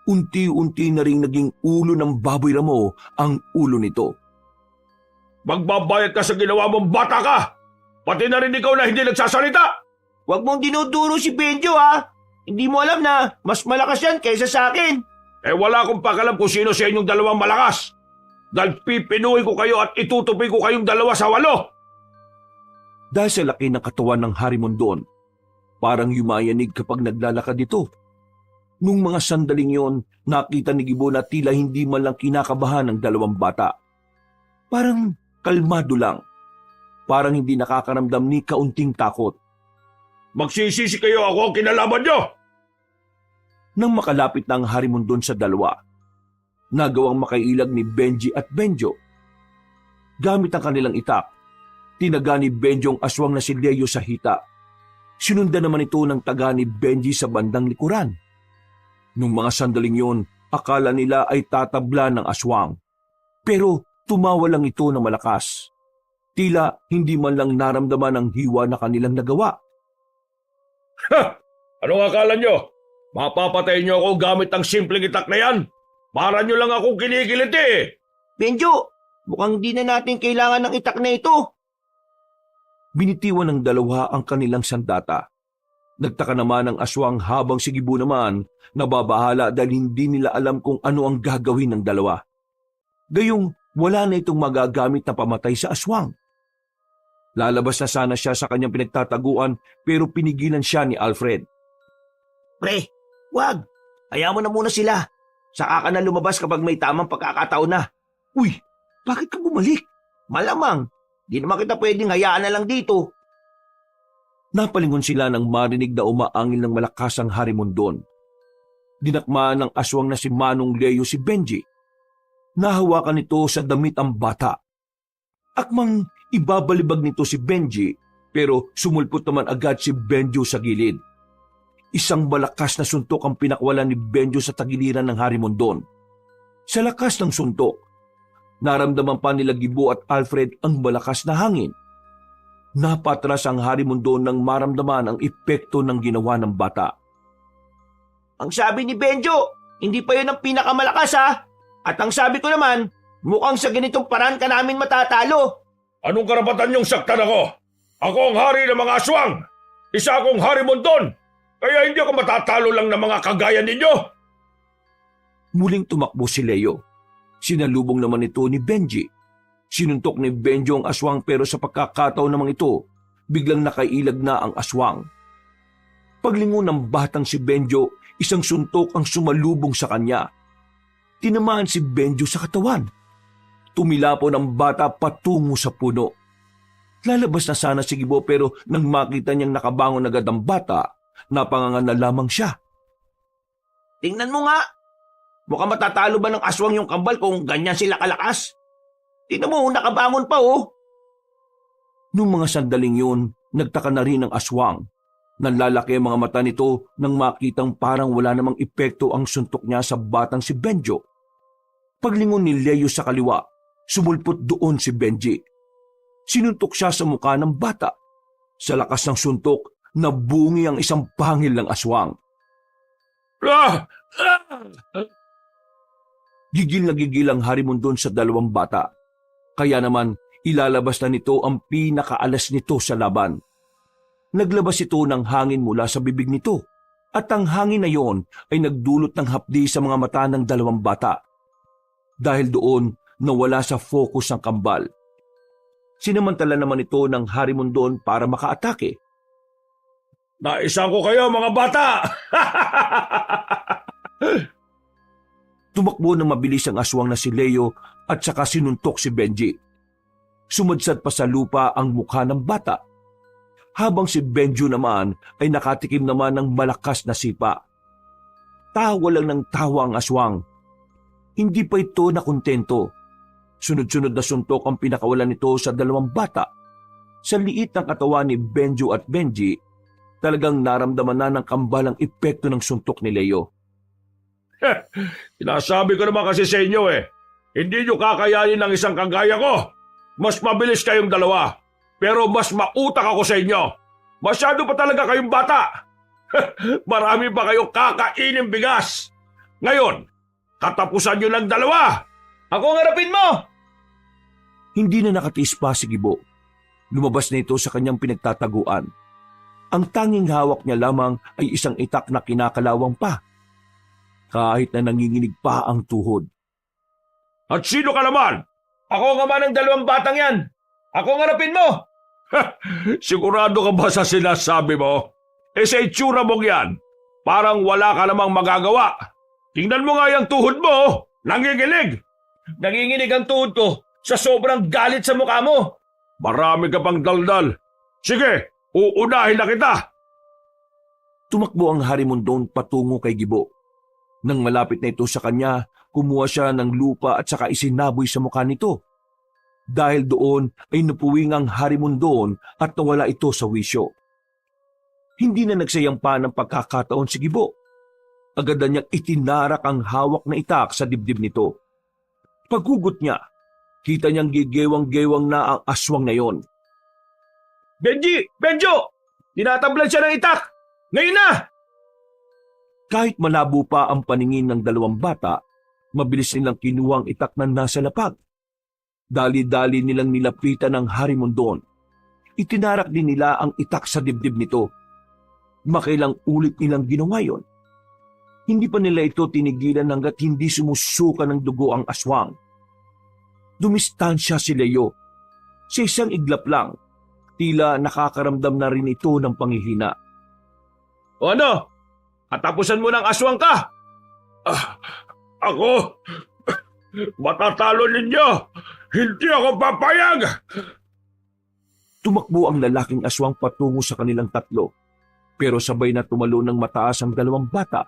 Unti-unti na rin naging ulo ng baboy ramo ang ulo nito. Magbabayad ka sa ginawa mong bata ka! Pati na rin ikaw na hindi nagsasalita! Huwag mong dinuduro si Benjo ha. Hindi mo alam na mas malakas yan kaysa sa akin. Eh wala akong pakalam kung sino sa inyong 2 malakas. Dahil pipinuhin ko kayo at itutupi ko kayong 2 sa 8. Dahil sa laki ng katawan ng harimondon, parang yumayanig kapag naglalakad ito. Nung mga sandaling yon, nakita ni Gibo na tila hindi man lang kinakabahan ng 2 bata. Parang kalmado lang. Parang hindi nakakaramdam ni kaunting takot. Magsisisi kayo ako ang kinalaban nyo! Nang makalapit na ang harimondon sa 2, nagawang makailag ni Benji at Benjo. Gamit ang kanilang itak, tinaga ni Benjo ang aswang na si Leo sa hita. Sinundan naman ito ng taga ni Benji sa bandang likuran. Nung mga sandaling yon, akala nila ay tatabla ng aswang. Pero tumawa lang ito na malakas. Tila hindi man lang naramdaman ang hiwa na kanilang nagawa. Ha! Anong akala nyo? Mapapatay nyo ako gamit ang simpleng itak na yan? Para nyo lang akong kinikiliti eh! Benjo, mukhang di na natin kailangan ng itak na ito. Binitiwan ng 2 ang kanilang sandata. Nagtaka naman ang aswang habang si Gibo naman nababahala dahil hindi nila alam kung ano ang gagawin ng 2. Gayong wala na itong magagamit na pamatay sa aswang. Lalabas na sana siya sa kanyang pinagtataguan pero pinigilan siya ni Alfred. Pre, wag. Hayaan mo na muna sila. Saka ka na lumabas kapag may tamang pagkakataon na. Uy, bakit ka bumalik? Malamang, di naman kita pwedeng hayaan na lang dito. Napalingon sila nang marinig na umaangil ng malakas ang harimondon. Dinakmaan ng aswang na si Manong Leo si Benji. Nahawakan nito sa damit ang bata. Akmang ibabalibag nito si Benji pero sumulpot naman agad si Benjo sa gilid. Isang malakas na suntok ang pinakwalan ni Benjo sa tagiliran ng harimondon. Sa lakas ng suntok, naramdaman pa nila Gibo at Alfred ang malakas na hangin. Napatras ang harimondon nang maramdaman ang epekto ng ginawa ng bata. Ang sabi ni Benjo, hindi pa yun ang pinakamalakas ha. At ang sabi ko naman, mukhang sa ganitong paraan ka namin matatalo. Anong karapatan niyong saktan ako? Ako ang hari ng mga aswang! Isa akong harimondon! Kaya hindi ako matatalo lang ng mga kagaya ninyo! Muling tumakbo si Leo. Sinalubong naman ito ni Benji. Sinuntok ni Benjo ang aswang pero sa pagkakataon namang ito, biglang nakailag na ang aswang. Paglingon ng batang si Benjo, isang suntok ang sumalubong sa kanya. Tinamaan si Benjo sa katawan. Tumilapon ang bata patungo sa puno. Lalabas na sana si Gibo pero nang makita niyang nakabangon agad ang bata, napangangan na lamang siya. Tingnan mo nga. Mukhang matatalo ba ng aswang yung kambal kung ganyan sila kalakas? Tingnan mo, nakabangon pa oh. Nung mga sandaling yun, nagtaka na rin ang aswang. Nanlalaki ang mga mata nito nang makitang parang wala namang epekto ang suntok niya sa batang si Benjo. Paglingon ni Leo sa kaliwa, sumulpot doon si Benji. Sinuntok siya sa mukha ng bata. Sa lakas ng suntok, nabungi ang isang pangil ng aswang. Gigil na gigil ang harimondon sa 2 bata. Kaya naman, ilalabas na nito ang pinakaalas nito sa laban. Naglabas ito ng hangin mula sa bibig nito at ang hangin na yon ay nagdulot ng hapdi sa mga mata ng dalawang bata. Dahil doon, nawala sa focus ang kambal. Sinamantala naman ito ng Harimondon para makaatake. Naisan ko kayo mga bata! Tumakbo ng mabilis ang aswang na si Leo at saka sinuntok si Benji. Sumadsad pa sa lupa ang mukha ng bata. Habang si Benjo naman ay nakatikim naman ng malakas na sipa. Tawa lang ng tawa ang aswang. Hindi pa ito nakontento. Sunod-sunod na suntok ang pinakawalan nito sa dalawang bata. Sa liit ng katawan ni Benjo at Benji, talagang naramdaman na ng kambal ang epekto ng suntok ni Leo. Sinasabi ko naman kasi sa inyo hindi nyo kakayanin ng isang kagaya ko. Mas mabilis kayong dalawa, pero mas mautak ako sa inyo. Masyado pa talaga kayong bata. Marami pa kayong kakainin bigas. Ngayon, katapusan nyo ng dalawa. Ako ang harapin mo! Hindi na nakatiis pa si Gibo. Lumabas na ito sa kanyang pinagtataguan. Ang tanging hawak niya lamang ay isang itak na kinakalawang pa. Kahit na nanginginig pa ang tuhod. At sino ka naman? Ako nga man ng dalawang batang yan. Ako ang harapin mo! Sigurado ka ba sa sinasabi mo? Sa itsura mong yan, parang wala ka namang magagawa. Tingnan mo nga yung tuhod mo, nanginginig. Nanginginig ang tuhod ko sa sobrang galit sa mukha mo. Marami ka pang daldal. Sige, uunahin na kita. Tumakbo ang Harimondon patungo kay Gibo. Nang malapit na ito sa kanya, kumuha siya ng lupa at saka isinaboy sa mukha nito. Dahil doon ay napuwing ang Harimondon at nawala ito sa wisyo. Hindi na nagsayang pa ng pagkakataon si Gibo. Agad na niyang itinarak ang hawak na itak sa dibdib nito. Paghugot niya, kita niyang gigewang-gewang na ang aswang na yon. Benji! Benjo! Tinatablan siya ng itak! Ngayon na! Kahit malabo pa ang paningin ng dalawang bata, mabilis nilang kinuha ang itak na nasa lapag. Dali-dali nilang nilapitan ng Harimondon. Itinarak din nila ang itak sa dibdib nito. Makailang ulit nilang ginawa yon. Hindi pa nila ito tinigilan hanggat hindi sumusuka ng dugo ang aswang. Dumistansya si Leo. Sa isang iglap lang, tila nakakaramdam na rin ito ng panghihina. O ano? Katapusan mo ng aswang ka? Ako? Matatalo ninyo! Hindi ako papayag! Tumakbo ang lalaking aswang patungo sa kanilang tatlo, pero sabay na tumalo ng mataas ang dalawang bata.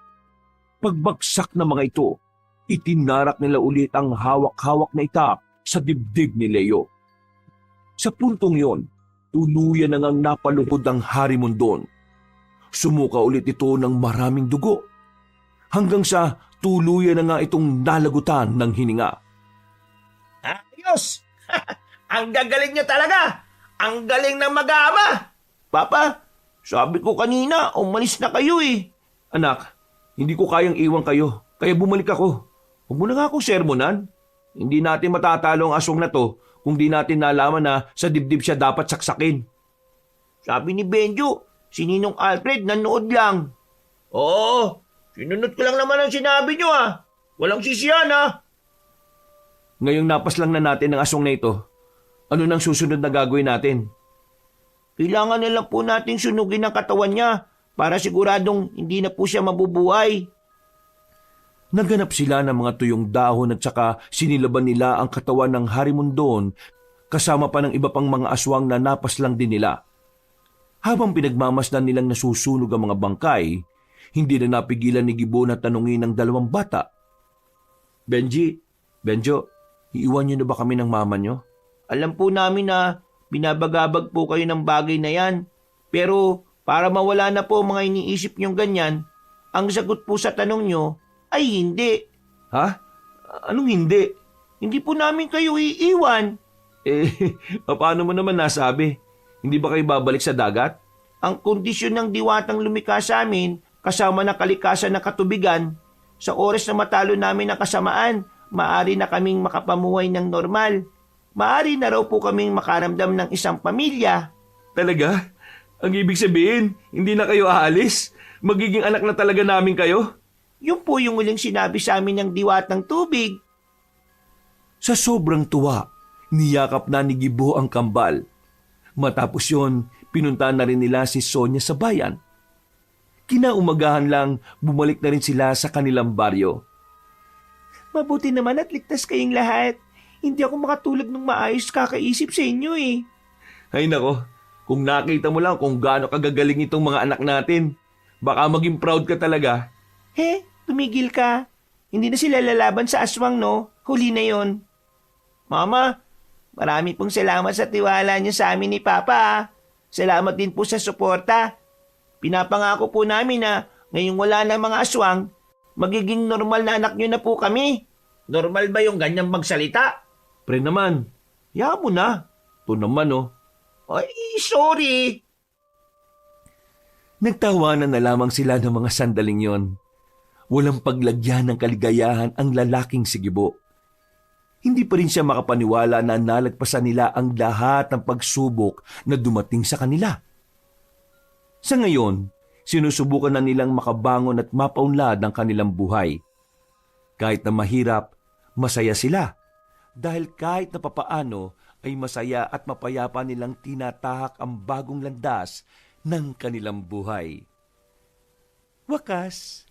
Pagbagsak ng mga ito, itinarak nila ulit ang hawak-hawak na itak sa dibdib ni Leo. Sa puntong yon, tuluyan na ngang napaluhod ang Harimondon. Sumuka ulit ito ng maraming dugo, hanggang sa tuluyan na nga itong nalagutan ng hininga. Ayos! Ang gagaling niyo talaga! Ang galing ng mag-aama! Papa, sabi ko kanina, umalis na kayo eh. Anak, hindi ko kayang iwan kayo, kaya bumalik ako. Huwag mo na nga akong sermonan. Hindi natin matatalo ang aswang na to kung di natin nalaman na sa dibdib siya dapat saksakin. Sabi ni Benjo, si Ninong Alfred nanood lang. Oo, sinunod ko lang naman ang sinabi niyo ah. Walang sisiyan ah. Ngayong napas lang na natin ang aswang na ito, ano nang susunod na gagawin natin? Kailangan na lang po nating sunugin ang katawan niya para siguradong hindi na po siya mabubuhay. Naganap sila ng mga tuyong dahon at saka sinilaban nila ang katawan ng Harimondon kasama pa ng iba pang mga aswang na napas lang din nila. Habang pinagmamasdan nilang nasusunog ang mga bangkay, hindi na napigilan ni Gibo na tanungin ng dalawang bata. Benjo, iiwan niyo na ba kami ng mama niyo? Alam po namin na binabagabag po kayo ng bagay na yan. Pero para mawala na po mga iniisip niyong ganyan, ang sagot po sa tanong niyo ay hindi. Ha? Anong hindi? Hindi po namin kayo iiwan. Paano mo naman nasabi? Hindi ba kayo babalik sa dagat? Ang kondisyon ng diwatang lumikha sa amin, kasama ng kalikasan ng katubigan, sa oras na matalo namin ang kasamaan, maaari na kaming makapamuhay ng normal. Maaari na raw po kaming makaramdam ng isang pamilya. Talaga? Ang ibig sabihin, hindi na kayo aalis? Magiging anak na talaga namin kayo? Yun po yung uling sinabi sa amin ng diwatang tubig. Sa sobrang tuwa, niyakap na ni Gibo ang kambal. Matapos yon, pinunta na rin nila si Sonia sa bayan. Kinaumagahan lang, bumalik na rin sila sa kanilang baryo. Mabuti naman at ligtas kayong lahat. Hindi ako makatulog ng maayos kakaisip sa inyo eh. Ay nako, kung nakita mo lang kung gaano kagagaling itong mga anak natin, baka maging proud ka talaga. He, tumigil ka. Hindi na sila lalaban sa aswang, no? Huli na yon. Mama, marami pong salamat sa tiwala niyo sa amin ni Papa. Salamat din po sa suporta. Pinapangako po namin na ngayong wala na mga aswang, magiging normal na anak niyo na po kami. Normal ba yung ganyang magsalita? Pre naman, ya mo na. Ito naman oh. Ay, sorry. Nagtawanan na lamang sila ng mga sandaling yon. Walang paglagyan ng kaligayahan ang lalaking si Gibo. Hindi pa rin siya makapaniwala na nalagpasan nila ang lahat ng pagsubok na dumating sa kanila. Sa ngayon, sinusubukan na nilang makabangon at mapaunlad ang kanilang buhay. Kahit na mahirap, masaya sila. Dahil kahit na papaano ay masaya at mapayapa nilang tinatahak ang bagong landas ng kanilang buhay. Wakas.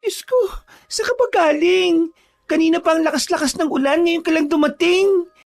Diyos ko, saan ka ba galing? Kanina pa ang lakas-lakas ng ulan, ngayon ka lang dumating.